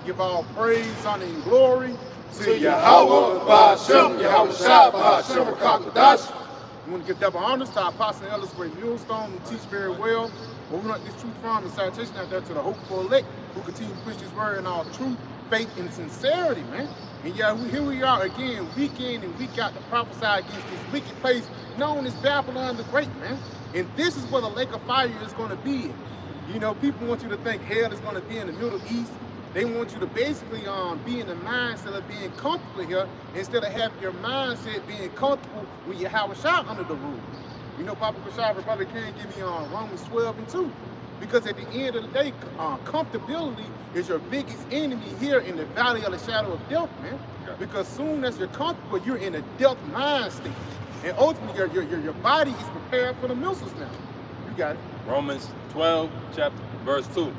We give all praise, honor, and glory to Yahweh Ba'Shem, Yahweh Shah Ba'Shem Kakadash. We want to give double honors to our apostle and elders, great millstone, who teach very well. Where we want this truth from and salutation out there to the hopeful elect who continue to preach this word in all truth, faith, and sincerity, man. And yeah, here we are again, week in and week out to prophesy against this wicked place known as Babylon the Great, man. And this is where the lake of fire is going to be. You know, people want you to think hell is going to be in the Middle East. They want you to basically be in the mindset of being comfortable here instead of having your mindset being comfortable with your house shot under the rule. You know, Papa Bashar probably can't give me Romans 12:2. Because at the end of the day, comfortability is your biggest enemy here in the valley of the shadow of death, man. Because soon as you're comfortable, you're in a death mind state. And ultimately, your body is prepared for the missiles now. You got it. Romans 12, verse 2.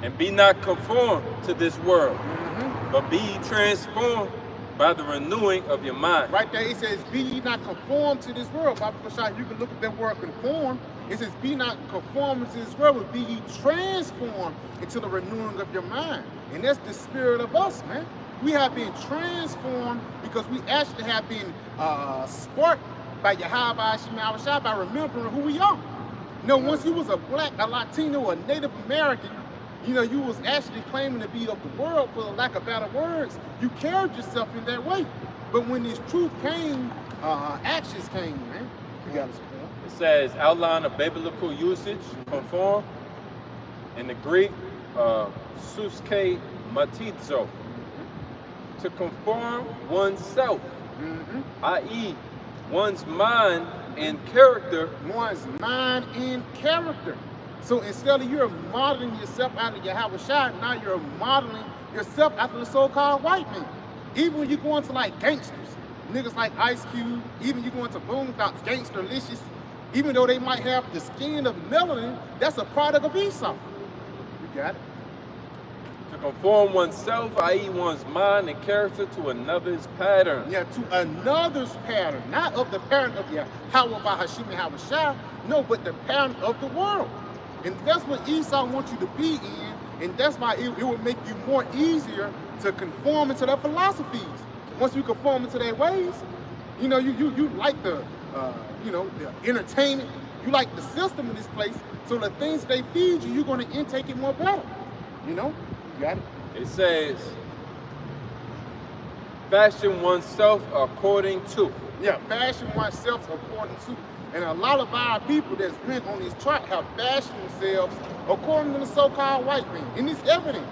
And be not conformed to this world, but be ye transformed by the renewing of your mind. Right there, it says, be ye not conformed to this world. Papa Bashar, you can look at that word conform. It says, be not conformed to this world, but be ye transformed into the renewing of your mind. And that's the spirit of us, man. We have been transformed because we actually have been sparked by Yahweh Ba'Shem by remembering who we are. You know, once you was a black, a Latino, a Native American, you know, you was actually claiming to be of the world, for the lack of better words. You carried yourself in that way. But when this truth came, actions came, man. You got to support. It says, outline of biblical usage, conform. In the Greek, suske matizo. To conform oneself, i.e., one's mind and character. One's mind and character. So instead of you're modeling yourself after Yahweh Shah, now you're modeling yourself after the so-called white man. Even when you go into like gangsters, niggas like Ice Cube, even you go into Boondocks, Gangsterlicious, even though they might have the skin of melanin, that's a product of Esau. You got it? To conform oneself, i.e. one's mind and character, to another's pattern. Yeah, to another's pattern, not of the pattern of Yahweh Ba'Shem Yahweh Shah, no, but the pattern of the world. And that's what Esau wants you to be in, and that's why it will make you more easier to conform into their philosophies. Once you conform into their ways, you know, you like the, you know, the entertainment, you like the system in this place, so the things they feed you, you're going to intake it more better. You know, you got it? It says, fashion oneself according to. Yeah, fashion oneself according to. And a lot of our people that's been on this chart have fashioned themselves according to the so-called white man. And it's evident.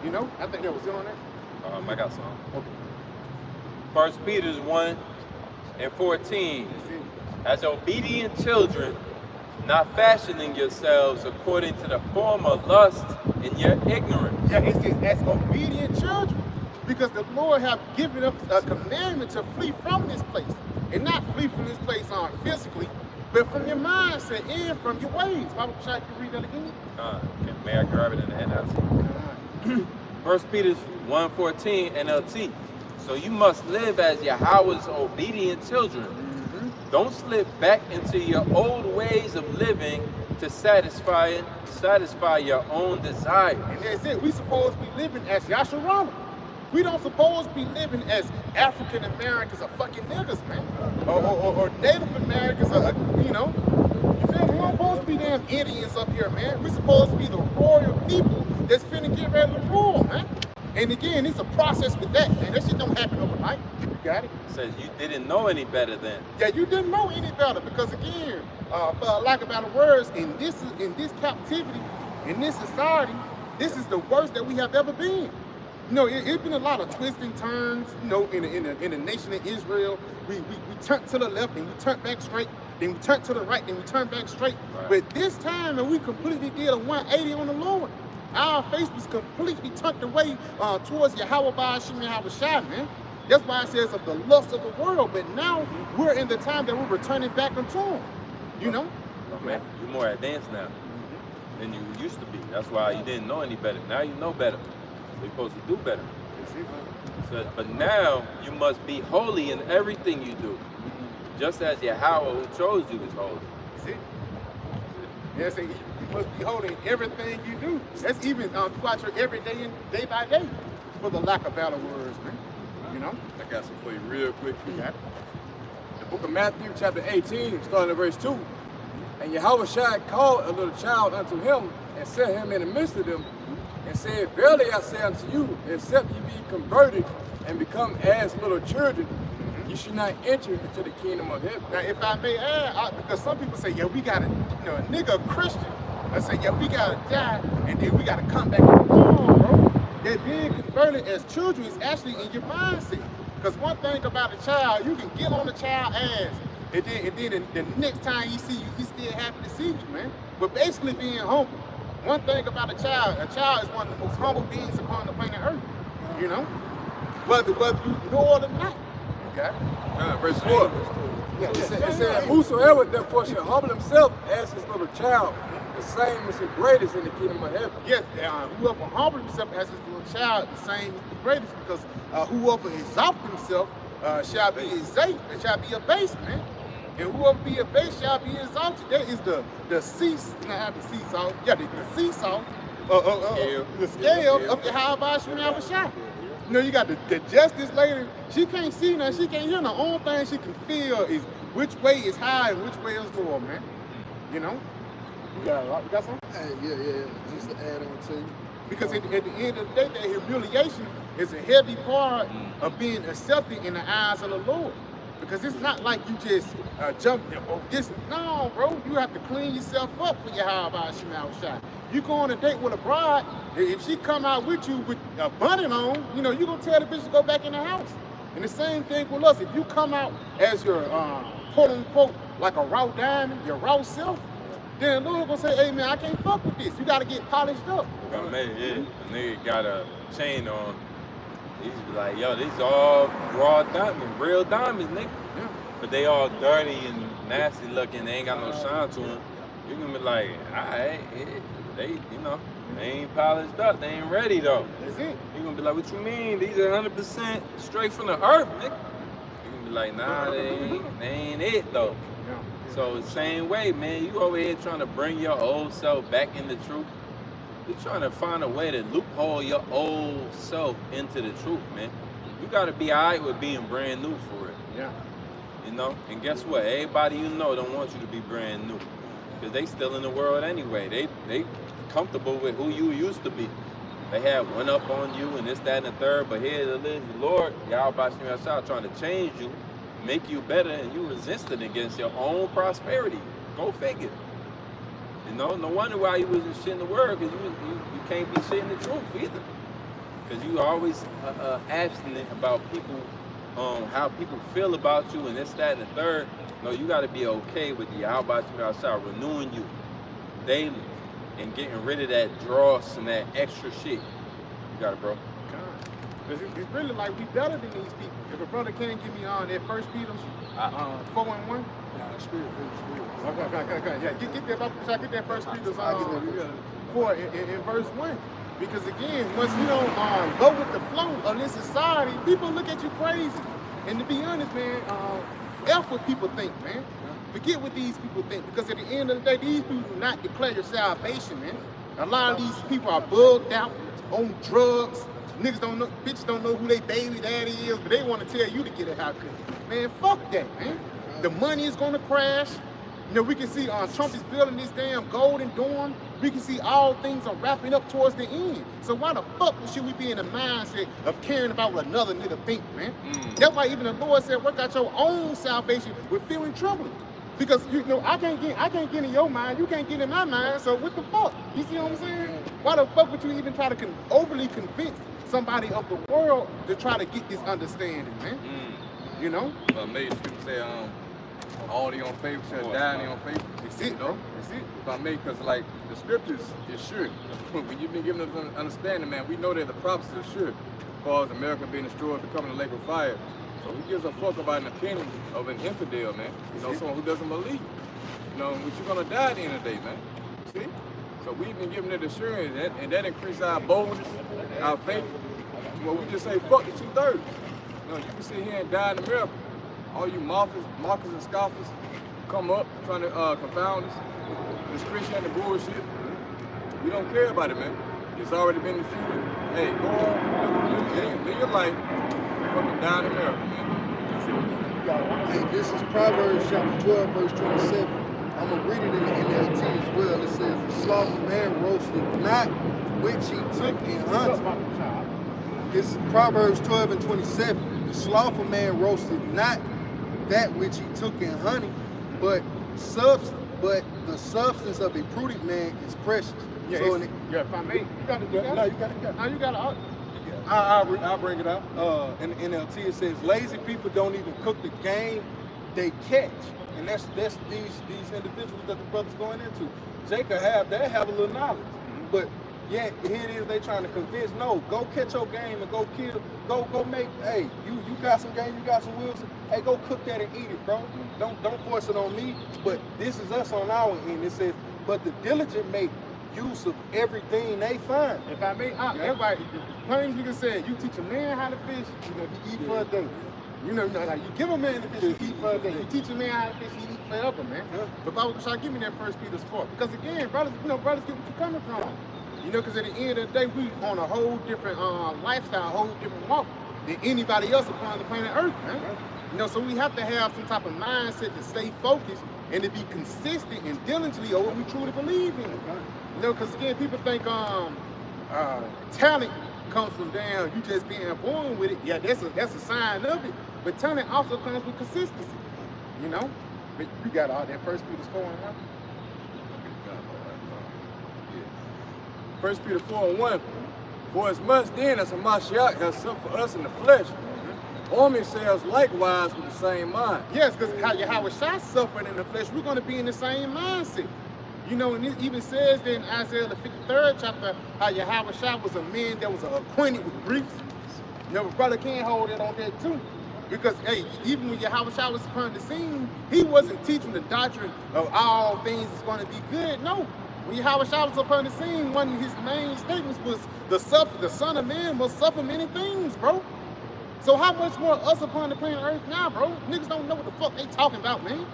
You know, I think that was it on that. I got some. Okay. 1 Peter 1:14. As obedient children, not fashioning yourselves according to the form of lust in your ignorance. Yeah, it says as obedient children. Because the Lord have given us a commandment to flee from this place. And not flee from this place physically, but from your mindset and from your ways. Papa Bashar, you read that again? May I grab it in the NLT? 1 Peter 1:14 NLT. So you must live as Yahweh's obedient children. Don't slip back into your old ways of living to satisfy your own desire. And that's it. We supposed to be living as Yasharala. We don't supposed to be living as African Americans or fucking niggas, man. Or Native Americans, or, you know. You feel me? We don't supposed to be damn Indians up here, man. We supposed to be the royal people that's finna get ready to rule, man. And again, it's a process with that, man. That shit don't happen overnight. You got it? It says you didn't know any better then. Yeah, you didn't know any better because again, for lack of better words, in this captivity, in this society, this is the worst that we have ever been. You know, it's been a lot of twists and turns, you know, in the nation of Israel. We turned to the left and we turned back straight. Then we turned to the right, then we turned back straight. Right. But this time, we completely did a 180 on the Lord. Our face was completely turned away towards Yahweh Ba'Shem Yahweh Shah, man. That's why it says of the lust of the world. But now we're in the time that we're returning back unto Him. You know? Oh, man, you're more advanced now than you used to be. That's why you didn't know any better. Now you know better. We're supposed to do better. So, but now you must be holy in everything you do, just as Yahweh who chose you is holy. See? Yeah, see, you must be holy in everything you do. That's even throughout your everyday and day by day, for the lack of better words, man. You know? I got some for you real quick. Okay. The book of Matthew, chapter 18, starting at verse 2. And Yahweh called a little child unto him, and set him in the midst of them, and said, Verily I say unto you, except ye be converted and become as little children, you should not enter into the kingdom of heaven. Now, if I may add, because some people say, yeah, we gotta, a nigga a Christian. I say, yeah, we gotta die, and then we gotta come back. No, bro. That being converted as children is actually in your mindset. Because one thing about a child, you can get on the child's ass, and then the next time he see you, he's still happy to see you, man. But basically being humble. One thing about a child is one of the most humble beings upon the planet Earth. You know? Whether you know it or not. Okay? Verse 4. Yeah, It said, whosoever therefore shall humble himself as his little child, the same is the greatest in the kingdom of heaven. Yes, whoever humbles himself as his little child, the same is the greatest, because whoever exalts himself shall be abased, man. And whoever be abased shall be exalted. That is the seesaw, the scale of the Yahweh Shemel Shah. You know, you got the justice lady, she can't see nothing, she can't hear nothing. The only thing she can feel is which way is high and which way is low, man. You know? You got something? Hey, yeah. Just to add on to you. Because at the end of the day, that humiliation is a heavy part of being accepted in the eyes of the Lord. Because it's not like you just jump, no, bro. You have to clean yourself up for your Yahweh Shemel Shah. You go on a date with a bride, if she come out with you with a bunny on, you know, you're going to tell the bitch to go back in the house. And the same thing with us. If you come out as your, quote unquote, like a raw diamond, your raw self, then the Lord gonna say, hey man, I can't fuck with this. You gotta get polished up. A nigga got a chain on. He's like, yo, these all raw diamonds, real diamonds, nigga. Yeah. But they all dirty and nasty looking. They ain't got no shine to them. You gonna be like, alright, they ain't polished up. They ain't ready though. That's it. You gonna be like, what you mean? These are 100% straight from the earth, nigga. You gonna be like, nah, they ain't it though. Yeah. So the same way, man, you over here trying to bring your old self back in the truth. You're trying to find a way to loophole your old self into the truth, man. You gotta be alright with being brand new for it. Yeah. You know? And guess what? Everybody you know don't want you to be brand new. Because they still in the world anyway. They comfortable with who you used to be. They had one up on you and this, that, and the third, but here it is, the Lord, Yahweh Shemel Shah, trying to change you, make you better, and you resisting against your own prosperity. Go figure. You know, no wonder why you wasn't shit in the word, because you can't be shit in the truth either. Because you always abstinent about people, how people feel about you and this, that, and the third. No, you got to be okay with the Yahweh Shemel Shah renewing you daily and getting rid of that dross and that extra shit. You got it, bro. Because it's really like we better than these people. If a brother can't give me on that 1 Peter 4:1. Nah, spirit. Okay. Yeah, get that up. Get that 1 Peter 4 in verse 1. Because again, once you don't go with the flow of this society, people look at you crazy. And to be honest, man, F what people think, man. Forget what these people think. Because at the end of the day, these people do not declare your salvation, man. A lot of these people are bugged out, on drugs. Niggas don't know, bitches don't know who they baby daddy is, but they want to tell you to get a haircut. Man, fuck that, man. The money is gonna crash. You know, we can see Trump is building this damn golden dome. We can see all things are wrapping up towards the end. So why the fuck should we be in the mindset of caring about what another nigga think, man? That's why even the Lord said, work out your own salvation with fear and trembling. Because you know, I can't get in your mind, you can't get in my mind, so what the fuck? You see what I'm saying? Why the fuck would you even try to overly convince somebody of the world to try to get this understanding, man? You know? Maybe people say, all the unfaithful shall die in the unfaithful. That's it, bro. That's it. If I may, because like the scriptures is sure. When you've been given us understanding, man, we know that the prophecy is sure. As far as America being destroyed, becoming a lake of fire. So who gives a fuck about an opinion of an infidel, man? You know, someone who doesn't believe. You know, which you're gonna die at the end of the day, man. See? So we've been given that assurance, and that increases our boldness, our faith. Well, we just say, fuck the 2/3. You know, you can sit here and die in America. All you mockers and scoffers come up trying to confound us. This Christianity bullshit. We don't care about it, man. It's already been defeated. Hey, go on, live your life, fucking down America, man. That's it. Hey, this is Proverbs chapter 12, verse 27. I'm going to read it in the NLT as well. It says, the slothful man roasted not which he took in hunting. This is Proverbs 12 and 27. The slothful man roasted not that which he took in honey, but the substance of a prudent man is precious. Yeah, So if I may, you got it. You got it. I'll bring it out. In the NLT it says, lazy people don't even cook the game they catch. And that's these individuals that the brother's going into. Jacob they have a little knowledge. But yet here it is, they trying to convince, no, go catch your game and go kill, go make, hey, you got some game, you got some wills, hey, go cook that and eat it, bro. Don't force it on me. But this is us on our end. It says, but the diligent make use of everything they find. If I may, everybody, plain you can say, you teach a man how to fish, he eat for a day. Like you give a man the fish, he eat for a day. You teach a man how to fish, he eat forever, man. The Bible try to give me that 1 Peter 4. Because again, brothers get what you're coming from. Because at the end of the day, we on a whole different lifestyle, a whole different walk than anybody else upon the planet Earth, man. So we have to have some type of mindset to stay focused and to be consistent and diligently on what we truly believe in. Because again, people think talent comes from you just being born with it. Yeah, that's a sign of it. But talent also comes with consistency. But you got all that 1 Peter 4 and 1. 1 Peter 4 and 1. For as much then as a Mashiach has suffered for us in the flesh, arm yourselves likewise with the same mind. Yes, because how Yahweh Shai suffered in the flesh, we're going to be in the same mindset. And it even says in Isaiah the 53rd chapter, how Yahweh Shai was a man that was acquainted with griefs. But brother can't hold it on that too. Because, hey, even when Yahweh Shai was upon the scene, he wasn't teaching the doctrine of all things is going to be good. No. When Yahweh Shai was upon the scene, one of his main statements was the Son of Man must suffer many things, bro. So how much more us upon the planet Earth now, bro? Niggas don't know what the fuck they talking about, man.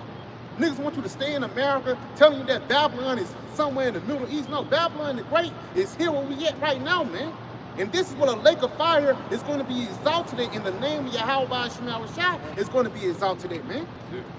Niggas want you to stay in America, telling you that Babylon is somewhere in the Middle East. No, Babylon the Great is here where we at right now, man. And this is what a lake of fire is going to be exalted in the name of Yahweh Shai is going to be exalted in, man.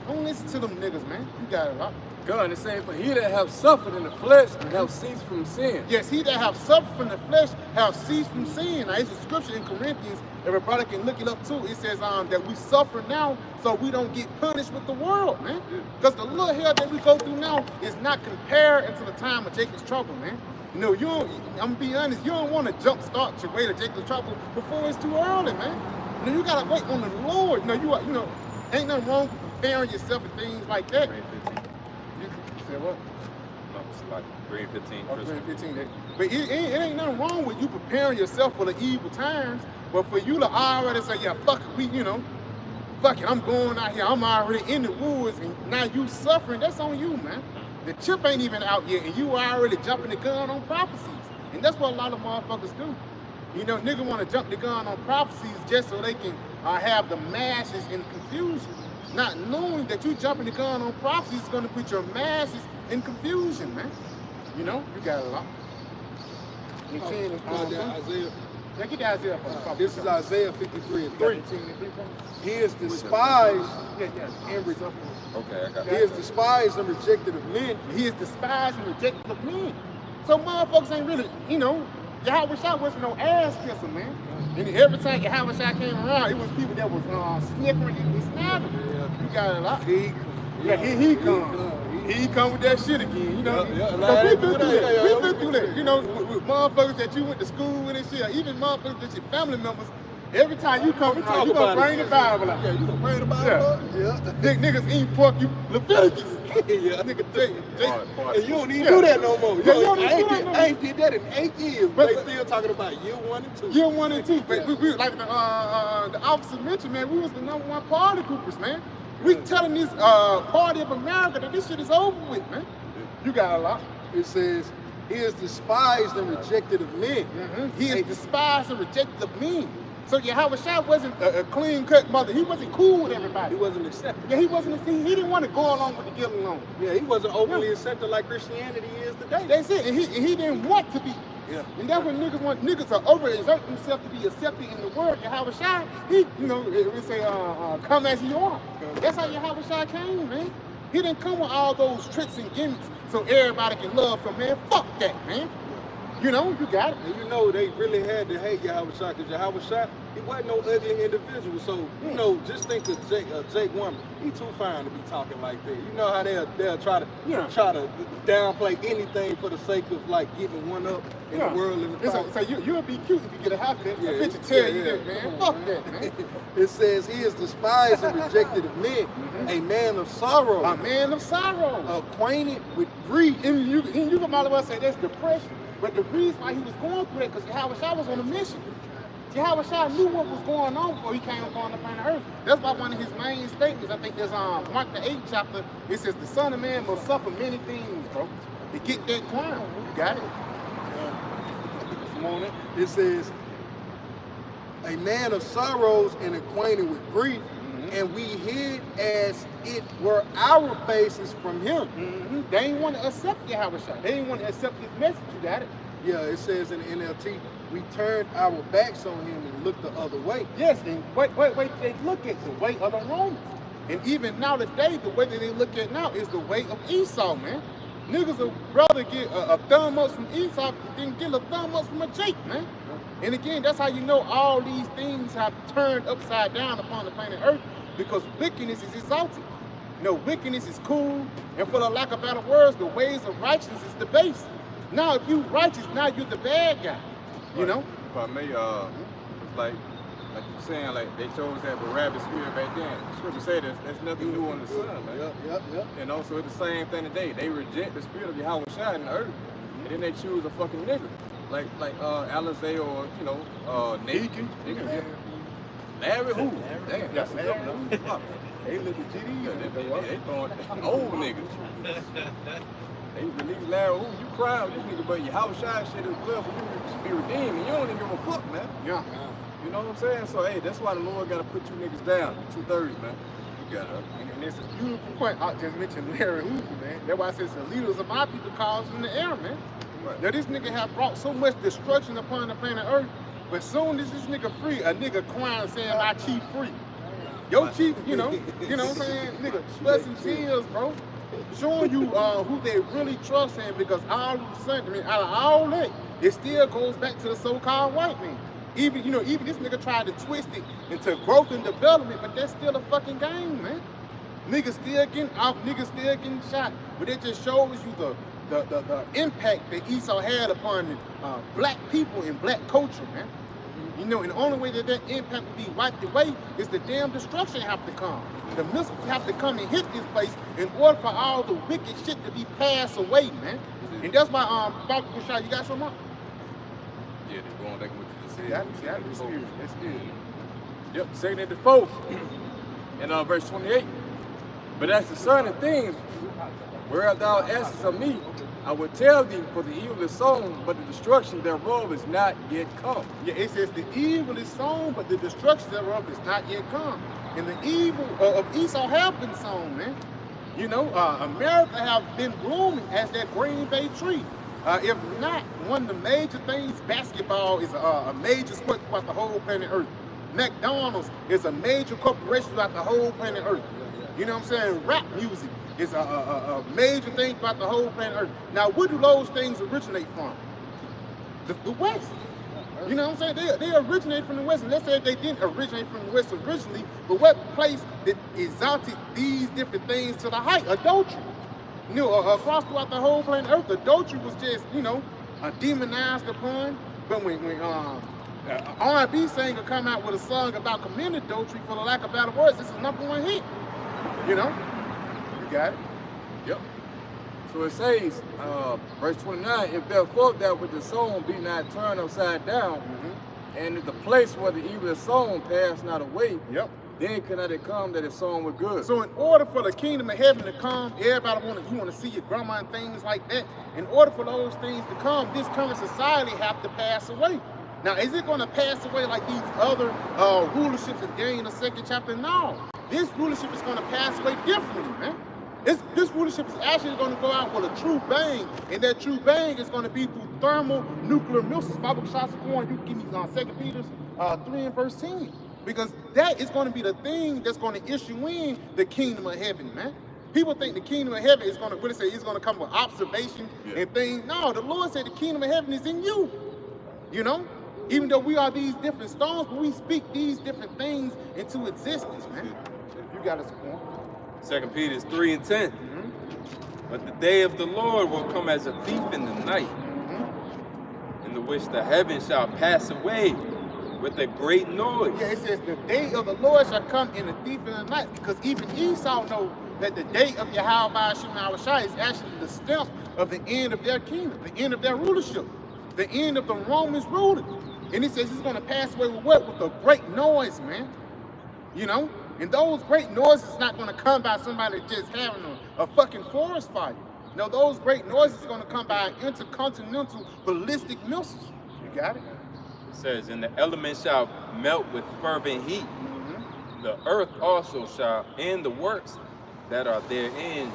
Don't listen to them niggas, man. You got it right. God is saying, for he that have suffered in the flesh have ceased from sin. Yes, he that have suffered from the flesh have ceased from sin. Now, it's a scripture in Corinthians, everybody can look it up too. It says that we suffer now so we don't get punished with the world, man. Because the little hell that we go through now is not compared unto the time of Jacob's trouble, man. I'm gonna be honest, you don't want to jump start your way to Jacob's trouble before it's too early, man. You gotta wait on the Lord. Ain't nothing wrong with preparing yourself and things like that. You said what? No, it's like 3 and 15. Oh, 3 and 15. But it ain't nothing wrong with you preparing yourself for the evil times. But for you to already say, yeah, fuck it, fuck it, I'm going out here, I'm already in the woods, and now you suffering, that's on you, man. The chip ain't even out yet, and you already jumping the gun on prophecies. And that's what a lot of motherfuckers do. Niggas want to jump the gun on prophecies just so they can have the masses in confusion. Not knowing that you jumping the gun on prophecies is going to put your masses in confusion, man. You got a lot. Isaiah. Yeah, get the Isaiah for us. This is Isaiah 53 and 3. He is despised and rejected. Okay, I got He is despised and rejected of men. He is despised and rejected of men. So motherfuckers ain't really, Yahweh Shai wasn't no ass kisser, man. And every time Yahweh Shai came around, it was people that was snickering and snapping. You got it a lot. He come with that shit again, Because we been through that. With motherfuckers that you went to school with and shit, even motherfuckers that your family members. Every time you come around, you gonna bring the Bible out. Yeah, you gonna bring the Bible out? Yeah. Niggas eat pork, you Leviticus. Yeah. Nigga, And you don't even do that no more. I ain't did that in 8 years, but they still talking about year 1 and 2. Year 1 and 2. But we like the officer mentioned, man, we was the #1 party groupers, man. We telling this party of America that this shit is over with, man. You got a lot. It says, he is despised and rejected of men. He is despised and rejected of men. So Yahweh Shai wasn't a clean-cut mother. He wasn't cool with everybody. He wasn't accepted. Yeah, he wasn't. He didn't want to go along with the get along. Yeah, he wasn't openly accepted like Christianity is today. That's it. And he didn't want to be. Yeah. And that's when niggas want. Niggas are overexert themselves to be accepted in the world. Yahweh Shai, he, we say, come as you are. That's how Yahweh Shai came, man. He didn't come with all those tricks and gimmicks so everybody can love him, man. Fuck that, man. You got it. And they really had to hate Yahweh Shai because Yahweh Shai, he wasn't no ugly individual. So, just think of Jake Woman. He too fine to be talking like that. You know how they'll try to downplay anything for the sake of like giving one up in the world. So you'll be cute if you get a haircut. Yeah, a bitch will tell you that, man. Fuck that, man. It says he is despised and rejected of men, a man of sorrow. A man of sorrow. Acquainted with grief. And you can all of us say that's depression. But the reason why he was going through that, because Yahweh Shai was on a mission. Yahweh Shai knew what was going on before he came upon the planet Earth. That's why one of his main statements, I think there's Mark the 8th chapter, it says the Son of Man must suffer many things, bro, to get that crown. You got it? It says, a man of sorrows and acquainted with grief, and we hid as it were our faces from him. They didn't want to accept Yahweh Shai. They didn't want to accept his message. You got it? Yeah, it says in the NLT, we turned our backs on him and looked the other way. Yes, and wait, they look at the way of the Romans. And even now today, the way that they look at now is the way of Esau, man. Niggas would rather get a thumb up from Esau than get a thumb up from a Jake, man. And again, that's how you know all these things have turned upside down upon the planet Earth, because wickedness is exalted. Wickedness is cool, and for the lack of better words, the ways of righteousness is the base. Now, if you righteous, now you're the bad guy. If I may, it's like you're saying, like they chose that Barabbas spirit back then. The scripture said there's nothing new under the sun, man. Yep. And also it's the same thing today. They reject the spirit of Yahweh Shai in the earth, and then they choose a fucking nigga, like Alizé or Nate. Larry who? Damn, that's a good one. They look at GD. They throwing old niggas. They released Larry, you crying with this nigga, but Yahweh Shai shit is blood for you to be redeemed, and you don't even give a fuck, man. Yeah. You know what I'm saying? So, hey, that's why the Lord got to put you niggas down. 2/3, man. You got to. And it's a beautiful point. I just mentioned Larry Hoover, man. That's why I said the leaders of my people calls in the air, man. Right. Now, this nigga have brought so much destruction upon the planet Earth, but soon as this nigga free, a nigga crying saying, my chief free. Your chief, you know what I'm saying? Nigga, busting tears, bro. Showing you who they really trust in, because all of a sudden, out of all that, it still goes back to the so-called white man. Even this nigga tried to twist it into growth and development, but that's still a fucking game, man. Niggas still getting off, niggas still getting shot, but it just shows you the impact that Esau had upon black people and black culture, man. And the only way that impact will be wiped away is the damn destruction have to come. The missiles have to come and hit this place in order for all the wicked shit to be passed away, man. And that's why, Dr. Bushai, you got something up? Yeah, they're going back to what you just said. That's good. Yep, 2nd and the 4th. And verse 28. But as the Son of things, whereof thou askest of me, I will tell thee, for the evil is sown, but the destruction thereof is not yet come. Yeah, it says the evil is sown, but the destruction thereof is not yet come. And the evil of Esau have been sown, man. America have been blooming as that Green Bay tree. If not, one of the major things, basketball is a major sport throughout the whole planet Earth. McDonald's is a major corporation throughout the whole planet Earth. You know what I'm saying? Rap music is a major thing throughout the whole planet Earth. Now, where do those things originate from? The West. You know what I'm saying? They originate from the West. And let's say they didn't originate from the West originally, but what place that exalted these different things to the height? Adultery. Across throughout the whole planet Earth, adultery was just, demonized upon. But when R&B singer come out with a song about committing adultery, for the lack of better words, this is #1 hit. You got it? Yep. So it says, verse 29, if therefore that which is sown be not turned upside down, and if the place where the evil is sown pass not away, then cannot it come that is sown with good. So in order for the kingdom of heaven to come, everybody you want to see your grandma and things like that. In order for those things to come, this current society have to pass away. Now, is it going to pass away like these other rulerships in Daniel the 2nd chapter? No. This rulership is going to pass away differently, man. This rulership is actually going to go out with a true bang, and that true bang is going to be through thermal nuclear missiles. Bible shots are going. You can give me 2 Peter 3 and verse 10, because that is going to be the thing that's going to issue in the kingdom of heaven, man. People think the kingdom of heaven is going to, what it say, it's going to come with observation and things. No, the Lord said the kingdom of heaven is in you. You know, even though we are these different stones, but we speak these different things into existence, man. You got us a point. 2 Peter 3 and 10. But the day of the Lord will come as a thief in the night, in the which the heavens shall pass away with a great noise. Yeah, it says the day of the Lord shall come in a thief in the night, because even Esau know that the day of Yahweh Shai is actually the stamp of the end of their kingdom, the end of their rulership, the end of the Romans ruling. And he says he's going to pass away with what? With a great noise, man. You know? And those great noises is not going to come by somebody just having a fucking forest fire. No, those great noises are going to come by intercontinental ballistic missiles. You got it? It says, and the elements shall melt with fervent heat. The earth also shall, and the works that are therein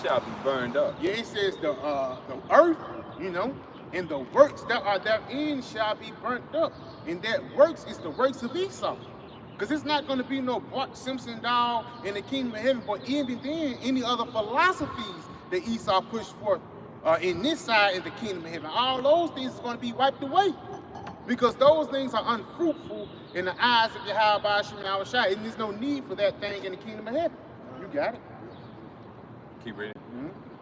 shall be burned up. Yeah, it says the earth, you know, and the works that are therein shall be burnt up. And that works is the works of Esau. Because it's not going to be no Bart Simpson doll in the kingdom of heaven, but even then, any other philosophies that Esau pushed forth in this side of the kingdom of heaven, all those things are going to be wiped away. Because those things are unfruitful in the eyes of Yahweh Shai, and there's no need for that thing in the kingdom of heaven. You got it. Keep reading.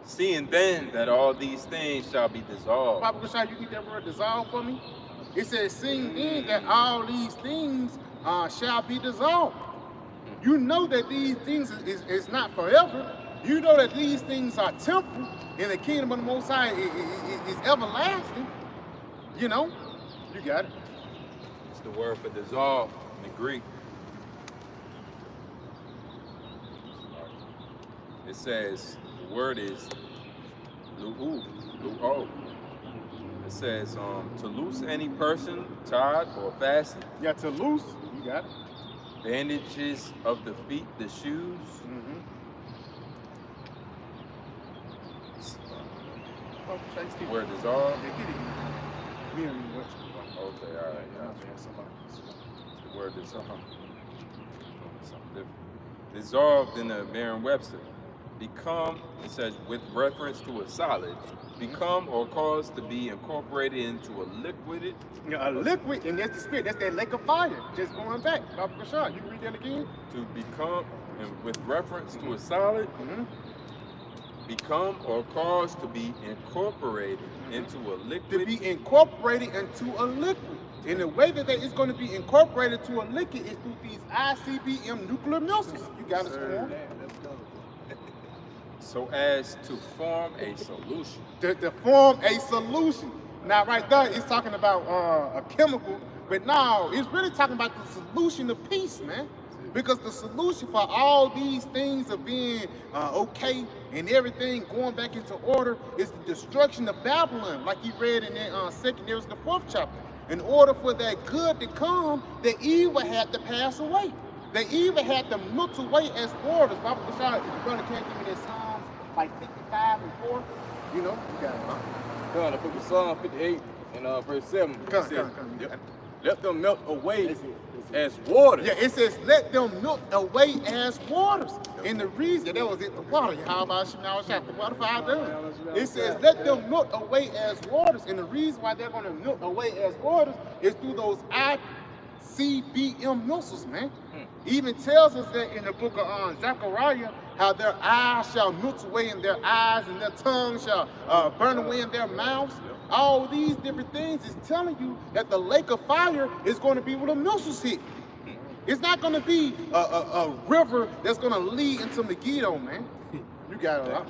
Seeing then that all these things shall be dissolved. Papa Shai, you get that word dissolved for me? It says, seeing then that all these things shall be dissolved. You know that these things is not forever. You know that these things are temporal, and the kingdom of the Most High is everlasting. You know, you got it. It's the word for dissolve in the Greek. It says, the word is lu'o. It says to loose any person tied or fastened. Yeah, to loose. You got it. Bandages of the feet, the shoes. The word dissolve. Okay, all right. The word dissolve. Something different. Dissolved in the Merriam-Webster. Become, it says, with reference to a solid, become or cause to be incorporated into a liquid. Yeah, a liquid, and that's the spirit. That's that lake of fire. Just going back. Dr. Rashad, you read that again? To become, and with reference to a solid, become or cause to be incorporated into a liquid. To be incorporated into a liquid. And the way that it's going to be incorporated to a liquid is through these ICBM nuclear missiles. You got us on. So as to form a solution. To form a solution. Now, right there, it's talking about a chemical, but now it's really talking about the solution of peace, man. Because the solution for all these things of being okay and everything going back into order is the destruction of Babylon, like you read in the secondary, the 4th chapter. In order for that good to come, the evil had to pass away. The evil had to melt away as waters. Bible Bashar, if your brother can't give me that Psalms like 55 and 4, you know, you got it. Come on, the book of Psalm 58 and verse 7. Come. Let them melt away as waters. Yeah, it says, let them melt away as waters. And the reason, that was it, the water. How about Shemal Shah? What if I done? It says, let them melt away as waters. And the reason why they're going to melt away as waters is through those ICBM missiles, man. Even tells us that in the book of Zechariah, how their eyes shall melt away in their eyes and their tongue shall burn away in their mouths. All these different things is telling you that the lake of fire is going to be where the missiles hit. It's not going to be a river that's going to lead into Megiddo, man. You got it.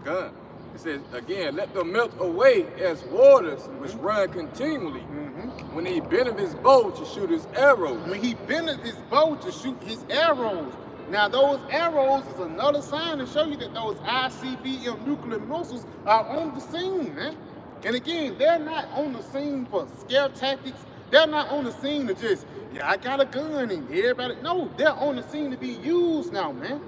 Good. It says, again, let them melt away as waters which run continually. When he bendeth his bow to shoot his arrows. When he bendeth his bow to shoot his arrows. Now, those arrows is another sign to show you that those ICBM nuclear missiles are on the scene, man. And again, they're not on the scene for scare tactics. They're not on the scene to just, yeah, I got a gun and everybody. No, they're on the scene to be used now, man.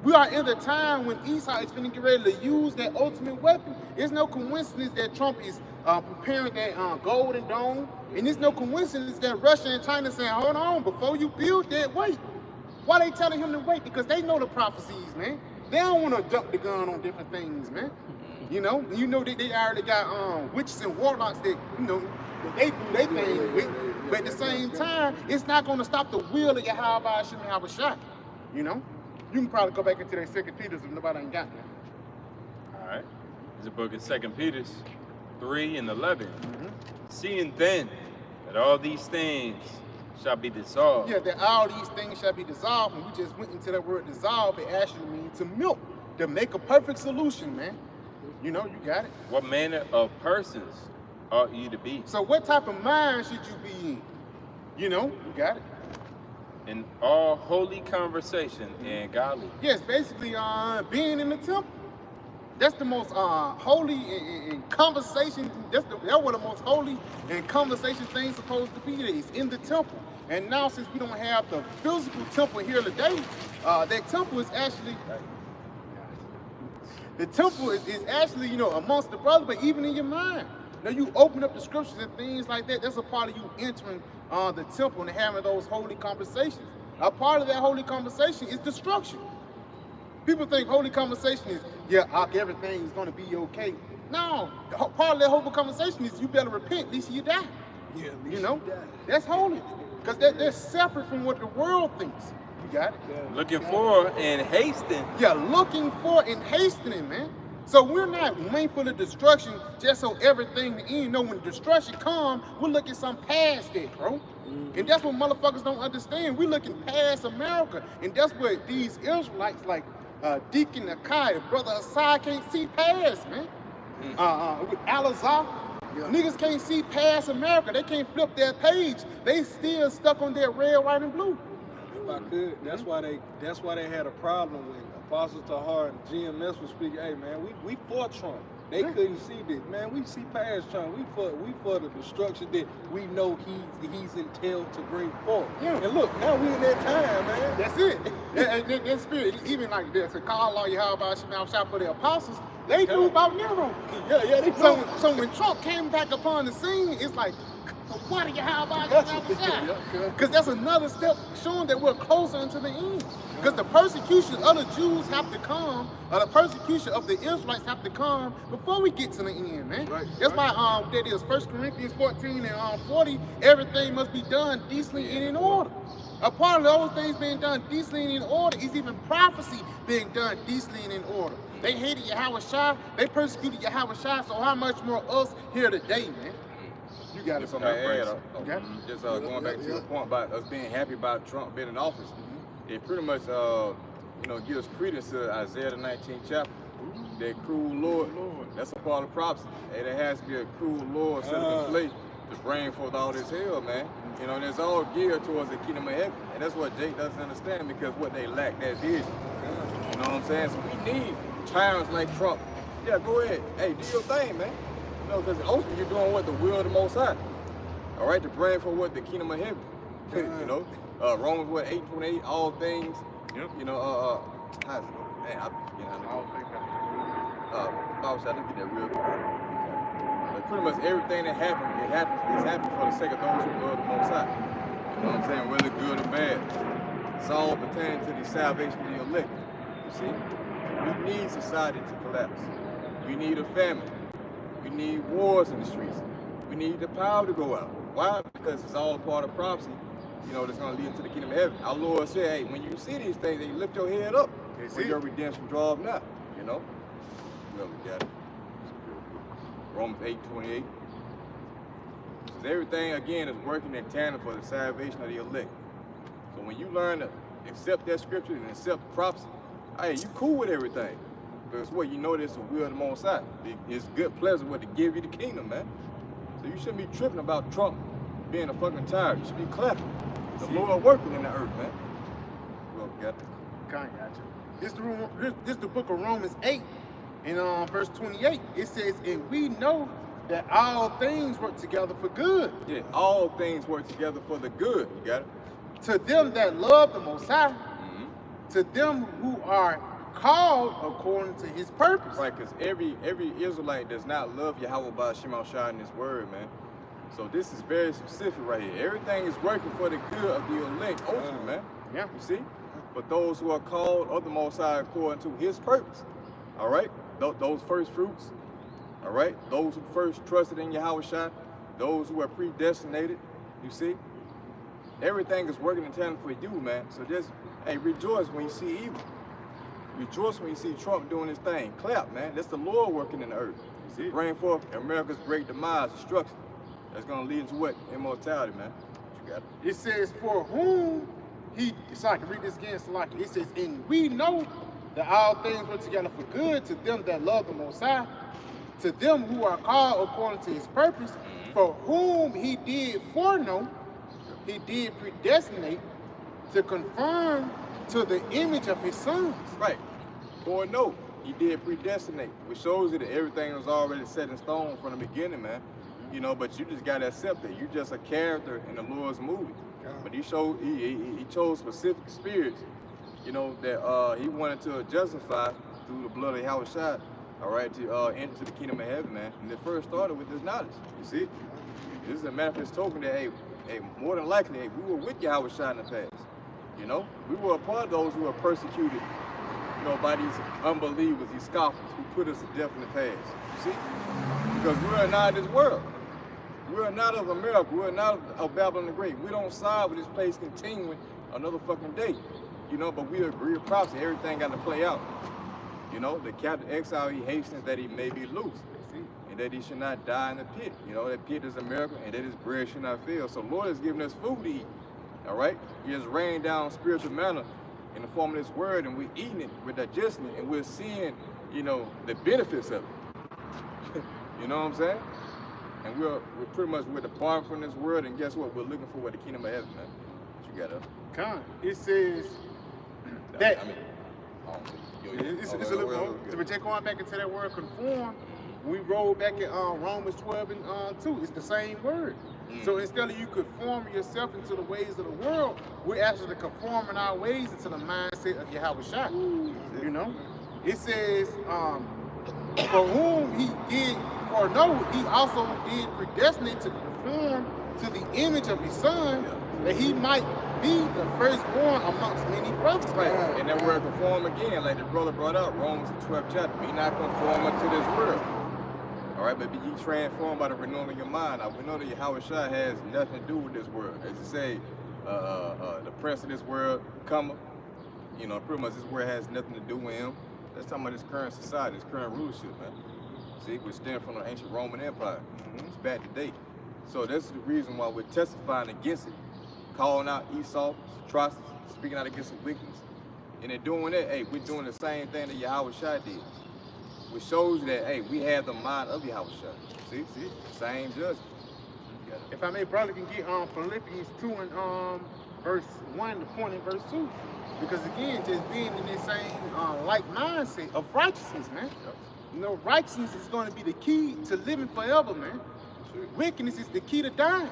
We are in the time when Esau is finna get ready to use that ultimate weapon. It's no coincidence that Trump is preparing that golden dome. And it's no coincidence that Russia and China saying, hold on, before you build that, wait. Why they telling him to wait? Because they know the prophecies, man. They don't want to jump the gun on different things, man. You know that they already got witches and warlocks that, they do their thing with. But at the same time, it's not going to stop the will of Yahweh Hashem have a shot. You can probably go back into that 2 Peter if nobody ain't got that. All right. There's a book of 2 Peter 3:11. Seeing then that all these things shall be dissolved. Yeah, that all these things shall be dissolved. And we just went into that word dissolve. It actually means to milk, to make a perfect solution, man. You got it. What manner of persons ought you to be? So what type of mind should you be in? You got it. In all holy conversation and godly. Yes, basically being in the temple. That's the most holy in conversation. That's what the most holy and conversation thing's supposed to be. It's in the temple. And now since we don't have the physical temple here today, that temple is actually amongst the brothers, but even in your mind. Now you open up the scriptures and things like that. That's a part of you entering the temple and having those holy conversations. A part of that holy conversation is destruction. People think holy conversation is, everything's going to be okay. No, part of that holy conversation is you better repent, at least you die. Yeah, you die. That's holy. Because they're separate from what the world thinks. You got it? Yeah. Looking for and hastening. Yeah, looking for and hastening, man. So we're not waiting for the destruction just so everything to end. No, when destruction comes, we're looking some past that, bro. And that's what motherfuckers don't understand. We're looking past America. And that's what these Israelites like Deacon Akai, Brother Asai can't see past, man. With Alazar, niggas can't see past America. They can't flip their page. They still stuck on their red, white, and blue. If I could, that's why they had a problem when Apostle Tahar and GMS was speaking. Hey man, we for Trump. They couldn't see this, man. We see past Trump. We for the destruction that we know he's entailed to bring forth. Yeah. And look, now we in that time, man. That's it. That spirit, even like this, to call all Yahweh Shemel shout for the apostles, they knew about Nero. Yeah, they so when Trump came back upon the scene, it's like, what are Yahweh Shemel shout? Because that's another step showing that we're closer into the end. Because the persecution of the Jews have to come, or the persecution of the Israelites have to come before we get to the end, man. Right, that's why that is 1 Corinthians 14 and 40, everything must be done decently and in order. A part of those things being done decently and in order is even prophecy being done decently and in order. They hated Yahweh Shai, they persecuted Yahweh Shai, so how much more us here today, man? You got it. Just going back to your point about us being happy about Trump being in office. It pretty much, gives credence to Isaiah the 19th chapter. That cruel Lord, that's a part of prophecy. And there has to be a cruel Lord set up in place to bring forth all this hell, man. And it's all geared towards the kingdom of heaven. And that's what Jake doesn't understand, because what they lack, that vision. You know what I'm saying? So we need tyrants like Trump. Yeah, go ahead. Hey, do your thing, man. Because ultimately you're doing what the will of the Most High. All right, to bring for what the kingdom of heaven. Romans 8:28, all things. Yep. Man, I forget how to I didn't get that real quick. But pretty much everything that happened, it's happened for the sake of those who love the Most High. You know what I'm saying? Whether good or bad. It's all pertaining to the salvation of the elect. You see? We need society to collapse. We need a famine. We need wars in the streets. We need the power to go out. Why? Because it's all part of prophecy, that's going to lead into the kingdom of heaven. Our Lord said, hey, when you see these things, you lift your head up, for your redemption draw up now, Well, we got it. Romans 8:28. Says everything, again, is working in tandem for the salvation of the elect. So when you learn to accept that scripture and accept prophecy, hey, you cool with everything. Because what you know, that's the will of the Most High. It's good pleasure to give you the kingdom, man. So you shouldn't be tripping about Trump being a fucking tyrant. You should be clapping. The Lord working in the earth, man. Well, got it. Got you. This the book of Romans 8, and verse 28. It says, and we know that all things work together for good. Yeah, all things work together for the good. You got it? To them that love the Most High, Mm-hmm. to them who are called according to his purpose. Right, because every Israelite does not love Yahweh by Shema Shah in his word, man. So this is very specific right here. Everything is working for the good of the elect ultimately, man. Yeah. You see? But those who are called of the Most High according to his purpose. All right? Those first fruits. All right? Those who first trusted in Yahweh Shah. Those who are predestinated. You see? Everything is working in tandem for you, man. So just, hey, rejoice when you see evil. Rejoice when you see Trump doing his thing. Clap, man. That's the Lord working in the earth. See? Bring forth America's great demise, destruction. That's going to lead to what? Immortality, man. What you got? It says, for whom so I can read this again, so like it says, and we know that all things work together for good to them that love the Most High, to them who are called according to his purpose, for whom he did foreknow, he did predestinate to conform to the image of his sons. Right. For no, he did predestinate, which shows you that everything was already set in stone from the beginning, man. You know, but you just gotta accept it. You're just a character in the Lord's movie. But he chose specific spirits, you know, that he wanted to justify through the blood of Yahweh Shai, all right, to enter the kingdom of heaven, man. And it first started with this knowledge. You see, this is a manifest token that, hey, more than likely, hey, we were with Yahweh Shai in the past. You know, we were a part of those who were persecuted, you know, by these unbelievers, these scoffers who put us to death in the past. You see, because we are not of this world. We are not of America. We are not of Babylon the Great. We don't side with this place continuing another fucking day. You know, but we agree with prophecy. Everything got to play out. You know, the captive exile, he hastens that he may be loose. And that he should not die in the pit. You know, that pit is America, and that his bread should not fail. So Lord has given us food to eat. All right? He has rained down spiritual manna in the form of this word, and we're eating it, we're digesting it, and we're seeing, you know, the benefits of it. You know what I'm saying? And we're pretty much departing from this world, and guess what? We're looking for the kingdom of heaven, man. What you got up? Come. It says that I mean, it's a little more. But just going back into that word conform, we roll back at Romans 12 and 2. It's the same word. So instead of you conforming yourself into the ways of the world, we're actually conforming our ways into the mindset of Yahweh Shai. You know? It says, for whom he did foreknow, he also did predestinate to conform to the image of his son, that he might be the firstborn amongst many brothers. Right. And that word conform again, like the brother brought up, Romans 12 chapter. Be not conformed to this world. All right, but be ye transformed by the renewing of your mind. Now, we know that Yahweh Shai has nothing to do with this world. As you say, the prince of this world, cometh. You know, pretty much this world has nothing to do with him. That's talking about this current society, this current rulership, man. See, we stem from the ancient Roman Empire. It's back to date. So that's the reason why we're testifying against it, calling out Esau, atrocities, speaking out against the wickedness. And in doing that, hey, we're doing the same thing that Yahweh Shai did. Which shows you that, hey, we have the mind of Yahweh Shai. See? Same judgment. If I may, brother, can get Philippians 2 and verse 1 to point in verse 2. Because again, just being in this same like mindset of righteousness, man. You know, righteousness is going to be the key to living forever, man. Wickedness is the key to dying.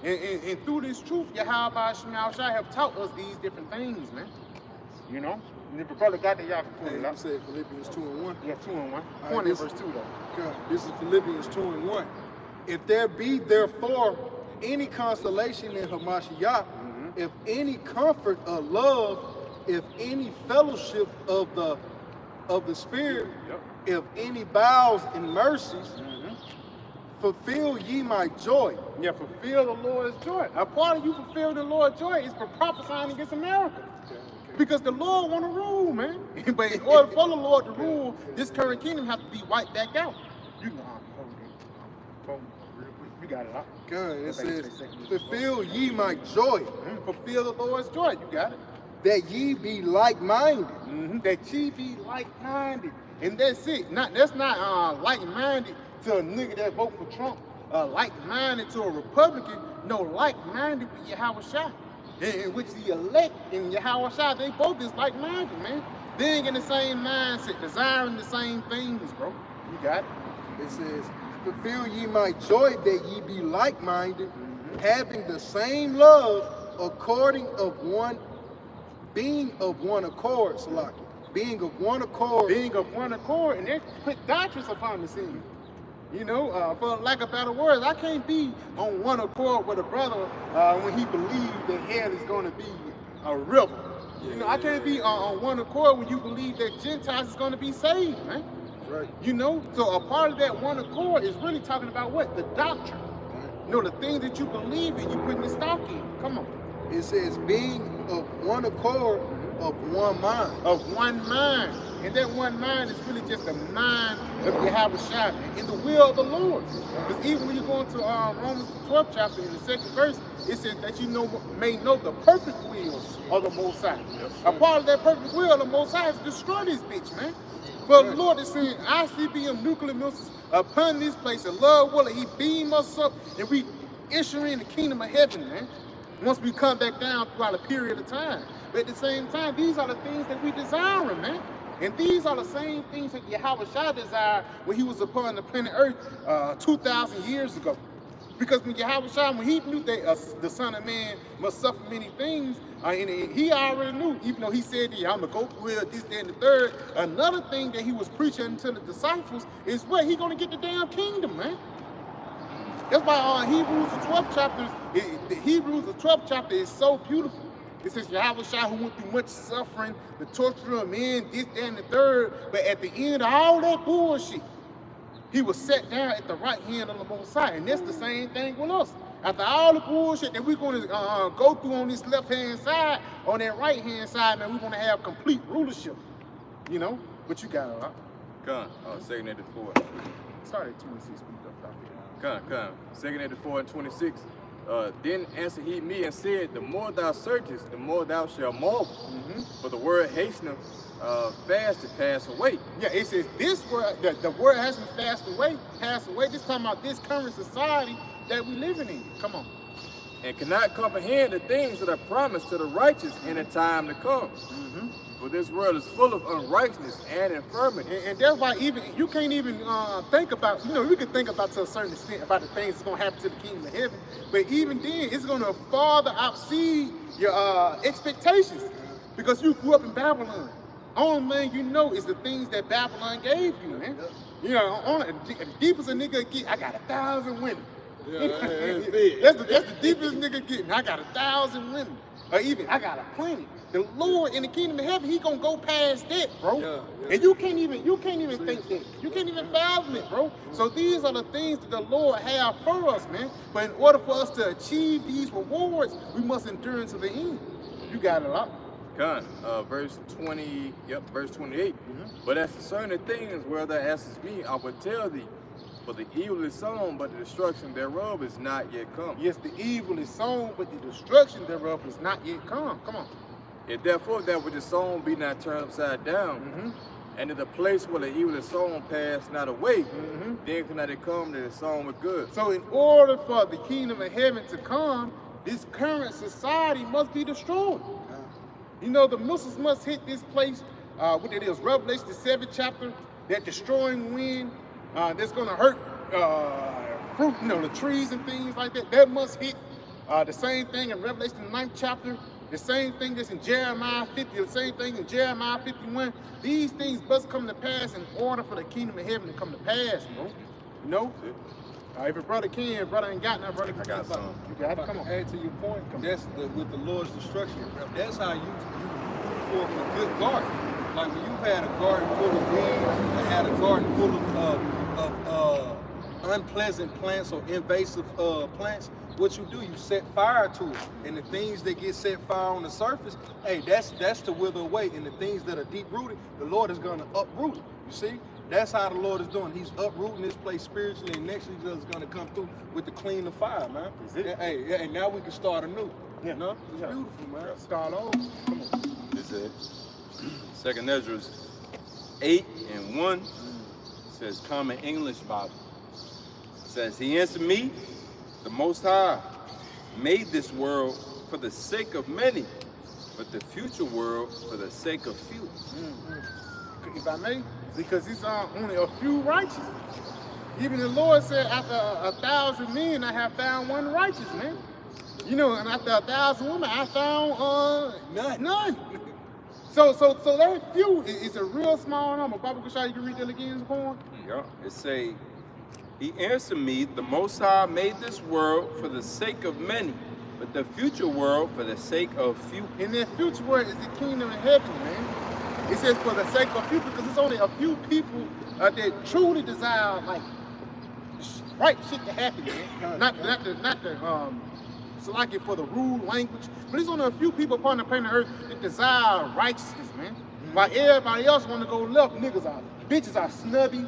And through this truth, Yahweh Shai have taught us these different things, man. You know? And if the brother got that, y'all can pull it up. You said Philippians 2 and 1? Yeah, 2 and 1. All Point right, in verse 2, though. God, this is Philippians 2 and 1. If there be therefore any consolation in Hamashiach, if any comfort of love, if any fellowship of the Spirit, if any bowels and mercies, fulfill ye my joy. Yeah, fulfill the Lord's joy. A part of you fulfilling the Lord's joy is for prophesying against America. Because the Lord want to rule, man. But in order for the Lord to rule, this current kingdom has to be wiped back out. You can hold real quick. You got it, huh? God, it says, fulfill ye my joy. Fulfill the Lord's joy. You got it. That ye be like-minded. That ye be like-minded. And that's it. That's not like-minded to a nigga that vote for Trump. Like-minded to a Republican. No, like-minded with Yahweh Shai. In which the elect and Yahweh Shai, they both is like-minded, man. Being in the same mindset, desiring the same things, bro. You got it. It says, fulfill ye my joy, that ye be like-minded, having the same love, according of one, being of one accord, Salaki. Being of one accord. Being of one accord, and they put doctrines upon the scene. You know, for lack of better words, I can't be on one accord with a brother when he believes that hell is going to be a river. You know, I can't be on one accord when you believe that Gentiles is going to be saved, man. Right. You know, so a part of that one accord is really talking about what? The doctrine. You know, the things that you believe in, you putting the stock in. Come on. It says being of one accord, of one mind. Of one mind. And that one mind is really just the mind of Yahweh Shai in the will of the Lord. Because even when you go into Romans the 12th chapter in the 2nd verse, it says that you may know the perfect will of the Most High. A part of that perfect will of the Most High is to destroy this bitch, man. For the Lord is saying, ICBM nuclear missiles upon this place, and Lord willing, He beam us up, and we enter in the kingdom of heaven, man. Once we come back down throughout a period of time. But at the same time, these are the things that we desire, man. And these are the same things that Yahweh Shai desired when He was upon the planet Earth 2,000 years ago. Because when Yahweh Shai, when He knew that the Son of Man must suffer many things, and He already knew, even though He said that I'm going to go through it, this, that, and the third, another thing that He was preaching to the disciples is what? He going to get the damn kingdom, man. That's why Hebrews the 12th chapter, the Hebrews the 12th chapter is so beautiful. It says Yahweh Shai, who went through much suffering, the torture of men, this, that, and the third, but at the end of all that bullshit, He was set down at the right hand of the Most High. And that's the same thing with us. After all the bullshit that we're going to go through on this left-hand side, on that right-hand side, man, we're going to have complete rulership. You know? But you got it, right? Come, 2nd 84. Sorry, 26 speak up. Come. 2nd 84 and 26. Then answered he me and said, the more thou searchest, the more thou shalt marvel. For the word hasteneth fast to pass away. Yeah, it says this word, the word hasn't passed away. This talking about this current society that we living in. Come on. And cannot comprehend the things that are promised to the righteous in the time to come. For this world is full of unrighteousness and infirmity. And that's why even you can't even think about, you know, we can think about to a certain extent about the things that's going to happen to the kingdom of heaven. But even then, it's going to farther exceed your expectations. Because you grew up in Babylon. Only thing you know is the things that Babylon gave you, man. You know, the deepest a nigga get, I got 1,000 women. Yeah, that's the deepest nigga getting. I got 1,000 women. Or even, I got a planet. The Lord in the kingdom of heaven, He gonna go past that, bro. Yeah. And you can't even think that. You can't even fathom it, bro. So these are the things that the Lord have for us, man. But in order for us to achieve these rewards, we must endure unto the end. You got it up. Con, verse 20, verse 28. But as to certain things where thou askest me, I will tell thee. For the evil is sown, but the destruction thereof is not yet come. Yes, the evil is sown, but the destruction thereof is not yet come. Come on. If therefore that which is sown be not turned upside down, and in the place where the evil is sown pass not away, then cannot it come that is sown with good. So in order for the kingdom of heaven to come, this current society must be destroyed. You know, the missiles must hit this place, what it is, Revelation the 7th chapter, that destroying wind, that's going to hurt fruit, you know, the trees and things like that. That must hit. The same thing in Revelation the 9th chapter. The same thing that's in Jeremiah 50. The same thing in Jeremiah 51. These things must come to pass in order for the kingdom of heaven to come to pass, bro. You know? If a brother can, brother ain't got nothing, brother. I got some. You got it. Come on. Add to your point. That's with the Lord's destruction. That's how you for a good garden. Like when you've had a garden full of weeds, and had a garden full of unpleasant plants or invasive plants, what you do, you set fire to it. And the things that get set fire on the surface, hey, that's to wither away. And the things that are deep rooted, the Lord is going to uproot it. You see? That's how the Lord is doing. He's uprooting this place spiritually, and next He's just going to come through with the clean of fire, man. Is it? Hey, and now we can start anew. Yeah. You know? It's beautiful, man. Start over. Come on. This is 2nd Ezra 8 and 1 says Common English Bible. It says, He answered me, the Most High made this world for the sake of many, but the future world for the sake of few. If I may, because it's only a few righteous. Even the Lord said, after 1,000 men, I have found one righteous, man. You know, and after 1,000 women, I found none. So that few is a real small number. Baba Kushai, you can read that again, Zaquan? Yeah, it say, he answered me, the Most High made this world for the sake of many, but the future world for the sake of few. And that future world is the kingdom of heaven, man. It says for the sake of few, because it's only a few people that truly desire, like, right shit to happen, man. Not the select it for the rude language, but it's only a few people upon the planet Earth that desire righteousness, man. While everybody else want to go left, bitches are snubby,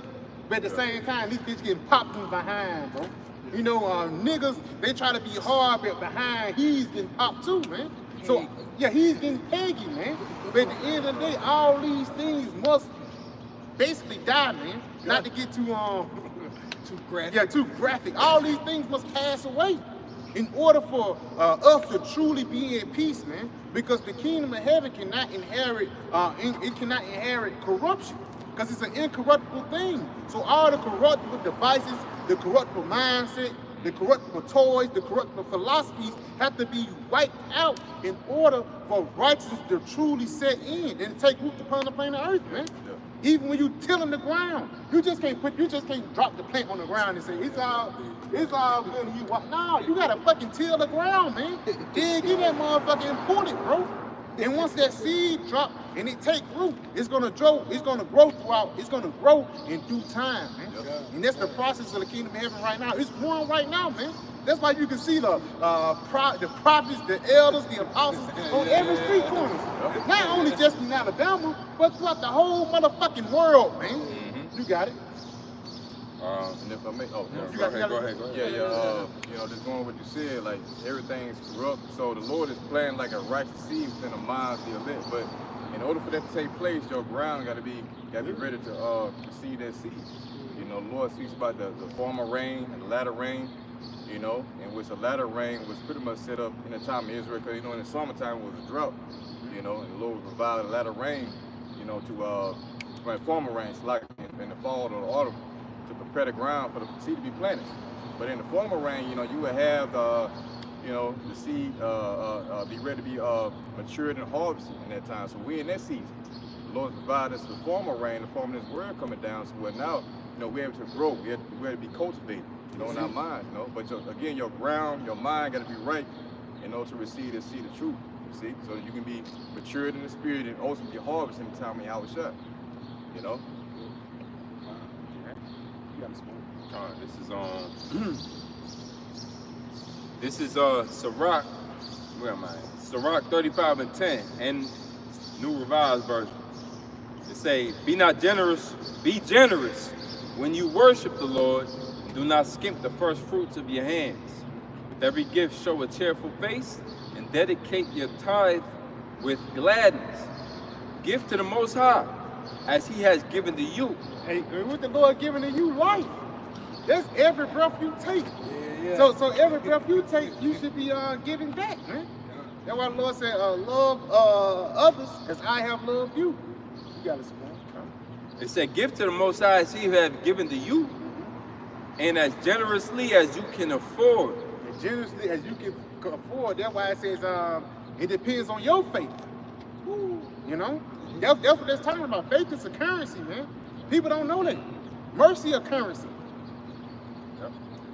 but at the same time, these bitches getting popped from behind, bro. You know, niggas, they try to be hard, but behind, he's getting popped too, man. So, yeah, he's getting peggy, man. But at the end of the day, all these things must basically die, man. Not to get too Too graphic. Yeah, too graphic. All these things must pass away in order for us to truly be in peace, man. Because the kingdom of heaven cannot inherit, it cannot inherit corruption, because it's an incorruptible thing. So all the corruptible devices, the corruptible mindset, the corruptible toys, the corruptible philosophies have to be wiped out in order for righteousness to truly set in and take root upon the planet Earth, man. Even when you tilling the ground, you just can't drop the plant on the ground and say it's all good and you walk. No, you gotta fucking till the ground, man. Dig in that motherfucker and pull it, bro. And once that seed drop and it take root, it's gonna grow in due time, man. And that's the process of the kingdom of heaven right now. It's growing right now, man. That's why you can see the prophets, the elders, the apostles on every street corner. Not only just in Alabama, but throughout the whole motherfucking world, man. You got it. And if I may, Go ahead. Yeah, you know, just going with what you said, like everything's corrupt. So the Lord is planting like a righteous seed within the minds of the elect. But in order for that to take place, your ground gotta be ready to receive that seed. You know, the Lord speaks about the former rain and the latter rain. You know, in which the latter rain was pretty much set up in the time of Israel, because you know in the summertime it was a drought. You know, and the Lord would provide the latter rain, you know, to former rains like in the fall or the autumn, to prepare the ground for the seed to be planted. But in the former rain, you know, you would have you know, the seed be ready to be matured and harvested in that time. So we're in that season. The Lord provided us the former rain, the former this word coming down, so we're now, you know, we're able to grow, we're able to be cultivated, you know, in our mind, you know. But again, your ground, your mind got to be right in order to receive the seed of truth. You see, so you can be matured in the spirit and ultimately harvest in the time of Yahushua. You know. This is Sirach. Where am I? Sirach 35:10 and New Revised Version. It say, "Be not generous, be generous when you worship the Lord, and do not skimp the first fruits of your hands. With every gift, show a cheerful face, and dedicate your tithe with gladness. Give to the Most High, as He has given to you." Hey, with the Lord giving to you life, that's every breath you take. Yeah. So every breath you take, you should be giving back, man. That's why the Lord said, love others as I have loved you. You got it, man. It said, "Give to the Most High as He has given to you, and as generously as you can afford." As generously as you can afford. That's why it says it depends on your faith. You know? That's what it's talking about. Faith is a currency, man. People don't know that. Mercy a currency.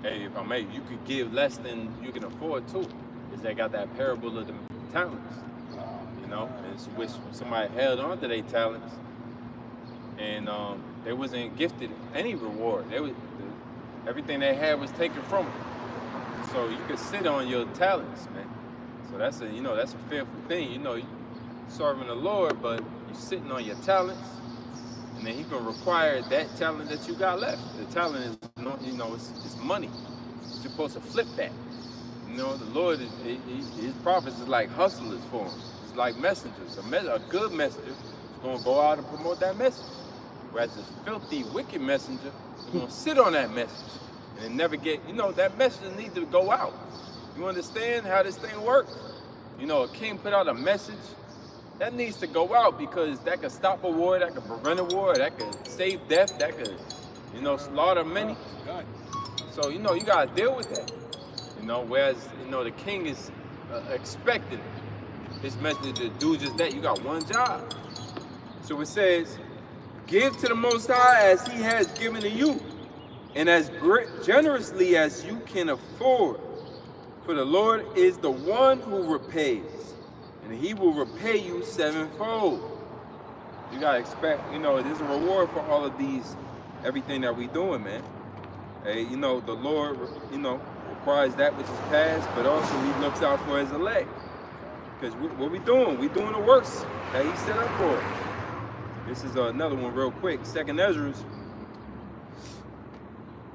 Hey, if I may, you could give less than you can afford too. Is they got that parable of the talents, you know, it's which somebody held on to their talents, and they wasn't gifted any reward. Everything they had was taken from them. So you could sit on your talents, man. So that's a fearful thing. You know, you serving the Lord, but you sitting on your talents, and then He gonna require that talent that you got left. The talent is, you know, it's money. You're supposed to flip that. You know, the Lord, His prophets is like hustlers for Him. It's like messengers. A good messenger is gonna go out and promote that message. Whereas this filthy, wicked messenger is gonna sit on that message and never get. You know, that message needs to go out. You understand how this thing works? You know, a king put out a message. That needs to go out, because that could stop a war, that could prevent a war, that could save death, that could You know, slaughter many. So, you know, you got to deal with that. You know, whereas, you know, the king is expecting his message to do just that. You got one job. So it says, give to the Most High as he has given to you, and as generously as you can afford. For the Lord is the one who repays, and he will repay you sevenfold. You gotta expect, you know, there's a reward for all of these, everything that we doing, man. Hey, you know, the Lord, you know, requires that which is past, but also he looks out for his elect. Because what we doing? We doing the works that he set up for us. This is another one real quick. 2nd Ezra.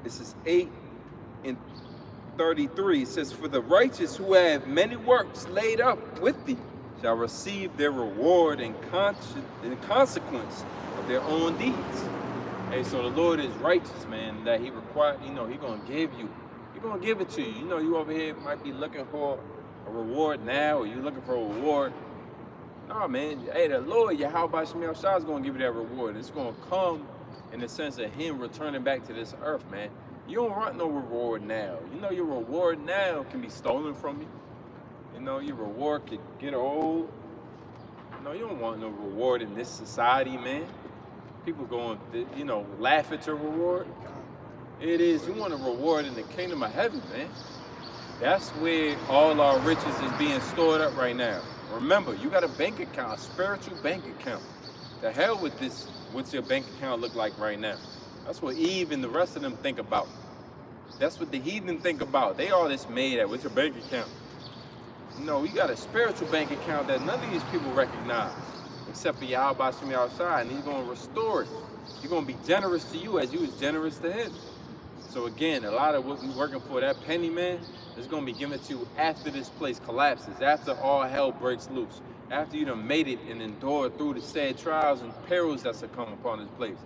This is 8:33. It says, for the righteous who have many works laid up with thee shall receive their reward in consequence of their own deeds. Hey, so the Lord is righteous, man, that he requires, you know, he gonna give you. He gonna give it to you. You know, you over here might be looking for a reward now, or you looking for a reward. No, man, hey, the Lord, Yahweh Shemel Shah is gonna give you that reward. It's gonna come in the sense of him returning back to this earth, man. You don't want no reward now. You know, your reward now can be stolen from you. You know, your reward could get old. You know, you don't want no reward in this society, man. People going, you know, laugh at your reward. It is, you want a reward in the kingdom of heaven, man. That's where all our riches is being stored up right now. Remember, you got a bank account, a spiritual bank account. The hell with this, what's your bank account look like right now? That's what Eve and the rest of them think about. That's what the heathen think about. They all this made at, what's your bank account? No, you got a spiritual bank account that none of these people recognize, except for Yahweh Shem Yahushua, and he's going to restore it. He's going to be generous to you as you was generous to him. So again, a lot of what we working for, that penny, man, is going to be given to you after this place collapses, after all hell breaks loose, after you done made it and endured through the sad trials and perils that's to come upon this place.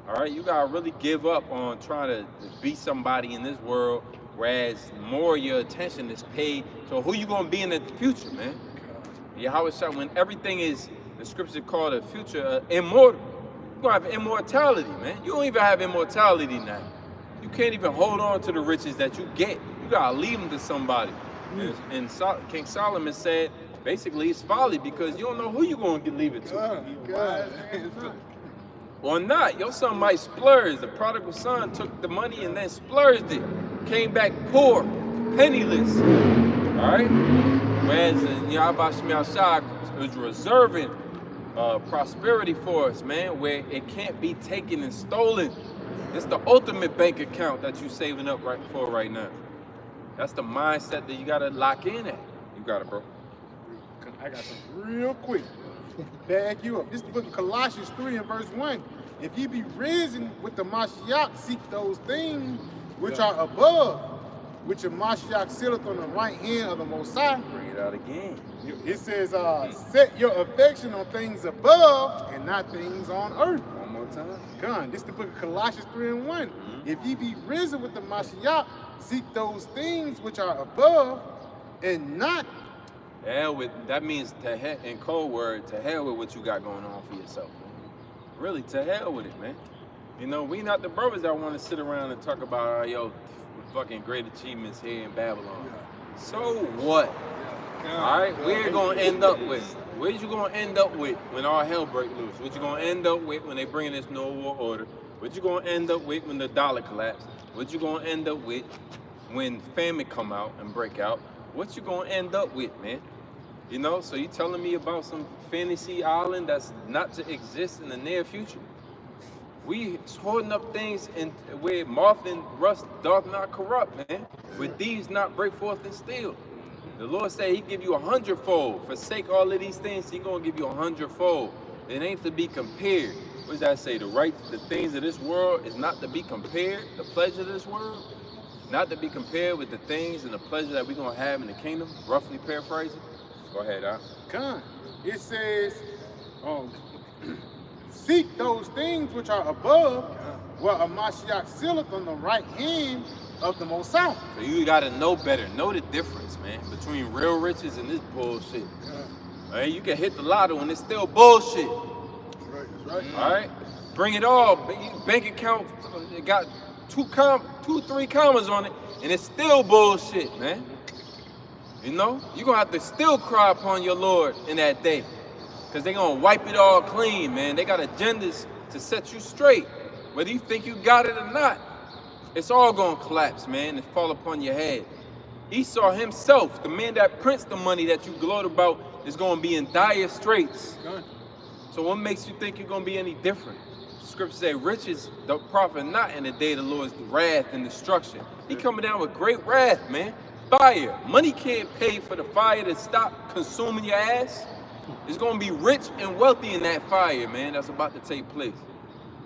All right, you got to really give up on trying to be somebody in this world, whereas more of your attention is paid to who you going to be in the future, man. Yahweh shot when everything is, the scripture called the future immortal. You're going to have immortality, man. You don't even have immortality now. You can't even hold on to the riches that you get. You got to leave them to somebody. And King Solomon said, basically, it's folly because you don't know who you're going to leave it to. Or not. Your son might splurge. The prodigal son took the money and then splurged it. Came back poor, penniless. All right? Whereas Yahweh Shemel Shah is reserving prosperity for us, man, where it can't be taken and stolen. It's the ultimate bank account that you're saving up right now. That's the mindset that you got to lock in at. You got it, bro. I got something real quick. Back you up. This is the book of Colossians 3 and verse 1. If ye be risen with the Mashiach, seek those things which are above, which the Mashiach sitteth on the right hand of the Most High. Bring it out again. It says, set your affection on things above and not things on earth. One more time. Come, this is the book of Colossians 3 and 1. If ye be risen with the Mashiach, seek those things which are above and not. Hell with, that means to hell, in cold word, to hell with what you got going on for yourself, man. Really, to hell with it, man. You know, we not the brothers that want to sit around and talk about, yo, fucking great achievements here in Babylon. So what? All right, we're going to end up with, where's you going to end up with when all hell break loose? What you going to end up with when they bring in this no war order? What you going to end up with when the dollar collapse? What you going to end up with when famine come out and break out? What you going to end up with, man? You know, so you telling me about some fantasy island that's not to exist in the near future? We holding up things in where moth and rust doth not corrupt, man. With thieves not break forth and steal. The Lord said he give you 100-fold. Forsake all of these things, he gonna give you 100-fold. It ain't to be compared. What does that say? The things of this world is not to be compared. The pleasure of this world, not to be compared with the things and the pleasure that we're gonna have in the kingdom. Roughly paraphrasing. Go ahead, Al. Come. It says, seek those things which are above, where a Mashiach sitteth on the right hand of the Most High. So you gotta know better, know the difference, man, between real riches and this bullshit. All right, you can hit the lotto and it's still bullshit. That's right. All right, bring it all. Bank account got 3 commas on it, and it's still bullshit, man. You know, you're gonna have to still cry upon your Lord in that day, because they're gonna wipe it all clean, man. They got agendas to set you straight, whether you think you got it or not. It's all gonna collapse, man, and fall upon your head. Esau himself, the man that prints the money that you gloat about, is gonna be in dire straits. So what makes you think you're gonna be any different? Scripture say riches don't profit not in the day of the Lord's wrath and destruction. He coming down with great wrath, man. Fire. Money can't pay for the fire to stop consuming your ass. It's gonna be rich and wealthy in that fire, man, that's about to take place.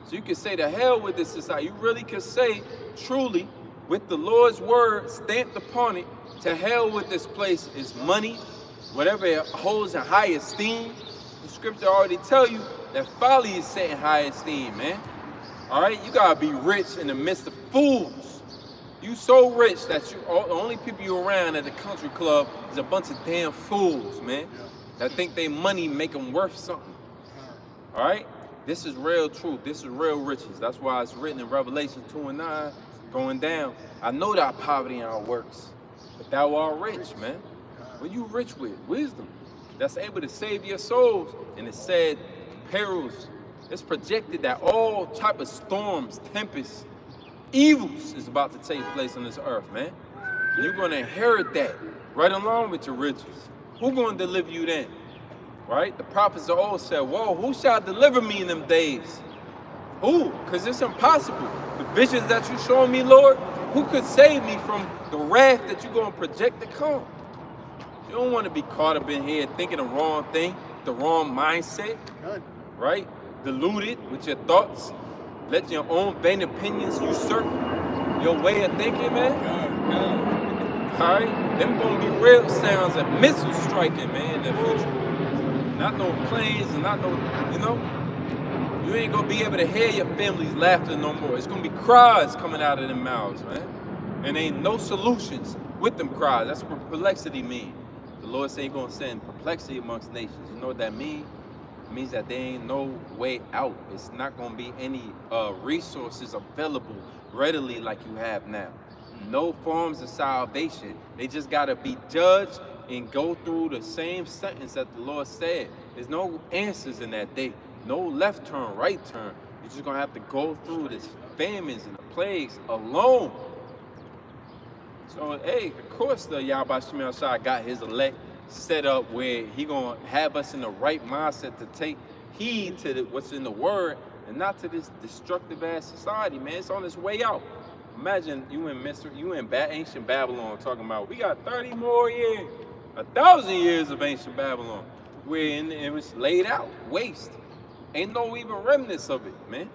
So you can say to hell with this society. You really can say truly with the Lord's word stamped upon it, to hell with this place is money, whatever it holds in high esteem. The scripture already tell you that folly is set in high esteem, man. All right, you gotta be rich in the midst of fools. You so rich that the only people you around at the country club is a bunch of damn fools, man, that think they money make them worth something. All right, this is real truth. This is real riches. That's why it's written in Revelation 2:9, going down. I know that poverty in our works, but thou art rich, man. What you rich with? Wisdom. That's able to save your souls. And it said perils. It's projected that all type of storms, tempests, evils is about to take place on this earth, man. And you're going to inherit that right along with your riches. Who's going to deliver you then? Right? The prophets of old said, whoa, who shall deliver me in them days? Who? Because it's impossible. The visions that you showing me, Lord, who could save me from the wrath that you're going to project to come? You don't want to be caught up in here thinking the wrong thing, the wrong mindset, right? Deluded with your thoughts. Let your own vain opinions usurp your way of thinking, man. All right? Them going to be real sounds of missile striking, man, in the future. Not no planes and not no, you know? You ain't going to be able to hear your family's laughter no more. It's going to be cries coming out of their mouths, man. And ain't no solutions with them cries. That's what perplexity means. The Lord said He's going to send perplexity amongst nations. You know what that means? It means that there ain't no way out. It's not going to be any resources available readily like you have now. No forms of salvation. They just got to be judged and go through the same sentence that the Lord said. There's no answers in that day. No left turn, right turn. You're just going to have to go through this famines and the plagues alone. So, hey, of course the Yahweh Shemel Shah got his elect set up where he going to have us in the right mindset to take heed to what's in the word and not to this destructive ass society, man. It's on its way out. Imagine you in ancient Babylon talking about we got 30 more years, 1,000 years of ancient Babylon where it was laid out, waste. Ain't no even remnants of it, man.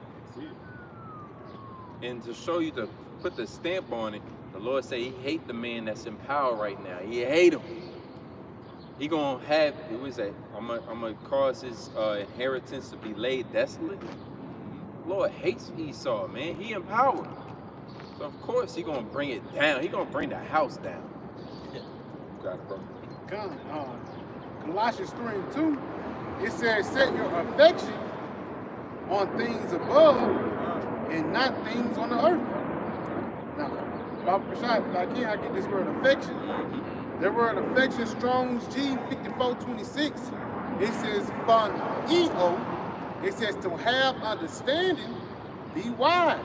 And to show you, to put the stamp on it, the Lord say He hate the man that's in power right now. He hate him. He gonna have, it was that, I'm gonna cause his inheritance to be laid desolate. Lord hates Esau, man. He in power. So of course He gonna bring it down. He gonna bring the house down. You got it, bro. Colossians 3:2, it says, set your affection on things above and not things on the earth. Now, Baba Prashad, again, I get this word affection. The word affection, Strong's G 5426, it says fun ego. It says to have understanding, be wise.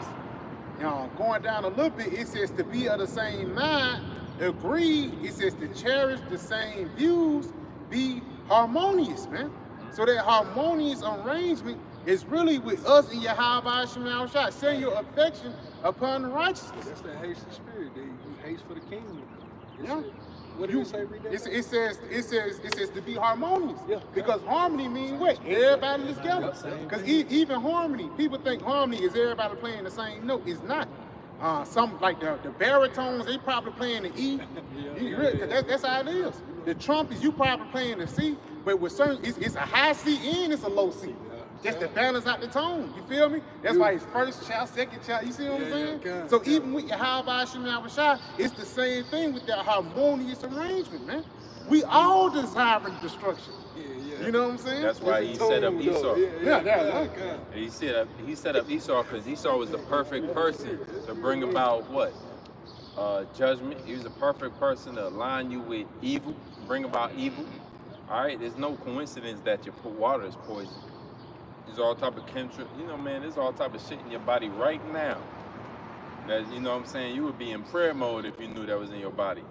Now, going down a little bit, it says to be of the same mind, agree. It says to cherish the same views, be harmonious, man. So that harmonious arrangement is really with us in Yahweh Shemel Shah. Set your affection upon righteousness. That's the Haitian spirit. He hates for the kingdom. Yeah. What do you say? Read that? It says to be harmonious. Yeah. Because harmony means what? Everybody together. Because even harmony, people think harmony is everybody playing the same note. It's not. Some like the baritones, they probably playing the E. That's how it is. The trumpets, you probably playing the C, but with certain, it's a high C and it's a low C. Just to balance out the tone. You feel me? That's why it's first child, second child. You see what I'm saying? So even with your Yahweh Shemel Shah, it's the same thing with that harmonious arrangement, man. We all desiring destruction. Yeah. You know what I'm saying? That's why he set up Esau. Yeah. He set up Esau because Esau was the perfect person to bring about what? Judgment. He was the perfect person to align you with evil, bring about evil. All right, there's no coincidence that your water is poison. There's all type of chemistry. You know, man, there's all type of shit in your body right now. That, you know what I'm saying? You would be in prayer mode if you knew that was in your body.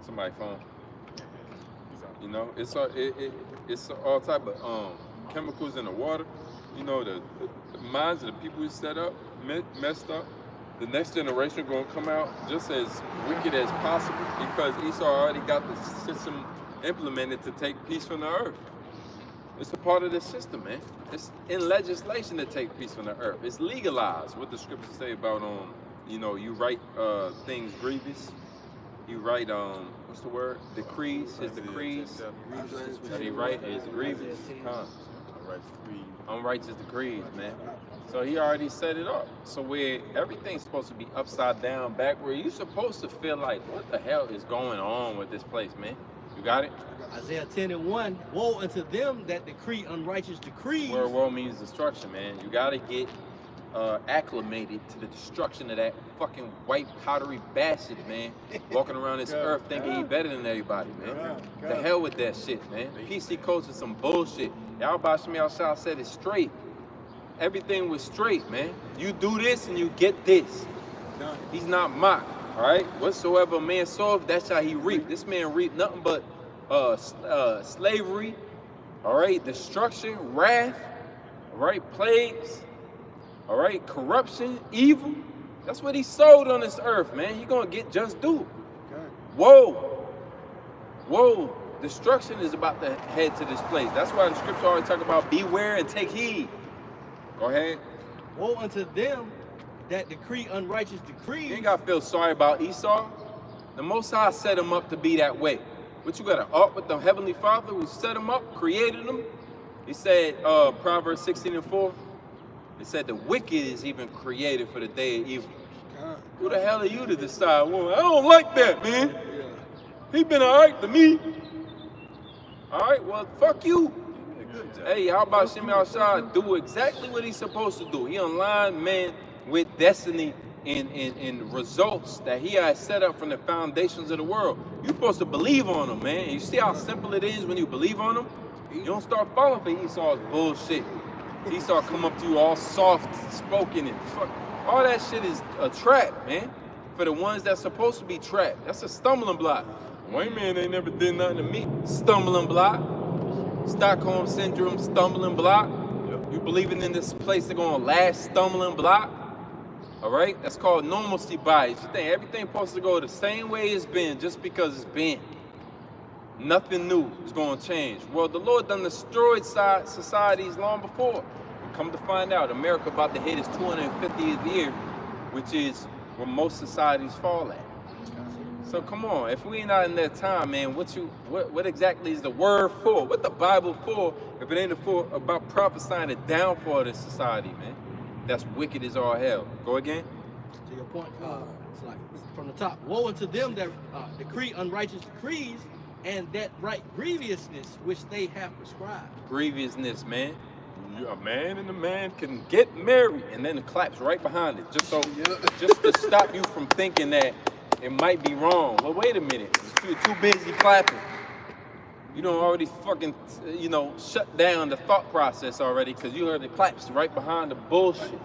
Somebody's phone. You know, it's all type of chemicals in the water. You know, the minds of the people who set up, messed up. The next generation gonna come out just as wicked as possible because Esau already got the system implemented to take peace from the earth. It's a part of the system, man. It's in legislation to take peace from the earth. It's legalized. What the scriptures say about you know, you write things grievous. You write what's the word? Decrees. His decrees. That he write is grievous. Unrighteous decrees, man. So he already set it up. So where everything's supposed to be upside down, back where you're supposed to feel like, what the hell is going on with this place, man? You got it? Isaiah 10:1, woe unto them that decree unrighteous decrees. Where woe means destruction, man. You gotta get acclimated to the destruction of that fucking white powdery bastard, man. Walking around this earth thinking he better than everybody, man. The hell with that shit, man. PC culture is some bullshit. Y'all Bashmi Al-Shah said it straight. Everything was straight, man. You do this and you get this. He's not mocked, all right? Whatsoever a man soweth, that's how he reap. This man reaped nothing but slavery, all right? Destruction, wrath, all right? Plagues, all right? Corruption, evil. That's what he sowed on this earth, man. He gonna get just due. Whoa. Whoa. Destruction is about to head to this place. That's why the scripture always talk about beware and take heed. Go ahead. Woe unto them that decree unrighteous decrees. You ain't gotta feel sorry about Esau. The Most High set him up to be that way. But you got an art with the Heavenly Father who set him up, created him. He said, Proverbs 16:4, it said the wicked is even created for the day of evil. Who the hell are you to decide? Well, I don't like that, man. He been all right to me. All right, well, fuck you. Hey, how about Shimei Al-Shah do exactly what he's supposed to do? He aligned men with destiny and results that he has set up from the foundations of the world. You're supposed to believe on him, man. You see how simple it is when you believe on him? You don't start falling for Esau's bullshit. Esau come up to you all soft-spoken and fuck. All that shit is a trap, man. For the ones that's supposed to be trapped. That's a stumbling block. White man ain't never did nothing to me. Stumbling block. Stockholm Syndrome, stumbling block. You believing in this place that's gonna last, stumbling block. All right, that's called normalcy bias. You think everything supposed to go the same way it's been just because it's been. Nothing new is gonna change. Well, the Lord done destroyed societies long before. And come to find out, America about to hit its 250th year, which is where most societies fall at. So come on, if we ain't not in that time, man, what exactly is the word for? What the Bible for if it ain't for about prophesying the downfall of this society, man? That's wicked as all hell. Go again. To your point, it's like from the top. Woe unto them that decree unrighteous decrees and that right grievousness which they have prescribed. Grievousness, man. A man and a man can get married, and then it claps right behind it, just to stop you from thinking that it might be wrong. Well, wait a minute. You're too busy clapping. You don't already fucking, shut down the thought process already because you heard the claps right behind the bullshit.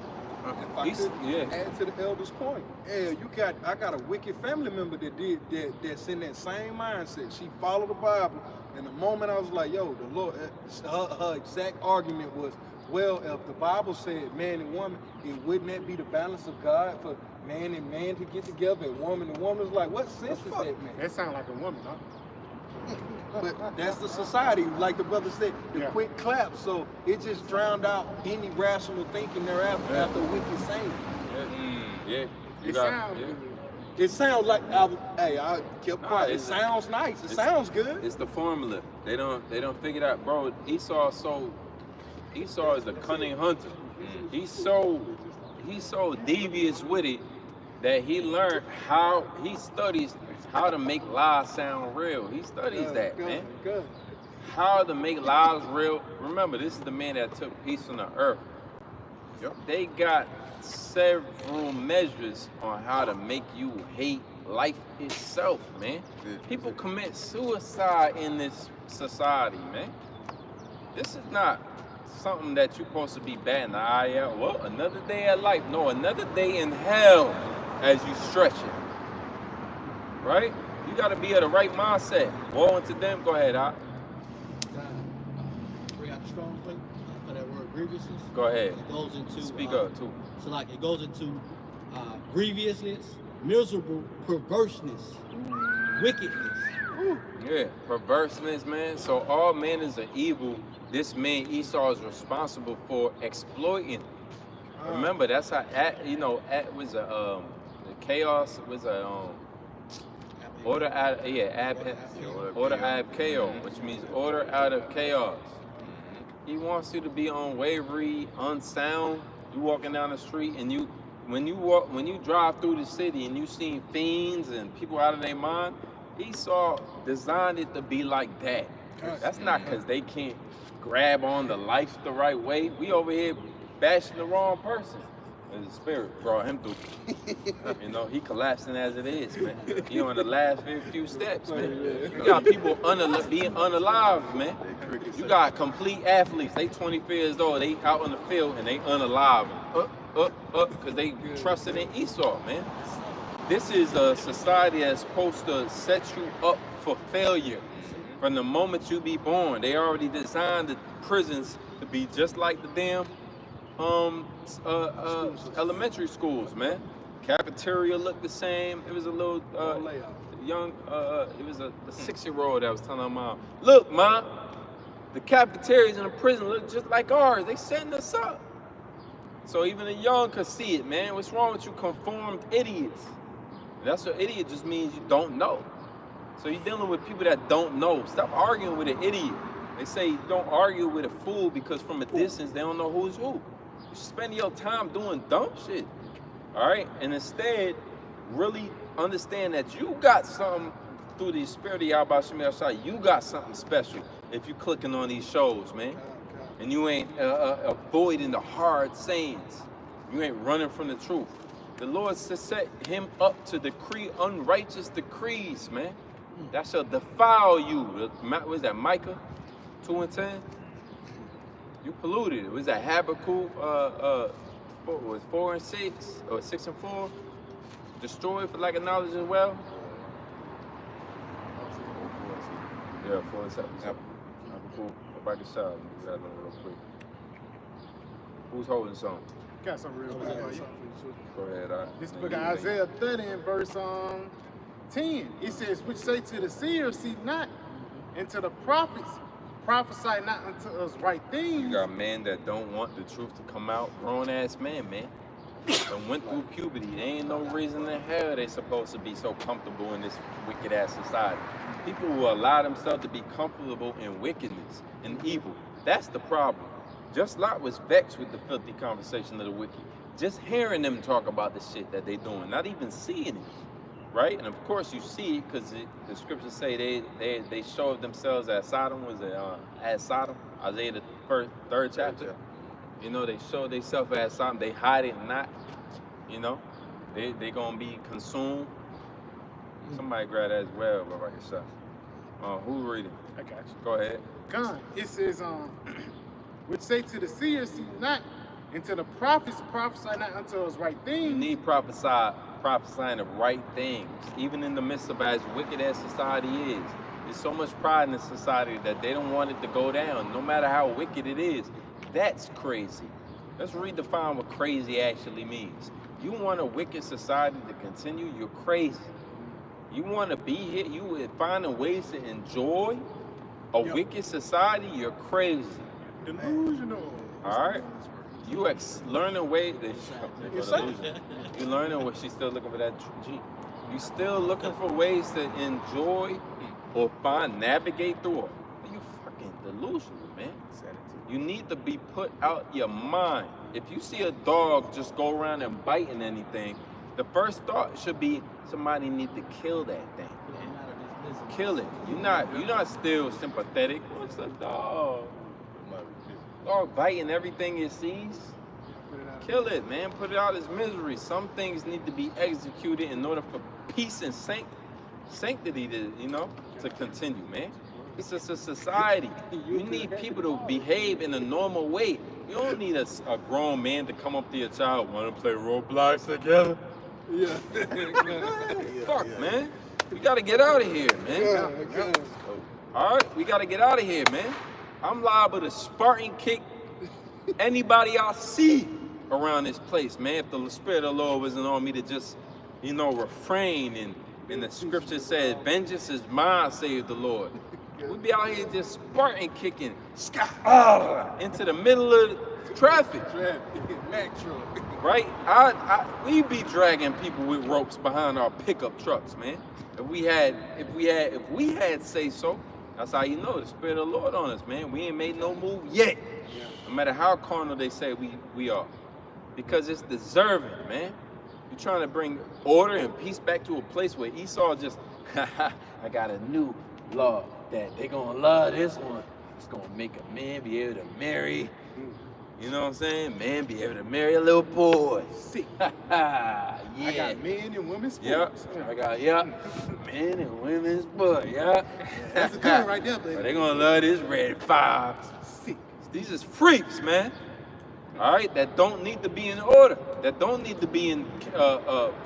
If I could add to the elder's point, I got a wicked family member that's in that same mindset. She followed the Bible, and the moment I was like, yo, the Lord, her exact argument was, well, if the Bible said man and woman, wouldn't that be the balance of God for man and man to get together, and woman was like, what sense does that make? That sounds like a woman, huh? But that's the society, like the brother said, the quick clap. So it just drowned out any rational thinking thereafter after a wicked saying. It sounds like I kept quiet. It sounds nice. It sounds good. It's the formula. They don't figure it out, bro. Esau is a cunning hunter. He's so devious with it that he learned how he studies how to make lies sound real. He studies that, man. Good. How to make lies real. Remember, this is the man that took peace from the earth. Yep. They got several measures on how to make you hate life itself, man. People commit suicide in this society, man. This is not something that you're supposed to be batting the eye at. Well, another day at life. No, another day in hell as you stretch it. Right? You got to be at the right mindset. Woe unto them. Go ahead, Doc. Bring out the strong point for that word grievousness. Go ahead. It goes into Speak up, too. So like it goes into grievousness, miserable, perverseness, wickedness. Yeah, perverseness, man. So all manners of evil, this man Esau is responsible for exploiting. Remember, that's how was the chaos was a order out order out of chaos, which means order out of chaos. He wants you to be unwavering, unsound. You walking down the street and when you drive through the city and you see fiends and people out of their mind, Esau designed it to be like that. That's not because they can't grab on the life the right way. We over here bashing the wrong person. And the spirit brought him through. He collapsing as it is, man. He on the last few steps, man. You got people being unalive, man. You got complete athletes. They 24 years old. They out on the field and they unalive. Because they trusted in Esau, man. This is a society that's supposed to set you up for failure from the moment you be born. They already designed the prisons to be just like the damn elementary schools, man. Cafeteria looked the same. It was a little young. It was a 6-year-old that was telling her mom, "Look, Mom, the cafeterias in the prison look just like ours. They setting us up." So even the young could see it, man. What's wrong with you conformed idiots? That's what idiot just means you don't know. So you're dealing with people that don't know. Stop arguing with an idiot. They say don't argue with a fool because from a distance they don't know who's who. You spend your time doing dumb shit. All right? And instead, really understand that you got something through the spirit of Yahweh Shem Yahshua. You got something special if you clicking on these shows, man. And you ain't avoiding the hard sayings. You ain't running from the truth. The Lord set him up to decree unrighteous decrees, man. That shall defile you. What was that, Micah 2:10? You polluted. It was that Habakkuk 4 and 6 or 6 and 4? Destroyed for lack of knowledge as well. Yeah, 4 and 7. Habakkuk. Everybody shot. You gotta know real quick. Who's holding something? Got some real quick for you. Go ahead. This book of Isaiah 30 and verse 10. It says, which say to the seers, see not, and to the prophets, prophesy not unto us right things. You got men that don't want the truth to come out. Grown ass man. That went through puberty. There ain't no reason in hell they supposed to be so comfortable in this wicked ass society. People will allow themselves to be comfortable in wickedness and evil. That's the problem. Just Lot was vexed with the filthy conversation of the wicked. Just hearing them talk about the shit that they doing, not even seeing it, right? And of course you see it because the scriptures say they showed themselves as Sodom. Was it as Sodom? Isaiah the 3rd chapter. They show themselves as Sodom. They hide it not. They gonna be consumed. Somebody grab that as well, but right yourself. Who reading? I got you. Go ahead. God, it says, which say to the seers, see not, and to the prophets, prophesy not unto us right things. You need prophesying of right things, even in the midst of as wicked as society is. There's so much pride in the society that they don't want it to go down, no matter how wicked it is. That's crazy. Let's redefine what crazy actually means. You want a wicked society to continue? You're crazy. You want to be here? You finding ways to enjoy a wicked society? You're crazy. Delusional. All right. You learning ways. You learning what she's still looking for that G. You still looking for ways to enjoy or navigate through it. You fucking delusional, man. You need to be put out your mind. If you see a dog just go around and biting anything, the first thought should be somebody need to kill that thing. Kill it. You're not still sympathetic. What's the dog? Dog biting everything it sees. Kill it, man. Put it out as misery. Some things need to be executed in order for peace and sanctity to continue, man. It's a society. You need people to behave in a normal way. You don't need a grown man to come up to your child, want to play Roblox together? Yeah. Fuck, man. We gotta get out of here, man. All right, we gotta get out of here, man. I'm liable to Spartan kick anybody I see around this place, man. If the Spirit of the Lord wasn't on me to just, refrain, and the scripture said, vengeance is mine, save the Lord. We'd be out here just Spartan kicking into the middle of traffic. Right? We be dragging people with ropes behind our pickup trucks, man. If we had say so, that's how you know the Spirit of the Lord on us, man. We ain't made no move yet. No matter how carnal they say we are. Because it's deserving, man. You're trying to bring order and peace back to a place where Esau just, I got a new law that they gonna love this one. It's gonna make a man be able to marry. You know what I'm saying? Man be able to marry a little boy. Yeah. I got men and women's sports. Men and women's sports. Yeah. That's a good one right there, baby. But they gonna love this red 5. These is freaks, man. All right, that don't need to be in order. That don't need to be in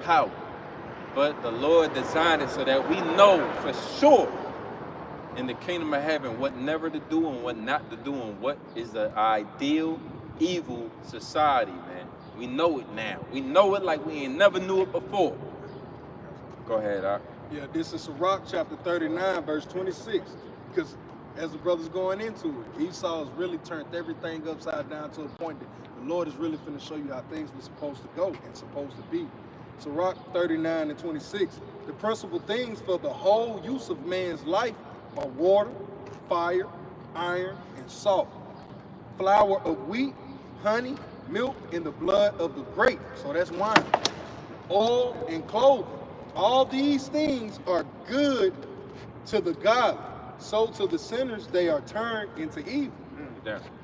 power. But the Lord designed it so that we know for sure in the kingdom of heaven what never to do and what not to do and what is the ideal evil society, man. We know it now. We know it like we ain't never knew it before. Go ahead, Doc. Yeah, this is Sirach chapter 39, verse 26. Because as the brother's going into it, Esau has really turned everything upside down to a point that the Lord is really finna show you how things were supposed to go and supposed to be. Sirach 39 and 26. The principal things for the whole use of man's life are water, fire, iron, and salt, flour of wheat, honey, milk, and the blood of the grape. So that's wine. Oil and clothing. All these things are good to the godly. So to the sinners, they are turned into evil.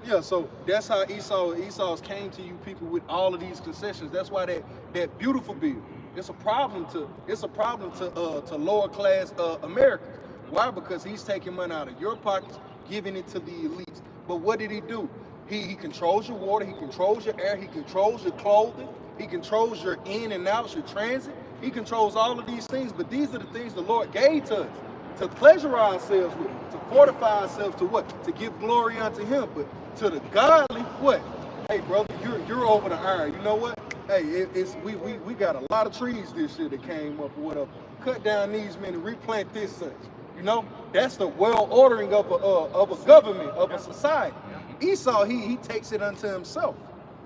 Yeah, so that's how Esau's came to you people with all of these concessions. That's why that beautiful bill, it's a problem to lower class Americans. Why? Because he's taking money out of your pockets, giving it to the elites. But what did he do? He controls your water, he controls your air, he controls your clothing, he controls your in and out, your transit. He controls all of these things, but these are the things the Lord gave to us, to pleasure ourselves with, to fortify ourselves to what? To give glory unto him. But to the godly, what? Hey, brother, you're over the iron. You know what? Hey, we got a lot of trees this year that came up or whatever. Cut down these men and replant this such. You know, that's the well ordering of a government, of a society. Esau, he takes it unto himself.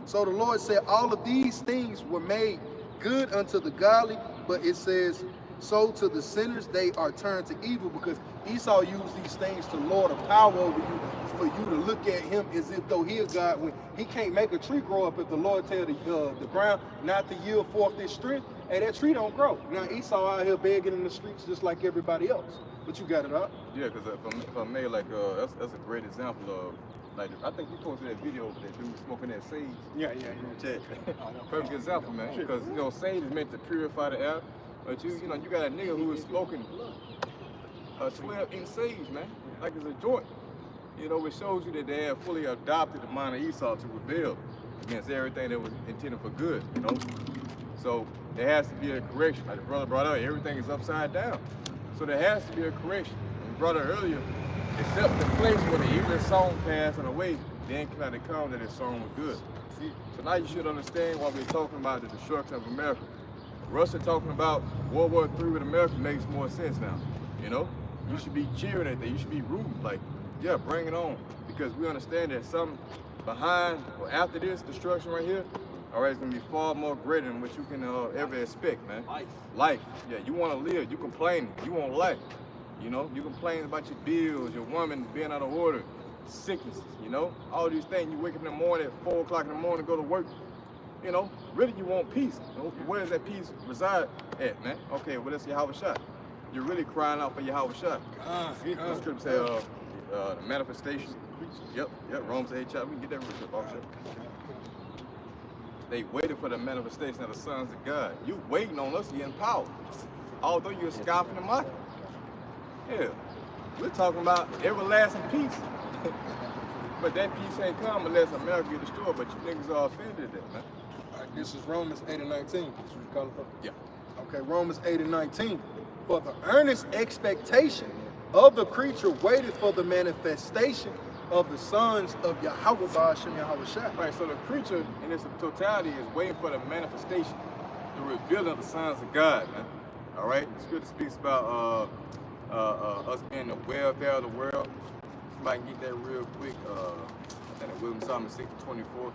So the Lord said all of these things were made good unto the godly, but it says, so to the sinners they are turned to evil, because Esau used these things to lord a power over you, for you to look at him as if though he a God, when he can't make a tree grow up if the Lord tell the ground not to yield forth this strength. Hey, that tree don't grow. Now Esau out here begging in the streets just like everybody else. But you got it up. Yeah, because if I may, like, that's a great example of, like, I think you posted that video of that dude smoking that sage. Yeah. Perfect example, man. Because, sage is meant to purify the air. But you got a nigga who is smoking 12-inch sage, man. Like it's a joint. It shows you that they have fully adopted the mind of Esau to rebel against everything that was intended for good, So there has to be a correction. Like the brother brought up, everything is upside down. So there has to be a correction. We brought it earlier, except the place where the evil song passed and away, then cannot it come that his song was good. So now you should understand why we're talking about the destruction of America. Russia talking about World War III with America makes more sense now. You should be cheering at that. You should be rooting, like, yeah, bring it on. Because we understand that something behind or after this destruction right here, all right, it's gonna be far more greater than what you can ever expect, man. Life. Yeah, you want to live. You complain. You want life. You complain about your bills, your woman being out of order, sicknesses. All these things. You wake up in the morning at 4 o'clock in the morning, go to work. you know, really you want peace. You know, where does that peace reside at, man? Okay, well, that's Yahweh Shai. You're really crying out for Yahweh Shai. See, the scripture says the manifestation. Yep, Romans 8 chapter. We can get that real quick, officer. They waited for the manifestation of the sons of God. You waiting on us to get in power. Although you're scoffing and mocking. Yeah, we're talking about everlasting peace. But that peace ain't come unless America get destroyed. But you niggas are offended at that, man. All right, this is Romans 8 and 19. That's what you call it from? Yeah. Okay, Romans 8 and 19. For the earnest expectation of the creature waited for the manifestation of the sons of Yahweh Ba'ashem Yahweh Shai. Right, so the creature in its totality is waiting for the manifestation, the revealing of the sons of God, man. All right, the scripture speaks about us being the welfare of the world. Somebody can get that real quick. I think it's Wisdom Psalm 6:24.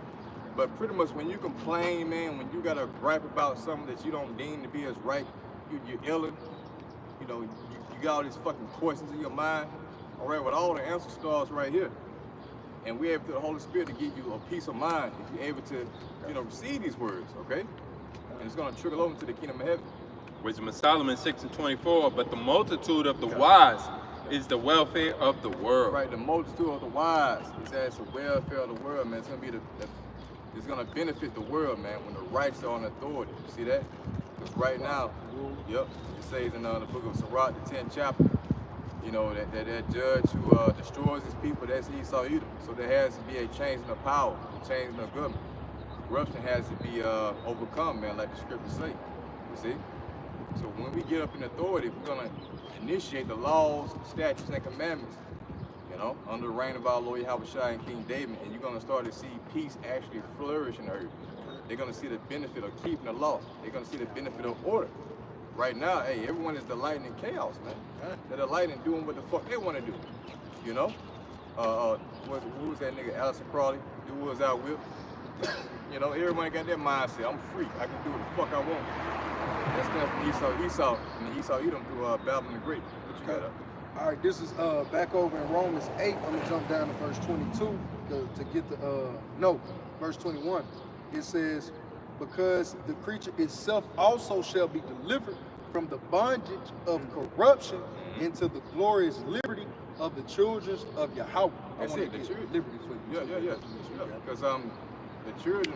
But pretty much when you complain, man, when you got a gripe about something that you don't deem to be as right, you're illing. You know, you got all these fucking questions in your mind. All right, with all the answer starts right here. And we're able to the Holy Spirit to give you a peace of mind if you're able to, you know, receive these words, okay? And it's gonna trickle over to the kingdom of heaven. Wisdom of Solomon 6:24. But the multitude of the wise is the welfare of the world. Right, the multitude of the wise is as the welfare of the world, man. It's gonna be it's gonna benefit the world, man, when the righteous are in authority. You see that? Because right now, yep, it says in the book of Sirach, the 10th chapter, you know, that judge who destroys his people, that's Esau Edom. So there has to be a change in the power, a change in the government. Corruption has to be overcome, man, like the scriptures say. You see? So when we get up in authority, we're gonna initiate the laws, statutes, and commandments, you know, under the reign of our Lord Yahweh Shai and King David, and you're gonna start to see peace actually flourish in the earth. They're gonna see the benefit of keeping the law. They're gonna see the benefit of order. Right now, hey, everyone is delighting in chaos, man. They're delighting in doing what the fuck they want to do. You know? Who was that nigga, Allison Crawley? Who was out with? You know, everybody got that mindset. I'm free. I can do what the fuck I want. That's nothing from Esau. I mean, Esau Edom through Babylon the Great. What you got up? All right, this is back over in Romans 8. I'm gonna jump down to verse 22 to get the verse 21. It says, because the creature itself also shall be delivered from the bondage of corruption into the glorious liberty of the children of Yahweh. That's it, the children. Liberty for you. Yeah. Because the children,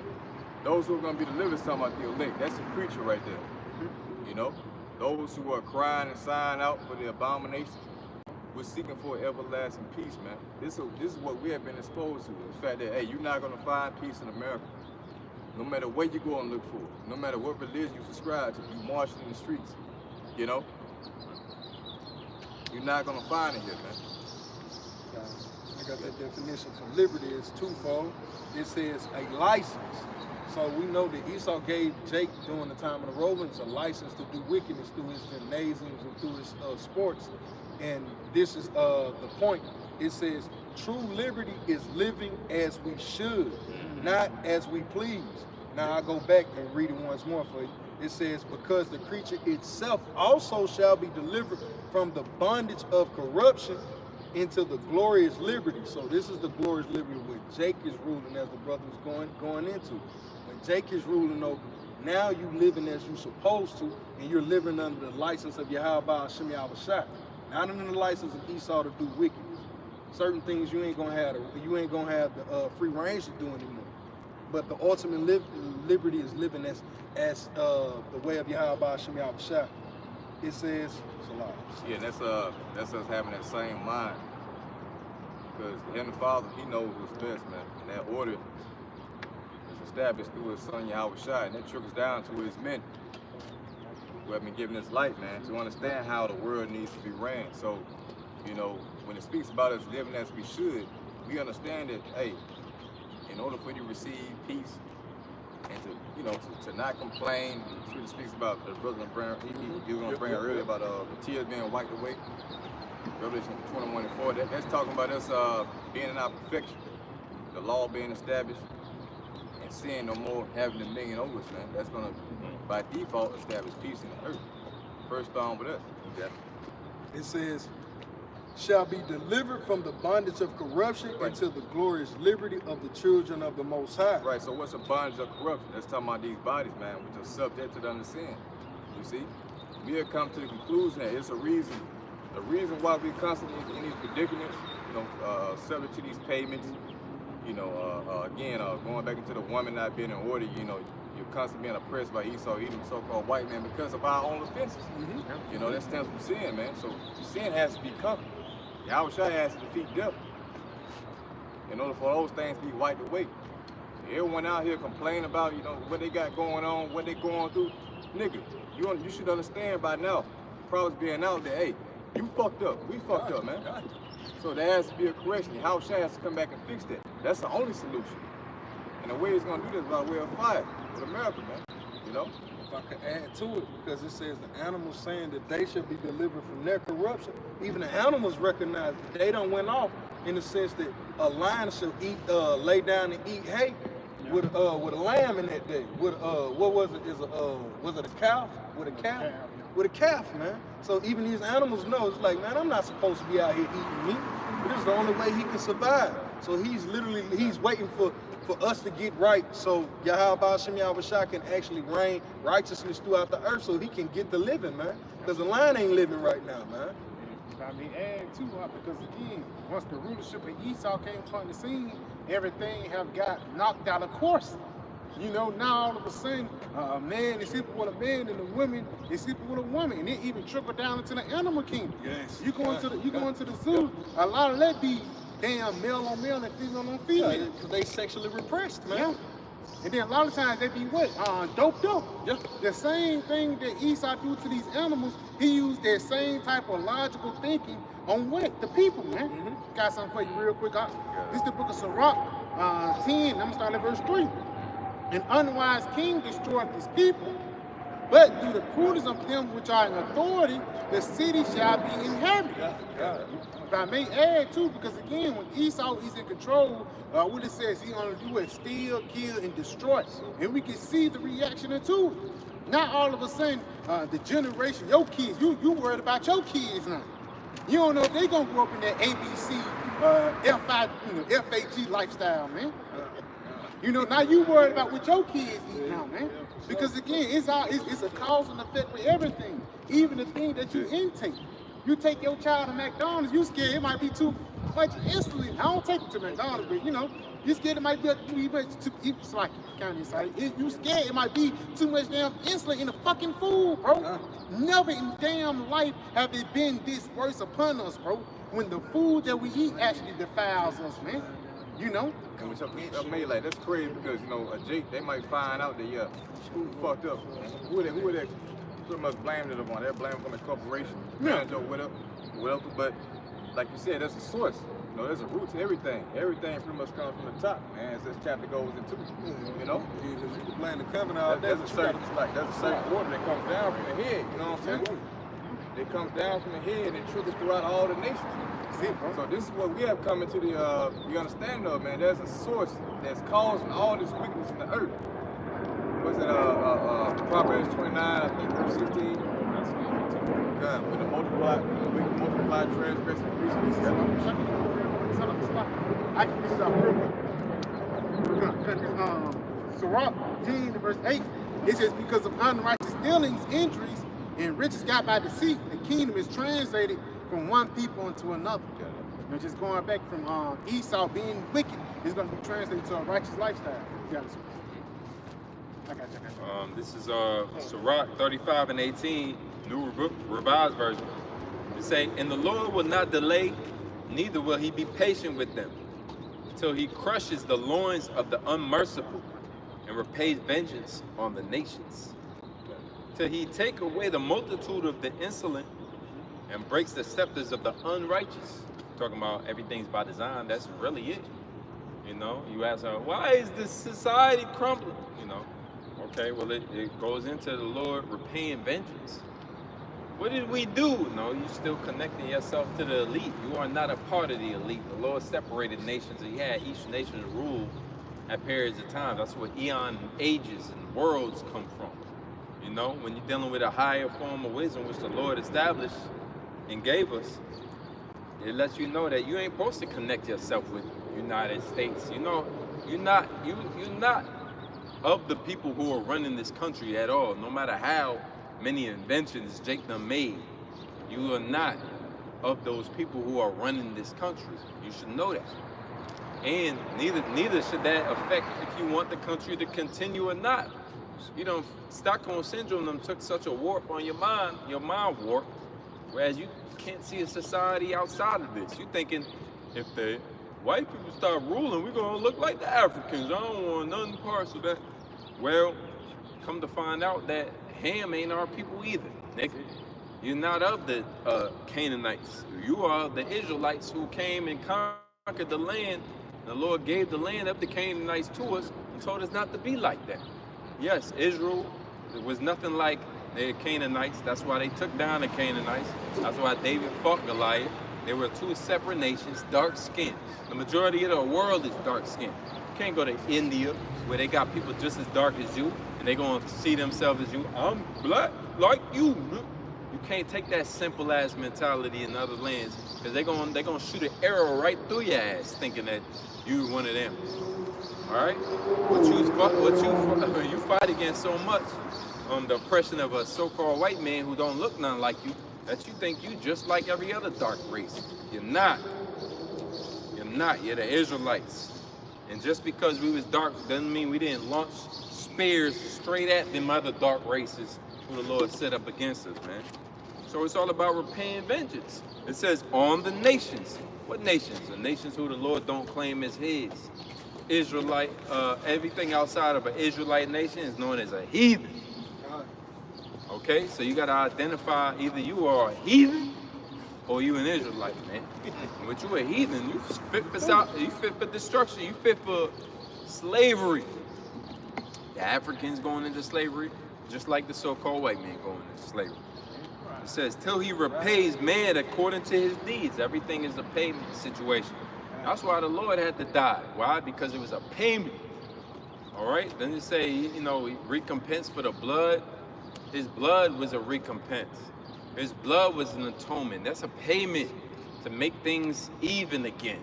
those who are going to be delivered, is talking about the elect. That's the creature right there. You know, those who are crying and sighing out for the abominations, we're seeking for everlasting peace, man. This is what we have been exposed to. The fact that, hey, you're not going to find peace in America. No matter where you go and look for it, no matter what religion you subscribe to, you marching in the streets, you know? You're not gonna find it here, man. I got that definition for liberty. It's twofold. It says a license. So we know that Esau gave Jake during the time of the Romans a license to do wickedness through his gymnasiums and through his sports. And this is the point. It says true liberty is living as we should, not as we please. Now I go back and read it once more for you. It says, because the creature itself also shall be delivered from the bondage of corruption into the glorious liberty. So this is the glorious liberty where Jake is ruling, as the brother was going into. When Jake is ruling over, now you living as you're supposed to, and you're living under the license of Yahweh Ba'ashem Yahweh Shai, not under the license of Esau to do wickedness. Certain things you ain't gonna have the free range to do anymore. But the ultimate liberty is living as the way of Yahweh Ba'ashem Yahweh Shai. It says, Salah. Yeah, that's us having that same mind. Because the Heavenly Father, He knows what's best, man. And that order is established through His Son Yahweh Shai, and that trickles down to His men who have been given this light, man, to understand how the world needs to be ran. So, you know, when it speaks about us living as we should, we understand that, hey, in order for you to receive peace and to, you know, to not complain, it speaks about the brother you were going to bring earlier about the tears being wiped away. Revelation 21:4. That's talking about us being in our perfection, the law being established, and sin no more having dominion over us, man. That's going to, by default, establish peace in the earth. First on with us. Yeah. It says, shall be delivered from the bondage of corruption into the glorious liberty of the children of the Most High. Right, so what's a bondage of corruption? That's talking about these bodies, man, which are subject to the sin. You see? We have come to the conclusion that it's a reason. The reason why we're constantly in these predicaments, subject to these payments, again, going back into the woman not being in order, you're constantly being oppressed by Esau, Edom, so-called white man, because of our own offenses. That stems from sin, man. So sin has to be conquered. Yahushua has to defeat death in order for those things to be wiped away. Everyone out here complaining about, what they got going on, what they going through. Nigga, you should understand by now, problems being out there, hey, you fucked up. We fucked up, man. So there has to be a correction. Yahushua has to come back and fix that. That's the only solution. And the way it's going to do this is by way of fire with America, man. If I could add to it, because it says the animals saying that they should be delivered from their corruption. Even the animals recognize that they don't went off in the sense that a lion should lay down and eat hay with a lamb in that day. What was it? Was it a calf? With a calf? With a calf, man. So even these animals know it's like, man, I'm not supposed to be out here eating meat. But this is the only way he can survive. So he's waiting for us to get right, so Yahweh Shem Yahushua can actually reign righteousness throughout the earth, so he can get the living, man. Because the lion ain't living right now, man. Add to it, because again, once the rulership of Esau came upon the scene, everything have got knocked out of course. Now all of a sudden, a man is sleeping with a man, and a woman is sleeping with a woman, and it even trickled down into the animal kingdom. Yes. You go into the zoo, a lot of that be damn male on male and female on female. Because they sexually repressed, man. Yeah. And then a lot of times they be what? Doped up. Yeah. The same thing that Esau do to these animals, he used that same type of logical thinking on what? The people, man. Got something for you real quick. This is the book of Sirach 10, I'm gonna start at verse 3. An unwise king destroyed his people, but through the prudence of them which are in authority, the city shall be inhabited. If I may add too, because again, when Esau is in control, what it says, he only do is steal, kill, and destroy. And we can see the reaction to it. Now all of a sudden, the generation, your kids, you worried about your kids now. You don't know if they gonna grow up in that ABC, FAG lifestyle, man. Now you worried about what your kids eat now, man. Because again, it's a cause and effect with everything, even the thing that you intake. You take your child to McDonald's, you scared it might be too much insulin. I don't take it to McDonald's, but you scared it might be too much. It's like kind of excited. You scared it might be too much damn insulin in the fucking food, bro. Never in damn life have it been this worse upon us, bro. When the food that we eat actually defiles us, man. And which I made like that's crazy because Jake, they might find out that who fucked up. Who are they pretty much blamed it upon? They're blamed from the corporation. Whatever. But like you said, there's a source. There's a root to everything. Everything pretty much comes from the top, man. As this chapter goes into, You can blame the covenant all day. There's a certain order that comes down from the head. You know what I'm saying? It comes down from the head and trickles throughout all the nations. So this is what we have come into the understanding of, man. There's a source that's causing all this weakness in the earth. Was it Proverbs 29, I think verse 16? God, with the multiply transgression increase. I can this up real quick. We're gonna cut this Sirach 10 verse 8. It says, because of unrighteous dealings, injuries, and riches got by deceit, the kingdom is translated from one people into another. Just going back from Esau being wicked, is going to be translated to a righteous lifestyle. I got you. This is Sirach 35 and 18, New Revised Version. It say, and the Lord will not delay, neither will he be patient with them, till he crushes the loins of the unmerciful and repays vengeance on the nations, till he take away the multitude of the insolent and breaks the scepters of the unrighteous. Talking about everything's by design, that's really it. You ask her, why is this society crumbling? Okay, well it goes into the Lord repaying vengeance. What did we do? No, you still connecting yourself to the elite. You are not a part of the elite. The Lord separated nations, and he had each nation to rule at periods of time. That's where eon ages and worlds come from. When you're dealing with a higher form of wisdom, which the Lord established and gave us, it lets you know that you ain't supposed to connect yourself with United States. You know, you're not of the people who are running this country at all. No matter how many inventions Jake done made, you are not of those people who are running this country. You should know that. And neither should that affect if you want the country to continue or not. You know, Stockholm syndrome them took such a warp on your mind warp, whereas you can't see a society outside of this. You thinking if the white people start ruling, we're gonna look like the Africans. I don't want none parts of that. Well, come to find out that Ham ain't our people either, nigga. You're not of the Canaanites. You are the Israelites who came and conquered the land. The Lord gave the land of the Canaanites to us and told us not to be like that. Yes, Israel was nothing like the Canaanites. That's why they took down the Canaanites. That's why David fought Goliath. They were two separate nations, dark skinned. The majority of the world is dark skinned. You can't go to India where they got people just as dark as you and they gonna see themselves as you. I'm black like you. You can't take that simple ass mentality in other lands because they gonna shoot an arrow right through your ass thinking that you one of them. All right, what you fight against so much the oppression of a so-called white man who don't look nothing like you that you think you just like every other dark race. You're not. You're not. You're the Israelites. And just because we was dark doesn't mean we didn't launch spears straight at them other dark races who the Lord set up against us, man. So it's all about repaying vengeance. It says on the nations. What nations? The nations who the Lord don't claim as his. Israelite, everything outside of an Israelite nation is known as a heathen. Okay, so you gotta identify either you are a heathen or you an Israelite, man. And with you a heathen, you fit for destruction, you fit for slavery. The Africans going into slavery, just like the so-called white man going into slavery. It says, till he repays man according to his deeds. Everything is a payment situation. That's why the Lord had to die. Why? Because it was a payment. All right? Then it say, you know, recompense for the blood. His blood was a recompense. His blood was an atonement. That's a payment to make things even again.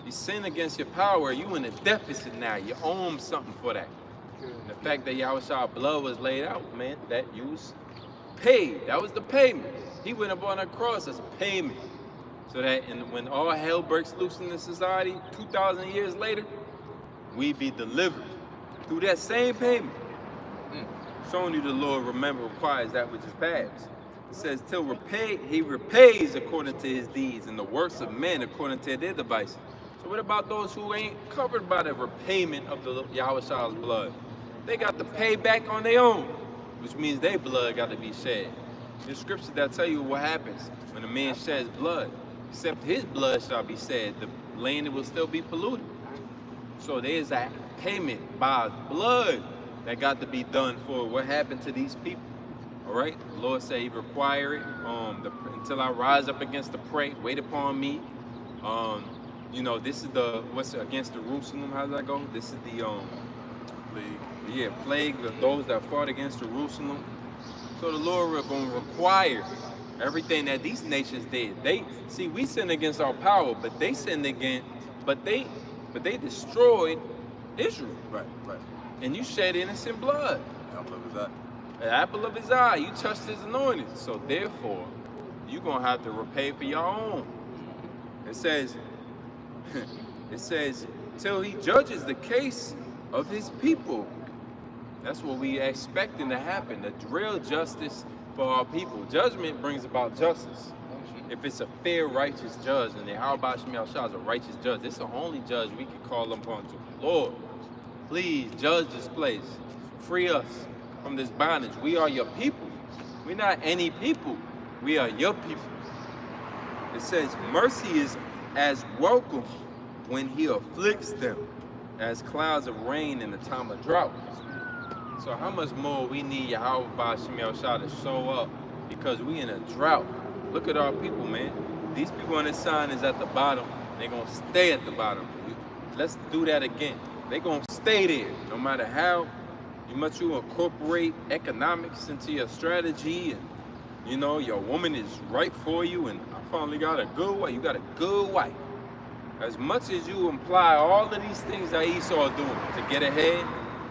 You sin against your power, you in a deficit now. You owe him something for that. And the fact that Yahushua's blood was laid out, man, that you was paid. That was the payment. He went up on a cross as a payment. So that when all hell breaks loose in this society, 2,000 years later, we be delivered through that same payment. Showing you the Lord requires that which is past. It says, till he repays according to his deeds and the works of men according to their devices. So what about those who ain't covered by the repayment of the Yahushua's blood? They got to pay back on their own, which means their blood got to be shed. There's scriptures that tell you what happens when a man sheds blood. Except his blood shall be shed, the land will still be polluted. So there's a payment by blood that got to be done for what happened to these people. All right, the Lord said he require it until I rise up against the prey, wait upon me. You know, this is what's against Jerusalem. How does that go? This is the plague of those that fought against Jerusalem. So the Lord is going to require everything that these nations did. We sinned against our power, but they sinned against, but they destroyed Israel. Right. And you shed innocent blood. Apple of his eye. The apple of his eye. You touched his anointing. So therefore, you're gonna have to repay for your own. It says, till he judges the case of his people. That's what we expecting to happen. The real justice for our people. Judgment brings about justice. If it's a fair, righteous judge, and the Yahweh Shemel Shah is a righteous judge, it's the only judge we can call upon to. Lord, please judge this place. Free us from this bondage. We are your people. We're not any people. We are your people. It says, mercy is as welcome when he afflicts them as clouds of rain in the time of drought. So how much more we need Yahweh Shemel Shah to show up because we in a drought. Look at our people, man. These people on this sign is at the bottom. They're going to stay at the bottom. Let's do that again. They're going to stay there no matter how much you incorporate economics into your strategy and You know, your woman is right for you, and I finally got a good wife. You got a good wife. As much as you imply all of these things that Esau doing to get ahead,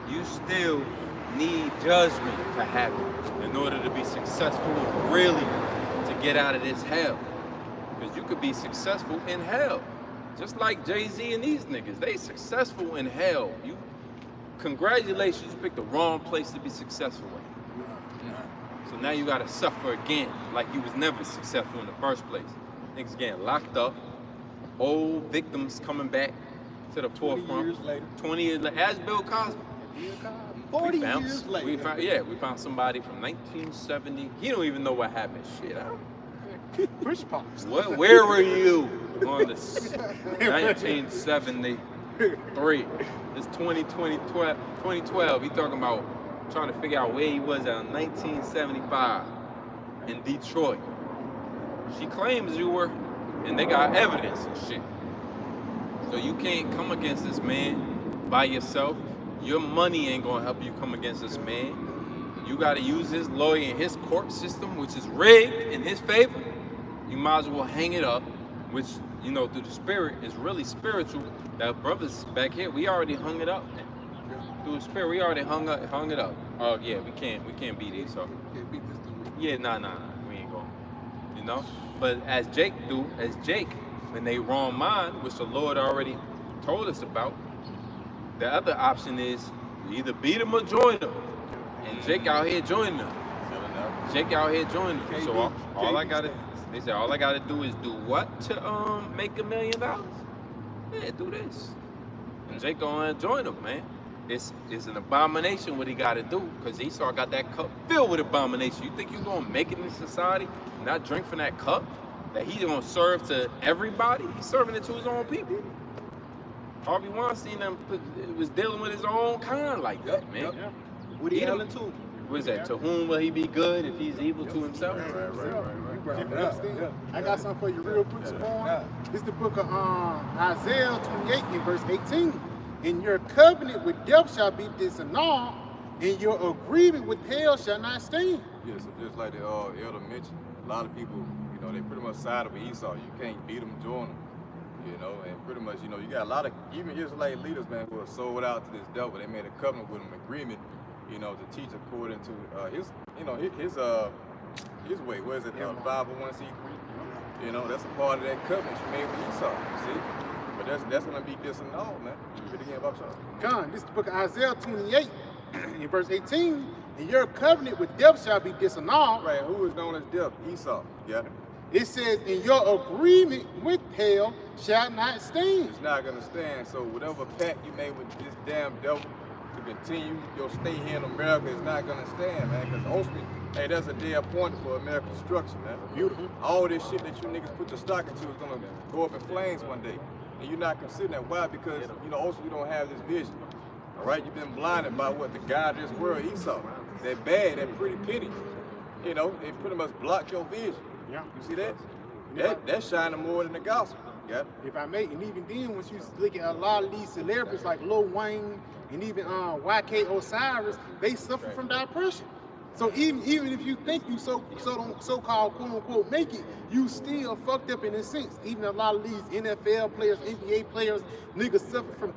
you still need judgment to happen in order to be successful really to get out of this hell. Because you could be successful in hell. Just like Jay-Z and these niggas, they successful in hell. Congratulations, you picked the wrong place to be successful in. So now you gotta suffer again, like you was never successful in the first place. Niggas getting locked up, old victims coming back to the forefront. 20 years later, as Bill Cosby. 40 years later. We found somebody from 1970. He don't even know what happened. Shit, Push pops. where were you on this 1973? It's 2012. He talking about trying to figure out where he was in 1975 in Detroit. She claims you were, and they got evidence and shit. So you can't come against this man by yourself. Your money ain't gonna help you come against this man. You gotta use his lawyer and his court system, which is rigged in his favor. You might as well hang it up, which, you know, through the spirit is really spiritual. That brothers back here, we already hung it up. Through the spirit, we already hung it up. Oh yeah, we can't beat it. So yeah, nah, we ain't going. You know. But as Jake, when they wrong mind, which the Lord already told us about, the other option is you either beat them or join them. And Jake out here joining them. So all I gotta do is do what to make $1 million? Yeah, do this. And Jake gonna join them, man. It's an abomination what he got to do, because Esau got that cup filled with abomination. You think you're going to make it in society, not drink from that cup that he's going to serve to everybody? He's serving it to his own people. Harvey Weinstein was dealing with his own kind like that, man. What he yelling to? What is that? To whom will he be good if he's evil to himself? I got something for you real quick, Spawn. It's the book of Isaiah 28 in verse 18. And your covenant with death shall be disannulled, and your agreement with hell shall not stand. Yeah, so just like the elder mentioned, a lot of people, you know, they pretty much sided with Esau. You can't beat them, join them, you know, and pretty much, you know, you got a lot of, even Israelite leaders, man, who are sold out to this devil. They made a covenant with him, agreement, you know, to teach according to his way. What is it, 501c3? You know, that's a part of that covenant you made with Esau, see? But that's gonna be disannulled, man. God, this is the book of Isaiah 28, in verse 18. And your covenant with death shall be disannulled. Right, who is known as death? Esau. Yeah. It says, and your agreement with hell shall not stand. It's not gonna stand. So whatever pact you made with this damn devil to continue your stay here in America is not gonna stand, man. Because ultimately, hey, that's a day appointed for American destruction, man. Beautiful. All this shit that you niggas put your stock into is gonna go up in flames one day. And you're not considering that. Why? Because, you know, also we don't have this vision. All right? You've been blinded by what the God of this world, Esau. That bad, that pretty pity. You know, it pretty much blocked your vision. Yeah. You see that? That's shining more than the gospel. Yeah. If I may, and even then, once you look at a lot of these celebrities like Lil Wayne and even YK Osiris, they suffer from depression. So even if you think you so-called quote-unquote make it, you still fucked up in a sense. Even a lot of these NFL players, NBA players, niggas suffer from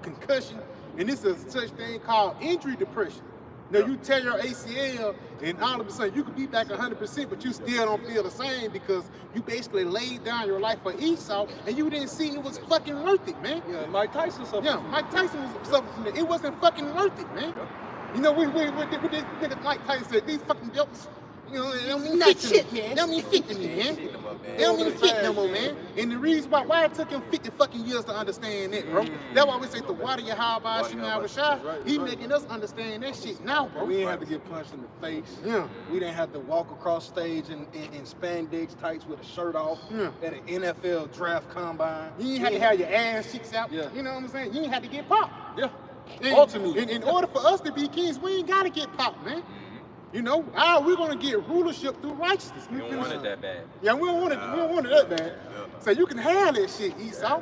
concussion, and this is such thing called injury depression. Now you tear your ACL, and all of a sudden you could be back 100%, but you still don't feel the same because you basically laid down your life for Esau, and you didn't see it was fucking worth it, man. Yeah, Mike Tyson suffered. Yeah, Mike Tyson was suffering from it. It wasn't fucking worth it, man. You know, what this nigga Mike Tyson said, these fucking jokes, you know, they don't mean shit, man. They don't mean shit to me, man. They don't mean shit no more, man. And the reason why it took him 50 fucking years to understand that, bro. That's why we say the water Yahweh Shema Rashah. He making us understand that shit now, bro. We didn't have to get punched in the face. Yeah. We didn't have to walk across stage in spandex tights with a shirt off at an NFL draft combine. You ain't had to have your ass cheeks out. Yeah. You know what I'm saying? You ain't had to get popped. Yeah. Ultimately, in order for us to be kings, we ain't gotta get popped, man. You know, we're gonna get rulership through righteousness. We don't want it that bad. Yeah, we don't want it that bad. So you can have that shit, Esau.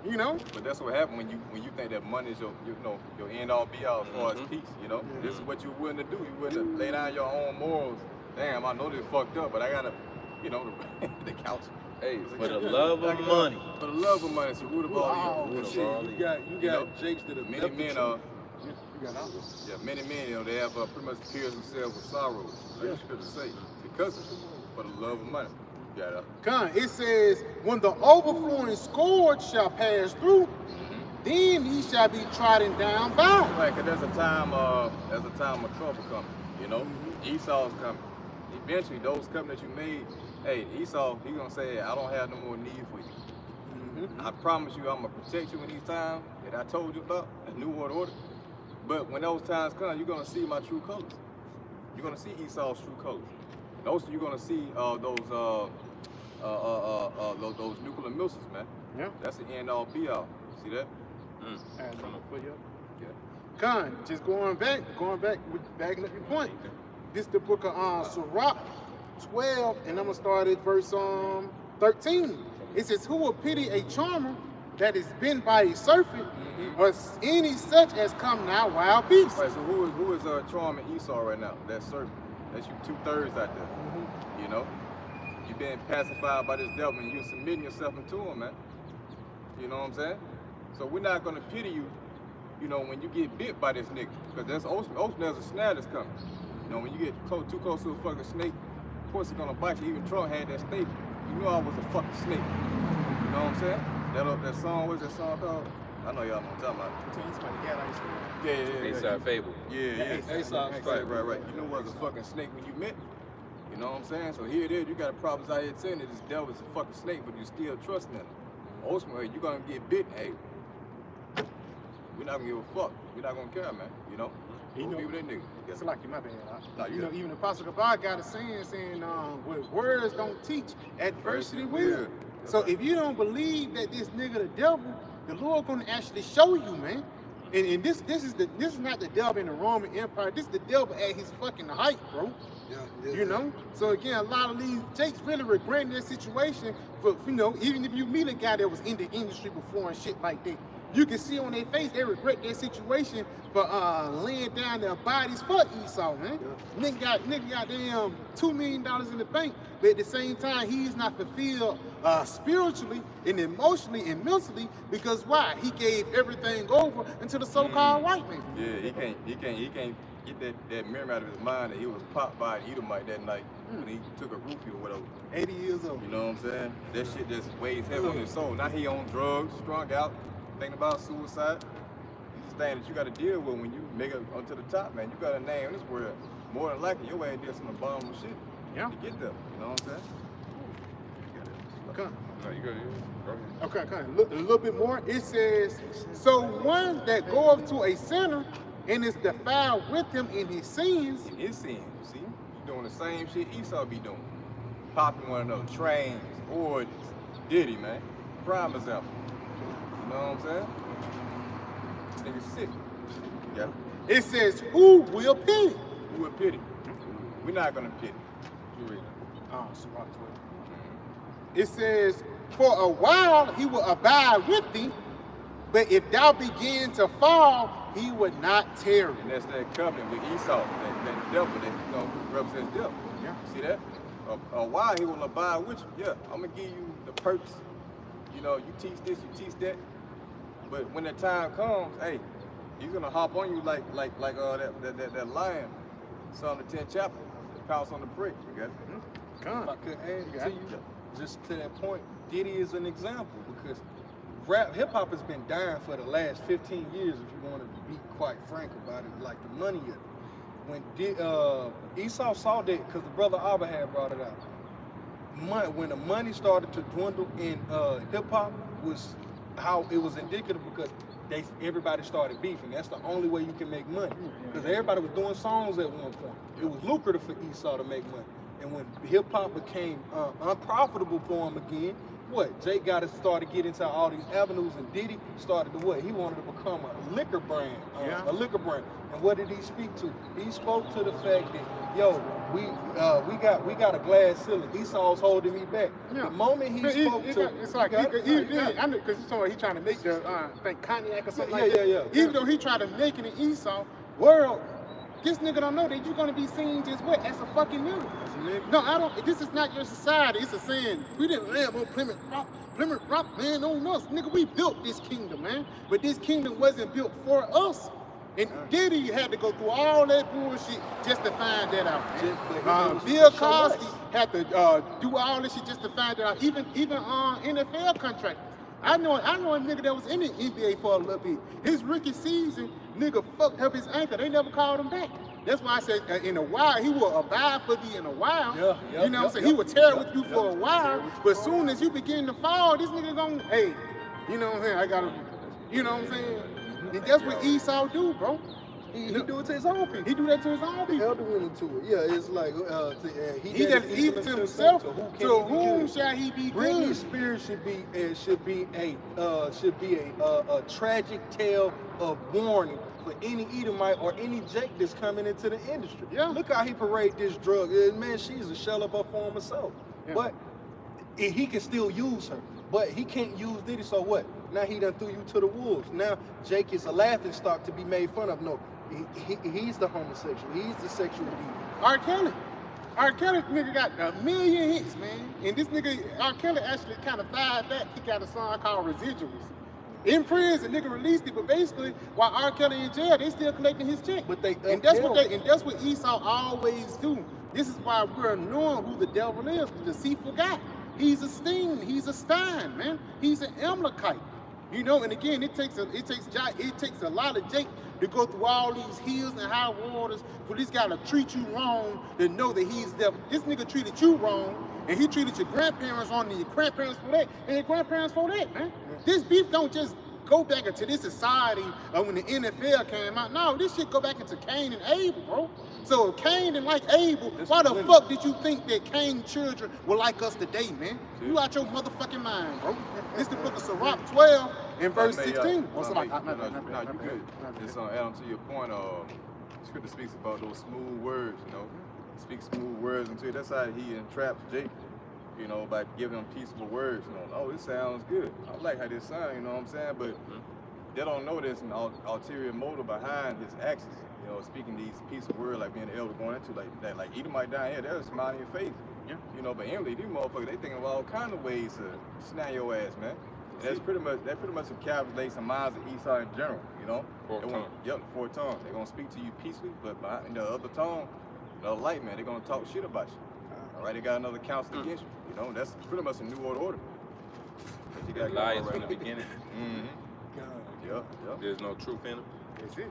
You know? But that's what happened when you think that money is your end all be all as far as peace, you know? This is what you're willing to do. You're willing to lay down your own morals damn, I know they fucked up, but I gotta, you know, the couch. Hey, for the love of money. For the love of money, so root of all evil. You got Jakes that have Many men are. You got others. Yeah, many men, you know, they have pretty much pierced themselves with sorrow. That's good to say. Because of it, for the love of money. You got Con, it says, when the overflowing scourge shall pass through, then he shall be trodden down by. Right, because there's a time of trouble coming, you know? Esau's coming. Eventually, those covenants you made, hey, Esau, he's going to say, hey, I don't have no more need for you. I promise you I'm going to protect you in these times that I told you about, the New World Order. But when those times come, you're going to see my true colors. You're going to see Esau's true colors. And also, you're going to see those nuclear missiles, man. Yeah. That's the end all be all. See that? Yeah. Con, just going back, backing up your point. This is the book of Sirach 12, and I'm gonna start at verse 13. It says, "Who will pity a charmer that is bent by a serpent, or any such as come now wild beasts?" Right. So who is charming Esau right now? That serpent. That's you 2/3 out there. You know, you being pacified by this devil, and you submitting yourself into him, man. You know what I'm saying? So we're not gonna pity you, you know, when you get bit by this nigga, because there's there's a snare that's coming. You know, when you get too close to a fucking snake, of course it's gonna bite you. Even Trump had that snake. You knew I was a fucking snake. You know what I'm saying? That song, what's that song called? I know y'all know what I'm talking about. Yeah. Aesop Fable. Yeah. Aesop. Right. You knew I was a fucking snake when you met me. You know what I'm saying? So here it is. You got problems out here saying that this devil is a fucking snake, but you still trusting him. Ultimately, you're gonna get bitten. Hey, we're not gonna give a fuck. We're not gonna care, man. You know? You know, be with that nigga. it's like my bad. No, You know, even the Apostle Gabar got a saying, what words don't teach, adversity will. So if you don't believe that this nigga the devil, the Lord gonna actually show you, man. And this is not the devil in the Roman Empire. This is the devil at his fucking height, bro. You know? So again, a lot of these Jakes really regretting their situation. But you know, even if you meet a guy that was in the industry before and shit like that, you can see on their face they regret their situation for laying down their bodies for Esau, man. Nigga got damn $2 million in the bank, but at the same time he's not fulfilled spiritually and emotionally and mentally, because why? He gave everything over unto the so-called white man. Yeah, he can't get that memory out of his mind that he was popped by an Edomite that night when he took a roofie or whatever. 80 years old. You know what I'm saying? That shit just weighs heavy on his soul. Now he on drugs, strung out, thinking about suicide. It's the thing that you got to deal with when you make it onto the top, man. You got a name in this world. More than likely, your ass did some abominable shit to get there. You know what I'm saying? Okay. No, you go. Go ahead. Okay. Look a little bit more. It says, "So one that goeth to a sinner and is defiled with him in his sins." In his sin, you see? You doing the same shit Esau be doing. Popping one of those trains, orgies, Diddy, man. Prime example. You know what I'm saying? This nigga's sick. Yeah. It says, "Who will pity?" Who will pity? We're not gonna pity. You read it. Oh, Sirach 12. It says, "For a while he will abide with thee, but if thou begin to fall, he would not tarry." And that's that covenant with Esau, that devil that represents devil. Yeah. See that? A while he will abide with you. Yeah, I'm gonna give you the perks. You know, you teach this, you teach that. But when the time comes, hey, he's gonna hop on you like that lion, Psalm the 10th chapter, pounce on the prey. You got it? If I could add to you, just to that point, Diddy is an example, because hip hop has been dying for the last 15 years, if you want to be quite frank about it, like the money of it. When Esau saw that, because the brother Abba had brought it out, when the money started to dwindle in hip hop, was how it was indicative, because everybody started beefing. That's the only way you can make money, because everybody was doing songs at one point. It was lucrative for Esau to make money. And when hip hop became unprofitable for him again, Jake got to start to get into all these avenues, and Diddy started to He wanted to become a liquor brand, And what did he speak to? He spoke to the fact that, yo, we got a glass ceiling. Esau's holding me back. Yeah. The moment he spoke to, it's like I know, because he trying to make the think cognac or something like that. Yeah. Even though he tried to make it in Esau world, this nigga don't know that you're gonna be seen just what? As a fucking nigga. No, I don't. This is not your society. It's a saying. We didn't land on Plymouth Rock, man, on us. Nigga, we built this kingdom, man. But this kingdom wasn't built for us. And Diddy had to go through all that bullshit just to find that out, man. Bill Cosby had to do all this shit just to find that out. Even NFL contractors. I know a nigga that was in the NBA for a little bit. His rookie season, nigga fucked up his ankle. They never called him back. That's why I said in a while, he will abide for thee in a while. You know what I'm saying? He will tear with you for a while. But as soon as you begin to fall, this nigga gonna, hey, you know what I'm saying? I gotta, you know what I'm saying? And that's what Esau do, bro. He do it to his own people. He do that to his own people. Elder went into it. Yeah, it's like he does evil to himself. To whom shall he be Britney good? Spears should be a tragic tale of warning for any Edomite or any Jake that's coming into the industry. Yeah. Look how he parade this drug. Man, she's a shell of her former self. Yeah. But he can still use her. But he can't use Diddy, so what? Now he done threw you to the wolves. Now Jake is a laughing stock to be made fun of. No, he's the homosexual. He's the sexual demon. R. Kelly nigga got a million hits, man. And this nigga, R. Kelly actually kind of fired back. He got a song called Residuals. In prison, nigga released it, but basically, while R. Kelly in jail, they still collecting his check. But they and that's what Esau always do. This is why we're knowing who the devil is, the deceitful guy. He's a Steen, he's a Stein, man. He's an Amalekite. You know, and again, it takes a lot of Jake to go through all these hills and high waters for this guy to treat you wrong, to know that he's devil. This nigga treated you wrong, and he treated your grandparents wrong, and your grandparents for that, and your grandparents for that, man. This beef don't just go back into this society when the NFL came out. No, this shit go back into Cain and Abel, bro. So if Cain didn't like Abel, why the fuck did you think that Cain's children were like us today, man? You out your motherfucking mind, bro. This the book of Sirach 12 and verse 16. No, you good. Just add on to your point, Scripture speaks about those smooth words, you know. Speak smooth words into it. That's how he entraps Jake, you know, by giving him peaceful words. You know, oh, this sounds good. I like how this sounds, you know what I'm saying? But they don't know there's an ulterior motive behind his actions. You know, speaking these peaceful words like being the elder going into like that, like Edomite down here, they're smiling in your face. Yeah. You know, but inwardly, these motherfuckers, they thinking of all kind of ways to snare your ass, man. And that pretty much encapsulates the minds of Esau in general, you know? Four tongues. They're gonna speak to you peacefully, but behind the other tongue, the light, man, they're gonna talk shit about you. All right, they got another counsel against you. You know, that's pretty much a new world order. You got lies from the beginning. Yep. There's no truth in them. That's it.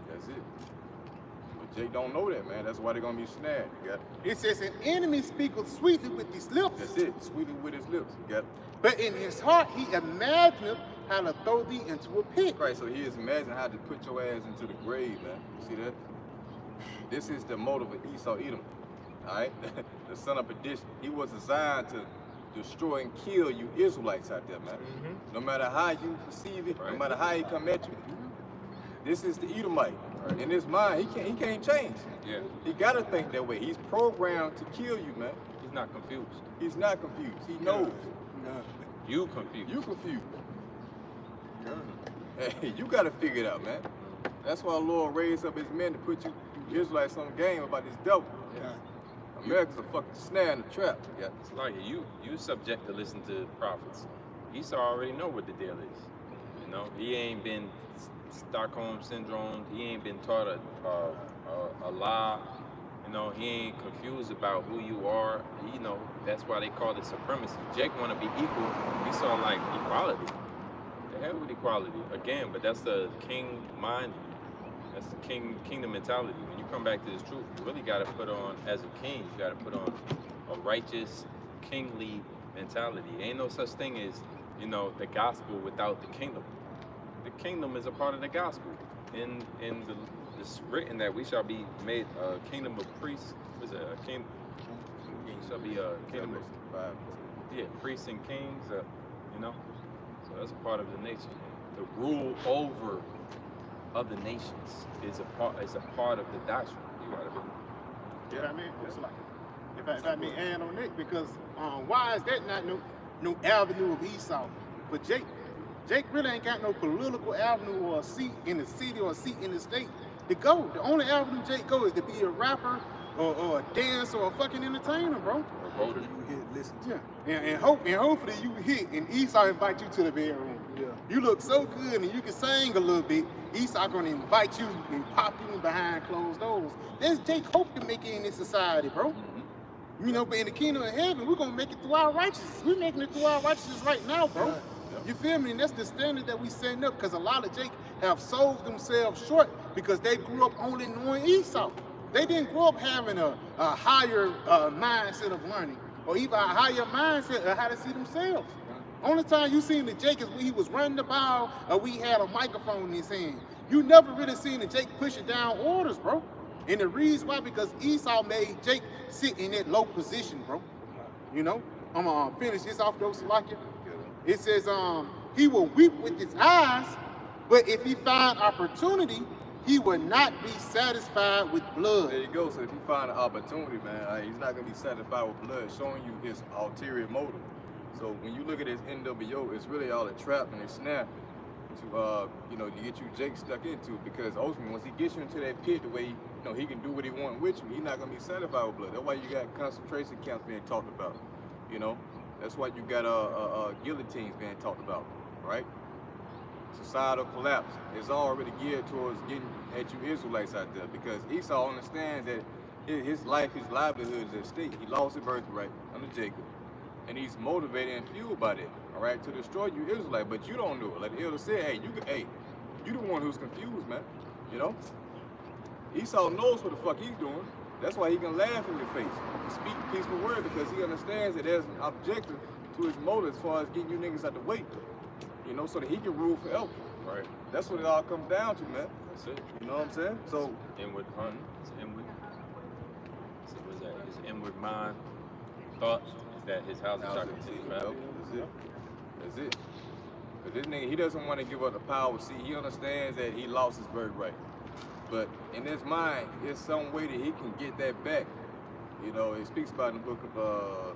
But Jake don't know that, man. That's why they're gonna be snared. You got it. It says an enemy speaketh sweetly with his lips. That's it. Sweetly with his lips. You got it. But in his heart he imagineth how to throw thee into a pit. Right, so he is imagining how to put your ass into the grave, man. You see that? This is the motive of Esau Edom. Alright? The son of perdition. He was designed to destroy and kill you Israelites out there, man. No matter how you perceive it, no matter how he come at you. This is the Edomite. Right. In his mind, he can't change. Yeah. He gotta think that way. He's programmed to kill you, man. He's not confused. He's not confused. He knows. You confused. You confused. Hey, you gotta figure it out, man. That's why the Lord raised up his men to put you Israelites on the game about this devil. America's a fucking snare and a trap. Yeah. It's like you subject to listen to prophets. Esau already know what the deal is. You know, he ain't been Stockholm syndrome. He ain't been taught a lie. You know, he ain't confused about who you are. You know, that's why they call it supremacy. Jake want to be equal. Esau like equality. The hell with equality again, but that's the king mind. That's the kingdom mentality. When you come back to this truth, you really got to put on, as a king, you got to put on a righteous, kingly mentality. Ain't no such thing as, you know, the gospel without the kingdom. The kingdom is a part of the gospel. It's written that we shall be made a kingdom of priests. What is it? A king? We shall be a kingdom of priests and kings. You know, so that's a part of the nation. The rule over other nations is a part of the doctrine. You gotta be. You know what I mean? It's like, if I may add on that, because why is that not no avenue of Esau for Jake? Jake really ain't got no political avenue or a seat in the city or a seat in the state to go. The only avenue Jake go is to be a rapper or a dancer or a fucking entertainer, bro. Voter. You hit, listen to. Yeah, and hopefully you hit and Esau invite you to the bedroom. Yeah. You look so good and you can sing a little bit. Esau gonna invite you and pop you behind closed doors. There's Jake hope to make it in this society, bro. You know, but in the kingdom of heaven, we're gonna make it through our righteousness. We're making it through our righteousness right now, bro. Right. You feel me? And that's the standard that we setting up, because a lot of Jake have sold themselves short because they grew up only knowing Esau. They didn't grow up having a higher mindset of learning, or even a higher mindset of how to see themselves. Only time you seen the Jake is when he was running the ball or we had a microphone in his hand. You never really seen the Jake pushing down orders, bro. And the reason why, because Esau made Jake sit in that low position, bro. You know? I'm gonna finish this off though, Salakia. It says, he will weep with his eyes, but if he find opportunity, he will not be satisfied with blood. There you go. So if you find an opportunity, man, he's not gonna be satisfied with blood, showing you his ulterior motive. So when you look at his NWO, it's really all a trap and a snare to, you know, to get you Jake stuck into. Because ultimately, once he gets you into that pit, the way you know he can do what he wants with you, he's not gonna be satisfied with blood. That's why you got concentration camps being talked about. You know, that's why you got guillotines being talked about, right? Societal collapse is already geared towards getting at you Israelites out there, because Esau understands that his life, his livelihood is at stake. He lost his birthright under Jacob, and he's motivated and fueled by that, all right, to destroy you Israelites. But you don't know it. Like the elder said, hey, you the one who's confused, man. You know, Esau knows what the fuck he's doing. That's why he can laugh in your face and speak peaceful word, because he understands that there's an objective to his motive as far as getting you niggas out the way. You know, so that he can rule forever. Right. That's what it all comes down to, man. That's it. You know what I'm saying? So Inward hunting. It's inward. So what's that? His inward mind thoughts is that his house is now shall it's continue it. forever. That's it. That's it. But this nigga, he doesn't want to give up the power. See, he understands that he lost his birthright. But in his mind, there's some way that he can get that back. You know, it speaks about in the book of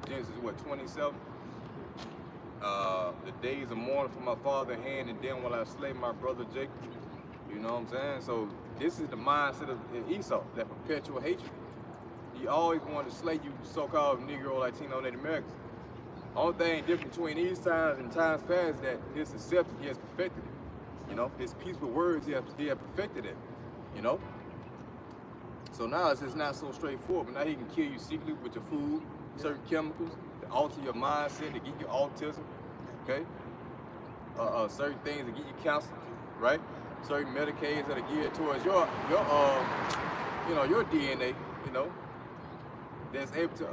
Genesis, 27? The days of mourning for my father's hand, and then will I slay my brother Jacob. You know what I'm saying? So this is the mindset of Esau, that perpetual hatred. He always wanted to slay you so-called Negro, Latino, Native Americans. Only thing different between these times and times past is that his acceptance, he has perfected it. You know, his peaceful words, he has perfected it. You know? So now it's just not so straightforward, but now he can kill you secretly with your food, certain chemicals, to alter your mindset, to give you autism, okay? Certain things to give you cancer, right? Certain medications that are geared towards your DNA, you know, that's able to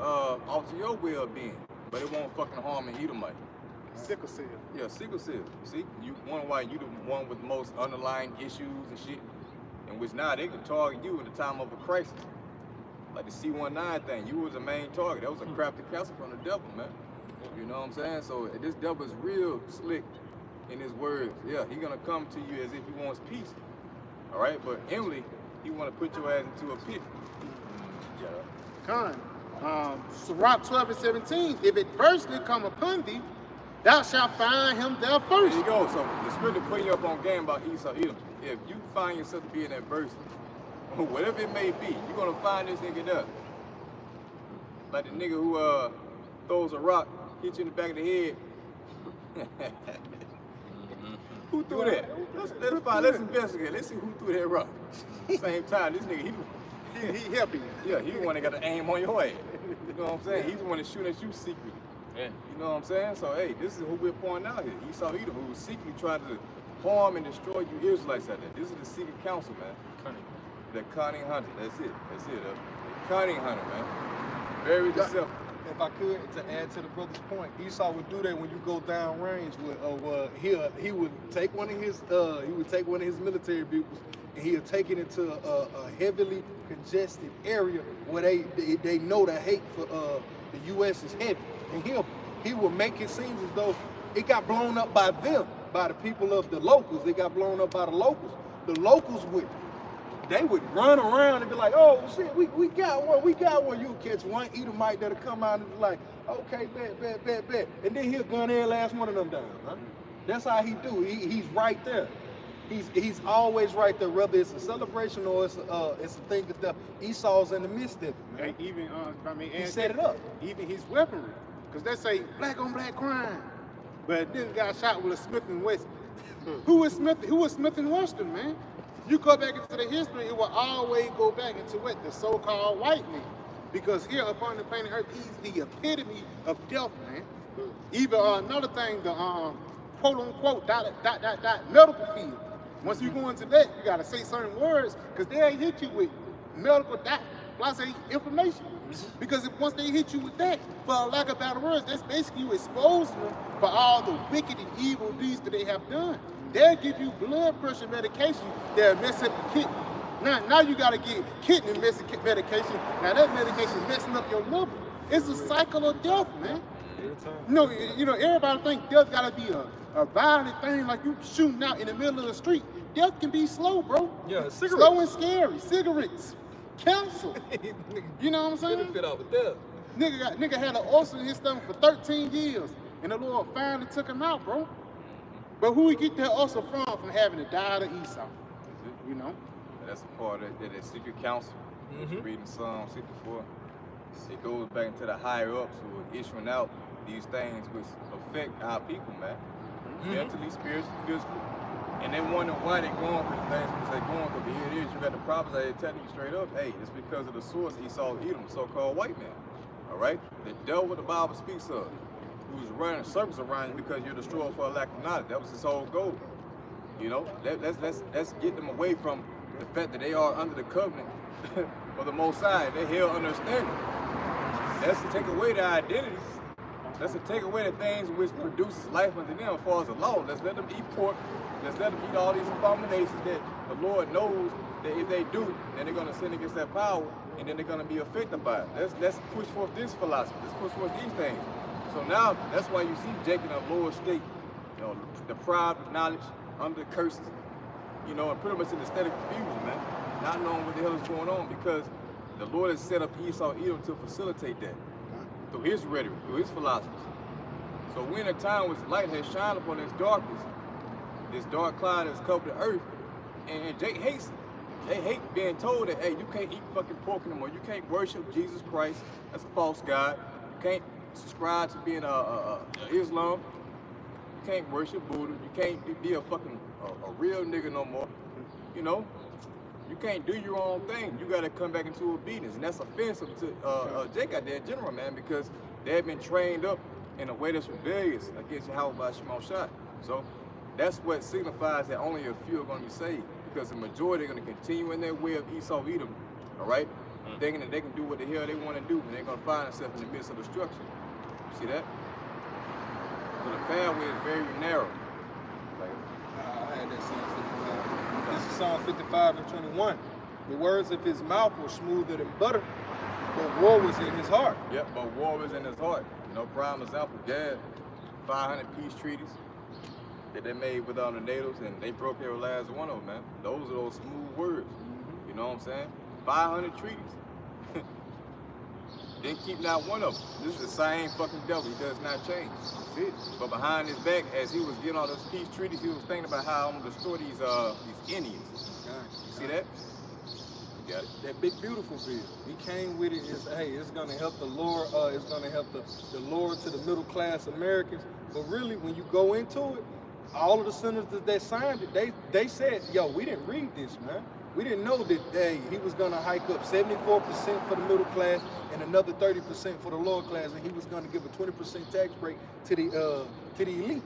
alter your well-being, but it won't fucking harm an Edomite. Sickle cell. Yeah, sickle cell. See, you wonder why you the one with the most underlying issues and shit, in which now they can target you in the time of a crisis. Like the C-19 thing, you was the main target. That was a crafty castle from the devil, man. You know what I'm saying? So this devil is real slick in his words. Yeah, he gonna come to you as if he wants peace. All right, but inwardly, he wanna put your ass into a pit. Yeah. Con. Sirach 12:17. If adversity come upon thee, thou shalt find him there first. There you go. So it's really putting you up on game about Esau Edom. If you find yourself to be in adversity, whatever it may be, you're gonna find this nigga there. Like the nigga who throws a rock, hit you in the back of the head. Who threw that? Let's investigate. Let's see who threw that rock. Same time, this nigga, He helping you. yeah, he the one that got to aim on your head. You know what I'm saying? He's the one that's shooting at you secretly. Yeah. You know what I'm saying? So hey, this is who we're pointing out here. Esau Edom, who was secretly trying to harm and destroy you Israelites out there. This is the secret council, man. Cunning. The cunning hunter. That's it. The cunning hunter, man. Very deceptive. If I could, to add to the brother's point, Esau would do that when you go down range with, he would take one of his military vehicles and he'll take it into a heavily congested area where they know the hate for the U.S. is heavy, and he will make it seem as though it got blown up by them, by the people of the locals. It got blown up by the locals. The locals would run around and be like, oh shit, we got one. You'll catch one Edomite that'll come out and be like, okay, bet. And then he'll gun every last one of them down. Huh? That's how he do. He's right there. he's always right there, whether it's a celebration or it's a thing of death. Esau's in the midst of it, man. And even He set it up. Even his weaponry, because they say black on black crime, but this got shot with a Smith and Wesson. Who was Smith and Wesson, man? You go back into the history, it will always go back into what the so-called white man, because here upon the planet Earth, he's the epitome of death, man. Even another thing, the quote unquote medical field. Once you go into that, you gotta say certain words, because they'll hit you with medical information. Because once they hit you with that, for lack of better words, that's basically you exposing them for all the wicked and evil deeds that they have done. They'll give you blood pressure medication that'll mess up your kidney. Now you gotta get kidney medication. Now that medication is messing up your liver. It's a cycle of death, man. You know, everybody think death gotta be a violent thing, like you shooting out in the middle of the street. Death can be slow, bro. Yeah, cigarettes. Slow and scary. Cigarettes, cancer. You know what I'm saying? Fit out with that. Nigga had an ulcer in his stomach for 13 years, and the Lord finally took him out, bro. But who he get that ulcer from having to die to Esau? You know? And that's a part of that secret council. Reading Psalm 64. It goes back into the higher ups who are issuing out these things which affect our people, man. Mentally, spiritually, physically. And they wonder why they're going through the things which they're going through. But here it is, you got the prophets that are telling you straight up, hey, it's because of the source Esau Edom, so-called white man. All right? The devil the Bible speaks of, who's running circles around you because you're destroyed for a lack of knowledge. That was his whole goal. You know, let's get them away from the fact that they are under the covenant of the Most High. They're held understanding. That's to take away their identities. That's to take away the things which produces life unto them as far as the law. Let's let them eat pork. Let's let them eat all these abominations that the Lord knows that if they do, then they're going to sin against that power, and then they're going to be affected by it. Let's push forth this philosophy. Let's push forth these things. So now, that's why you see Jacob in a lower state, you know, deprived of knowledge, under curses, you know, and pretty much in a state of confusion, man. Not knowing what the hell is going on, because the Lord has set up Esau Edom to facilitate that through his rhetoric, through his philosophies. So we're in a time which light has shined upon this darkness, this dark cloud has covered the earth, and Jake hates it. They hate being told that, hey, you can't eat fucking pork anymore. You can't worship Jesus Christ. That's a false god. You can't subscribe to being Islam. You can't worship Buddha. You can't be a fucking a real nigga no more. You know, you can't do your own thing. You got to come back into obedience, and that's offensive to Jake out there in general, man, because they have been trained up in a way that's rebellious against Yahweh by Shema Shai. So that's what signifies that only a few are going to be saved, because the majority are going to continue in their way of Esau Edom, all right? Thinking that they can do what the hell they want to do, and they're going to find themselves in the midst of destruction. See that? So the pathway is very narrow. I had that Psalm 55. This is Psalm 55 and 21. The words of his mouth were smoother than butter, but war was in his heart. Yep, but war was in his heart. You know, prime example, Gad, 500 peace treaties that they made with all the natives, and they broke every last one of them, man. Those are those smooth words. You know what I'm saying? 500 treaties. Didn't keep not one of them. This is the same fucking devil. He does not change. That's it. But behind his back, as he was getting all those peace treaties, he was thinking about how I'm gonna destroy these Indians. You see that? You got it. That big beautiful bill. He came with it as, hey, it's gonna help the Lord, it's gonna help the Lord to the middle class Americans. But really, when you go into it, all of the senators that signed it, they said, yo, we didn't read this, man. We didn't know that, hey, he was gonna hike up 74% for the middle class and another 30% for the lower class, and he was gonna give a 20% tax break to the elite.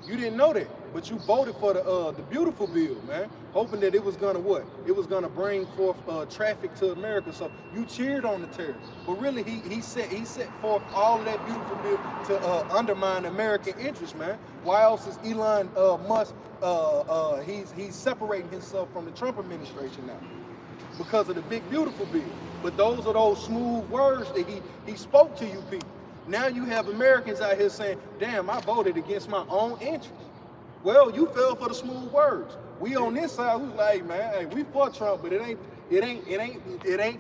You didn't know that, but you voted for the beautiful bill, man, hoping that it was gonna what? It was gonna bring forth traffic to America. So you cheered on the tariff, but really he set forth all of that beautiful bill to undermine American interests, man. Why else is Elon Musk? He's separating himself from the Trump administration now because of the big beautiful bill. But those are those smooth words that he spoke to you people. Now you have Americans out here saying, damn, I voted against my own interest. Well, you fell for the smooth words. We on this side, we like, man, hey, we for Trump, but it ain't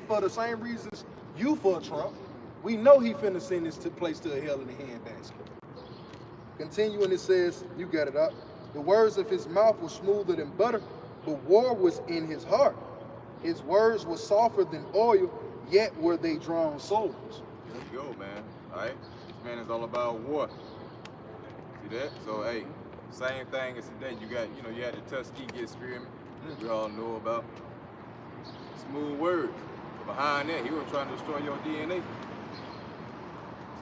for the same reasons you for Trump. We know he finna send this place to a hell in a handbasket. Continuing, it says, you got it up. The words of his mouth were smoother than butter, but war was in his heart. His words were softer than oil, yet were they drawn swords. There you go, man. All right? This man is all about war. See that? So, hey, same thing as today. You got, you had the Tuskegee experiment. We all know about. Smooth words. But behind that, he was trying to destroy your DNA.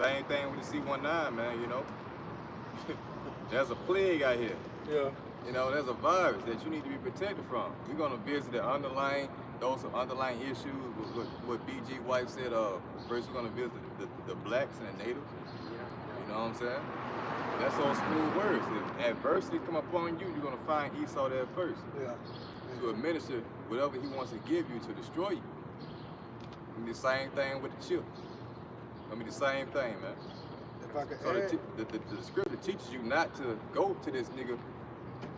Same thing with the C-19, man, There's a plague out here. Yeah. There's a virus that you need to be protected from. We're gonna visit those underlying issues. What BG White said. First, we're gonna visit the blacks and the natives. You know what I'm saying? That's all smooth words. If adversity come upon you, you're gonna find Esau there first. Yeah. To administer whatever he wants to give you to destroy you. The same thing with the chip. The same thing, man. If I could So add, the scripture teaches you not to go to this nigga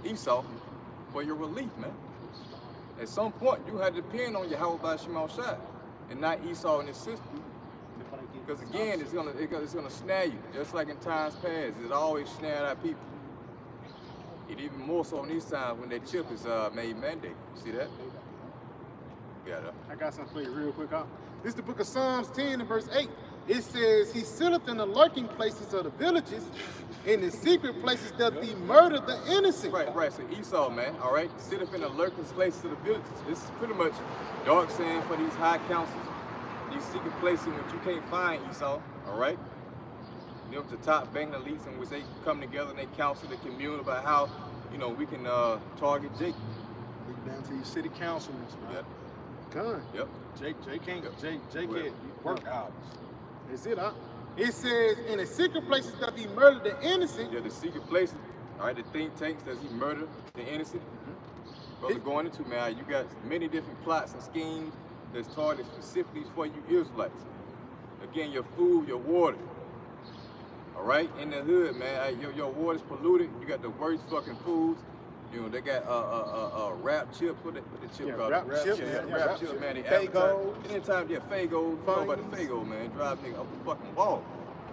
Esau for your relief, man. At some point, you had to depend on Yahweh by Shema Shai and not Esau and his sister. Because again, it's gonna snare you, just like in times past. It always snared our people. It even more so in these times when that chip is made mandate. See that? Yeah. I got something for you real quick. This is the book of Psalms 10 and verse 8. It says, he sitteth in the lurking places of the villages, in the secret places doth he murder the innocent. Right. So Esau, man, all right, sitteth in the lurking places of the villages. This is pretty much dark saying for these high councils, these secret places in which you can't find Esau, all right? The top banking elites in which they come together and they counsel, they commune about how, we can target Jake. down to your city councilmen, man. Yep. Gun. Yep. Jake can't. Jake Well, can't work hours. That's it, huh? It says, in the secret places that he murdered the innocent. Yeah, the secret places, all right, the think tanks that he murdered the innocent. Brother, going into, man, you got many different plots and schemes that's targeted specifically for you Israelites. Again, your food, your water. All right, in the hood, man, your water's polluted. You got the worst fucking foods. They got wrap chips. What the chip called? Wrap chips. Wrap chips, man. They Fagos. Anytime, Fagos. You know about the Fago, man. Drive nigga up the fucking wall.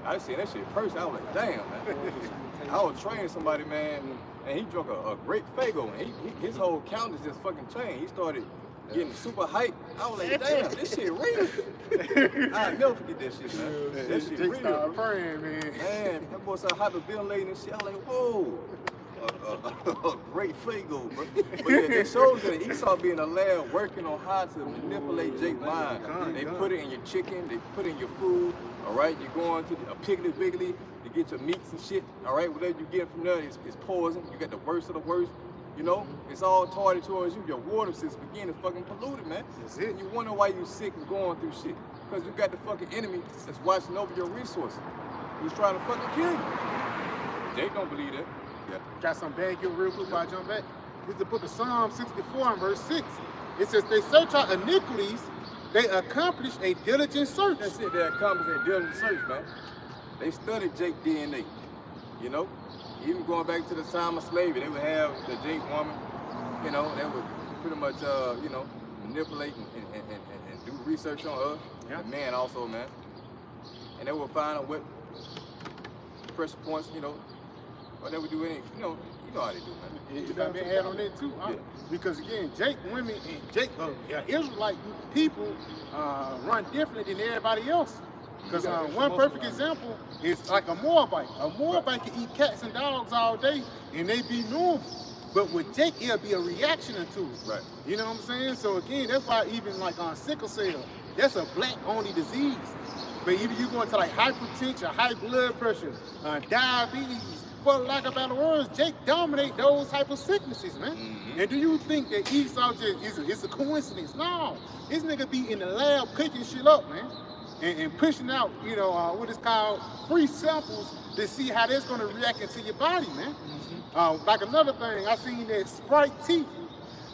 I seen that shit personally. I was like, damn, man. I was training somebody, man, and he drunk a great Fago, and his whole count is just fucking changed. He started getting super hype. I was like, damn, this shit real. I'll never forget that shit, man. That shit Jake real. started praying, man. Man, that boy started hyperventilating and shit. I was like, whoa. A great Fago, bro. But yeah, it shows that Esau being a lad working on how to manipulate Jake's mind. They put it in your chicken, they put it in your food, all right? You're going to a Piggly Wiggly to get your meats and shit, all right? Whatever you get from there is poison. You got the worst of the worst, It's all targeted towards you. Your water system beginning to fucking polluted, man. That's it. And you wonder why you sick and going through shit. Because you got the fucking enemy that's watching over your resources. Who's trying to fucking kill you. Jake don't believe that. Yeah. Got some bad guilt real quick before I jump back. This is the book of Psalm 64 and verse 6. It says, they search out iniquities, they accomplish a diligent search. That's it, they accomplished a diligent search, man. They studied Jake's DNA, Even going back to the time of slavery, they would have the Jake woman, they would pretty much, manipulate and do research on her. Yeah. The man also, man. And they would find out what pressure points, what they would do any, you know how they do, man. You got to add on that too, huh? Yeah. Because again, Jake women and Jake Israelite people run differently than everybody else. Because one perfect example is like a Moabite. A Moabite can eat cats and dogs all day and they be normal. But with Jake, it'll be a reaction to it. Right. You know what I'm saying? So again, that's why even like on sickle cell, that's a black only disease. But even you go into like hypertension, high blood pressure, diabetes, for lack of better words, Jake dominate those type of sicknesses, man. Mm-hmm. And do you think that Esau just is a coincidence? No, this nigga be in the lab cooking shit up, man, and pushing out, what is called free samples to see how that's gonna react into your body, man. Mm-hmm. Like another thing, I seen that Sprite tea.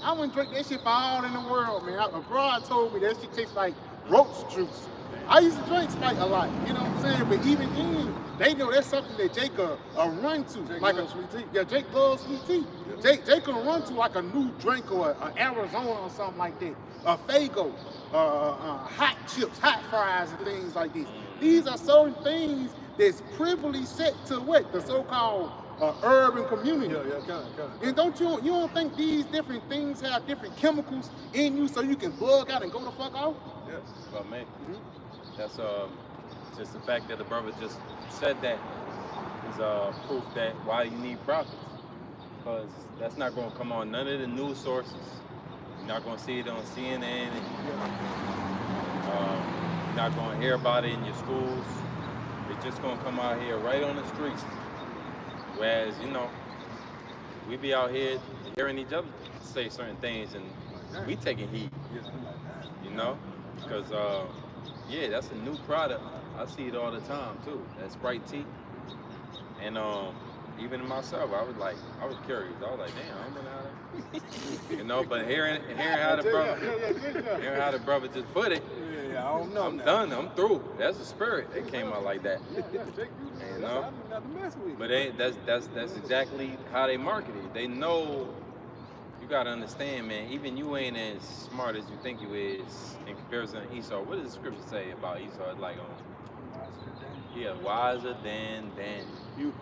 I wouldn't drink that shit for all in the world, man. A broad told me that shit tastes like roach juice. I used to drink Sprite a lot, you know what I'm saying? But even then, they know that's something that Jake run to. Jake like loves sweet tea. Yeah, Jake loves sweet tea. Yeah. Jake can run to like a new drink or an Arizona or something like that. A Fago, hot chips, hot fries and things like this. These are certain things that's privily set to what? The so-called urban community. Kind. And you don't think these different things have different chemicals in you so you can bug out and go the fuck off? Yeah. Well, man, that's just the fact that the brother just said that is proof that why you need prophets, because that's not going to come on none of the news sources. You're not going to see it on CNN. And, you're not going to hear about it in your schools. It's just going to come out here right on the streets. Whereas, we be out here hearing each other say certain things and we taking heed, because, that's a new product. I see it all the time too, that Sprite tea. And even myself, I was curious. I was like, damn, I don't know how to, but hearing how the brother just put it, I don't know. I'm done. I'm through. That's the spirit. It came out like that. But that's exactly how they market it. They know. You gotta understand, man. Even you ain't as smart as you think you is in comparison to Esau. What does the scripture say about Esau? It's like, wiser than you.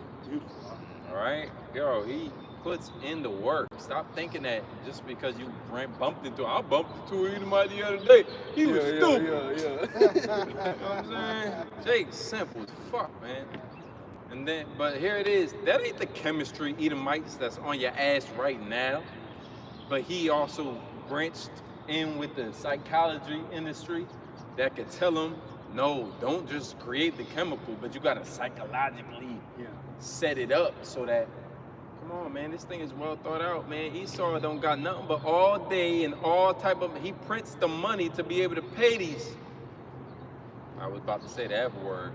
All right, yo, he puts in the work. Stop thinking that just because you bumped into him. I bumped into him the other day. He was stupid. You know what I'm saying? Jake's simple as fuck, man. And then, but here it is. That ain't the chemistry Edomites that's on your ass right now. But he also branched in with the psychology industry that could tell him, no, don't just create the chemical, but you gotta psychologically set it up so that, come on, man, this thing is well thought out, man. Esau don't got nothing but all day and all type of, he prints the money to be able to pay these, I was about to say the F word,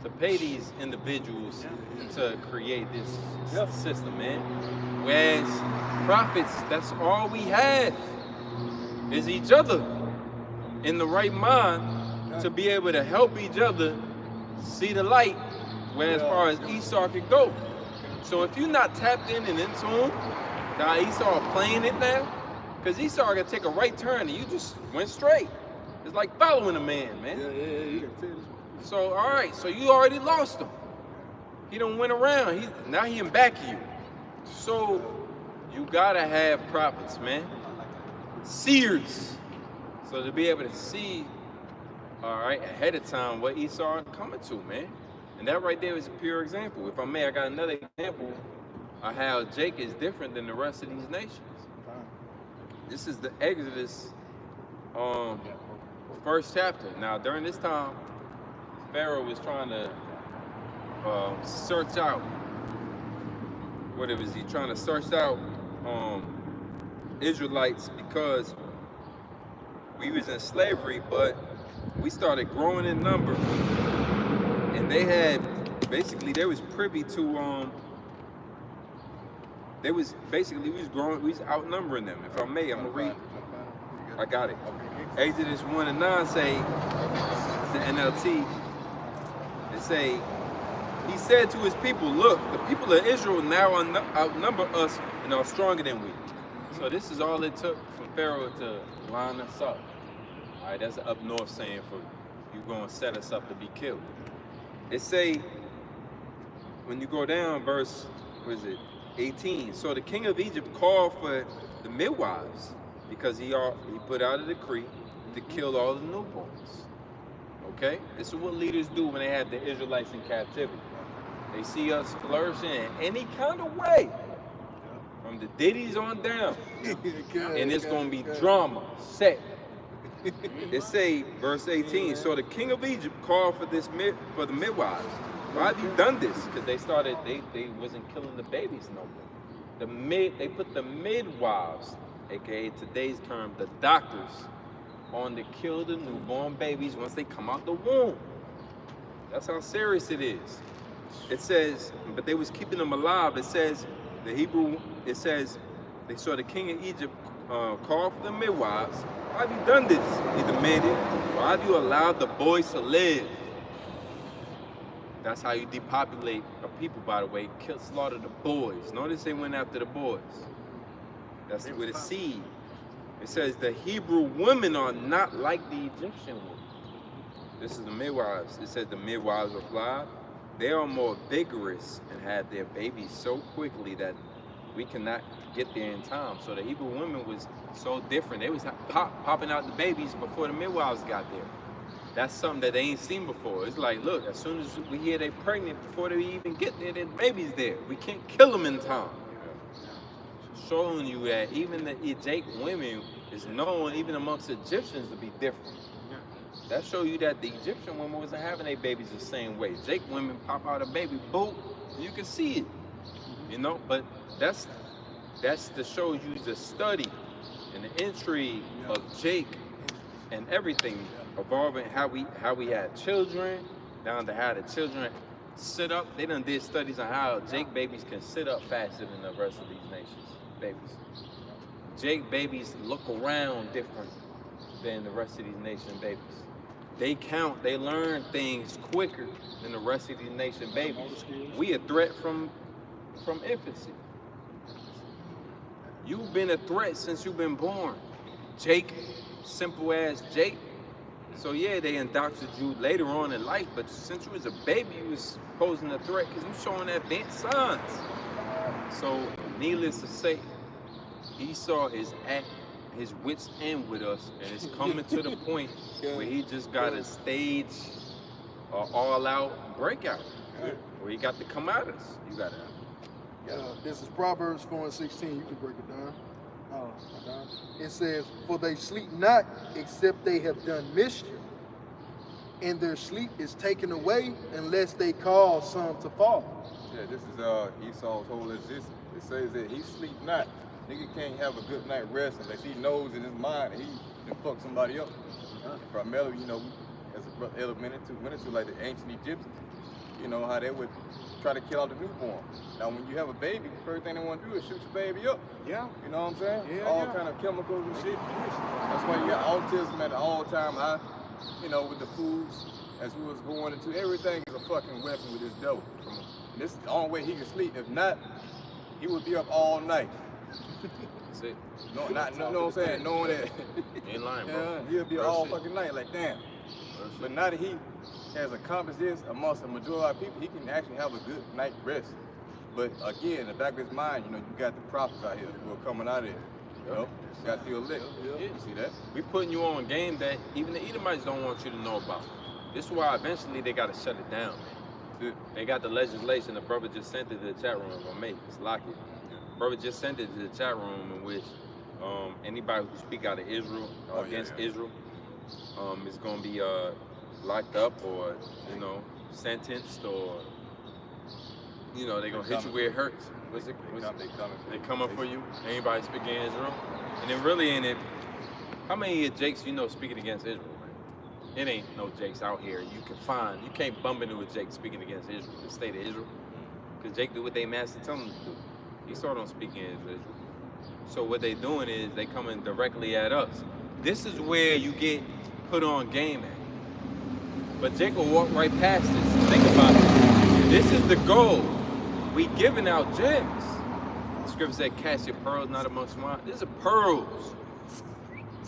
to pay these individuals to create this system, man. Whereas prophets, that's all we have is each other in the right mind to be able to help each other see the light where as far as Esau could go. So if you're not tapped in and in tune, now Esau playing it now, because Esau can take a right turn and you just went straight. It's like following a man. So, all right, so you already lost him. He done went around. Now he in back of you. So you gotta have prophets, man. Seers. So to be able to see, all right, ahead of time what Esau is coming to, man. And that right there is a pure example. If I may, I got another example of how Jacob is different than the rest of these nations. This is the Exodus first chapter. Now, during this time, Pharaoh was trying to search out, Israelites because we was in slavery, but we started growing in number. And they had, basically, they was privy to, we was outnumbering them. If I may, I'm gonna read. I got it. Exodus 1:9 say, the NLT, it say, he said to his people, look, the people of Israel now outnumber us and are stronger than we. So this is all it took for Pharaoh to line us up. All right, that's an up north saying for you going to set us up to be killed. It say, when you go down, verse, 18. So the king of Egypt called for the midwives because he put out a decree to kill all the newborns. Okay? This is what leaders do when they have the Israelites in captivity. They see us flourishing in any kind of way, from the ditties on down, and it's going to be drama, set. It say, verse 18, so the king of Egypt called for the midwives. Why have you done this? Because they wasn't killing the babies no more. They put the midwives, aka today's term, the doctors, on to kill the newborn babies once they come out the womb. That's how serious it is. It says, but they was keeping them alive. It says, they saw the king of Egypt called for the midwives. Why have you done this? He demanded. Why have you allowed the boys to live? That's how you depopulate a people, by the way. Slaughter the boys. Notice they went after the boys. That's with a seed. It says the Hebrew women are not like the Egyptian women. This is the midwives. It says the midwives replied, they are more vigorous and have their babies so quickly that we cannot get there in time. So the Hebrew women was so different. They was popping out the babies before the midwives got there. That's something that they ain't seen before. It's like, look, as soon as we hear they pregnant, before they even get there, the baby's there. We can't kill them in time. Showing you that even the Jake women is known, even amongst Egyptians, to be different. That show you that the Egyptian women wasn't having their babies the same way. Jake women pop out a baby, boom, you can see it. You know, but that's to show you the study and the intrigue of Jake and everything evolving, how we had children, down to how the children sit up. They done did studies on how Jake babies can sit up faster than the rest of these nations babies. Jake babies look around different than the rest of these nation babies. They count, they learn things quicker than the rest of these nation babies. We a threat from infancy. You've been a threat since you've been born. Jake, simple as Jake. So yeah, they indoctrinated you later on in life, but since you was a baby, you was posing a threat because you showing advanced signs. So needless to say, Esau is at his wit's end with us, and it's coming to the point where he just got to stage all-out breakout, where he got to come at us. You got to. This is Proverbs 4:16. You can break it down. It says, "For they sleep not, except they have done mischief, and their sleep is taken away, unless they cause some to fall." Yeah, this is Esau's whole existence. It says that he sleep not. Nigga can't have a good night rest unless he knows in his mind that he can fuck somebody up. Primarily, you know, as a brother went into like the ancient Egyptians, you know, how they would try to kill out the newborn. Now, when you have a baby, the first thing they want to do is shoot your baby up. Yeah. You know what I'm saying? Yeah, all kind of chemicals and shit. That's why you got autism at an all-time high. You know, with the foods, as we was going into, everything is a fucking weapon with this devil. This is the only way he can sleep. If not, he would be up all night. That's it. No, not, know what I'm saying? Knowing that. Ain't lying, bro. Yeah, he'll be all fucking night, like damn. But now that he has accomplished this amongst the majority of people, he can actually have a good night rest. But again, in the back of his mind, you know, you got the prophets out here who are coming out of it. You know, you got the elect. Yeah. You see that? We putting you on game that even the Edomites don't want you to know about. This is why eventually they got to shut it down, man. They got the legislation. The brother just sent it to the chat room on me. It's lock it. Brother just sent it to the chat room in which anybody who speak out of Israel against Israel is going to be locked up or, you know, sentenced or, you know, they're going to hit you where it hurts. They coming for you. Anybody speaking Israel. And then really in it, how many of Jakes you know speaking against Israel, man? It ain't no Jakes out here. You can't bump into a Jake speaking against Israel, the state of Israel. Because Jake do what they master tell him to do. Esau don't speak in Israel. So what they doing is they coming directly at us. This is where you get put on game at. But Jake will walk right past this. Think about it. This is the goal. We giving out gems. The scripture said, "Cast your pearls not amongst swine." These are pearls.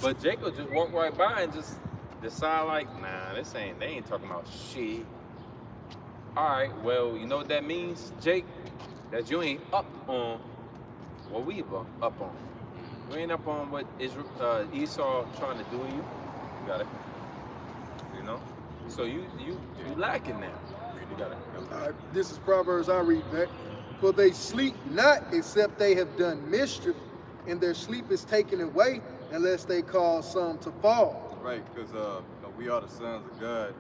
But Jake will just walk right by and just decide like, nah, they ain't talking about shit. All right, well, you know what that means, Jake? That you ain't up on what we up on. You ain't up on what Esau trying to do to you. You got it. You know? So you lacking now. You got it. All right, this is Proverbs, I read back. "For they sleep not, except they have done mischief, and their sleep is taken away, unless they cause some to fall." Right, because you know, we are the sons of God.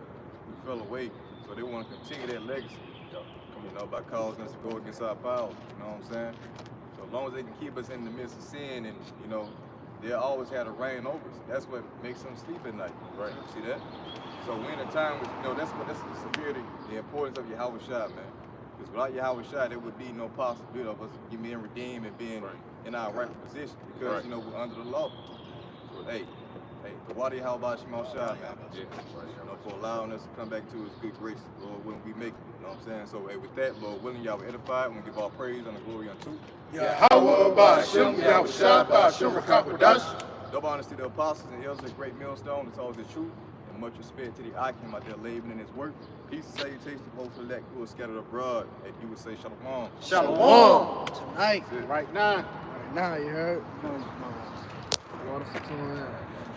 We fell away, so they want to continue that legacy. You know, by causing us to go against our power. You know what I'm saying? So as long as they can keep us in the midst of sin, and you know, they'll always have to reign over us. That's what makes them sleep at night. Right. See that? So we're in a time where, you know, that's the severity, the importance of Yahweh Shai, man. Because without Yahweh Shai, there would be no possibility of us being redeemed and being in our rightful position. Because, you know, we're under the law. So, hey, the Wadi Yahweh Shema Shai, man. You know, for allowing us to come back to his good grace, Lord, when we make it. You know what I'm saying? So, hey, with that, Lord willing, y'all will edify, and we give all praise and the glory unto Yahweh Ba'Shem, Yahweh Shai Ba'Shem Rakakwadash. double honesty to the apostles and elders of Great Millstone, it's always the truth. And much respect to the Akim out there laboring in his work. Peace and salutation, hopefully that who are scattered abroad, that you would say shalom. Shalom. Tonight. Right now. Right now, you heard? Water for 2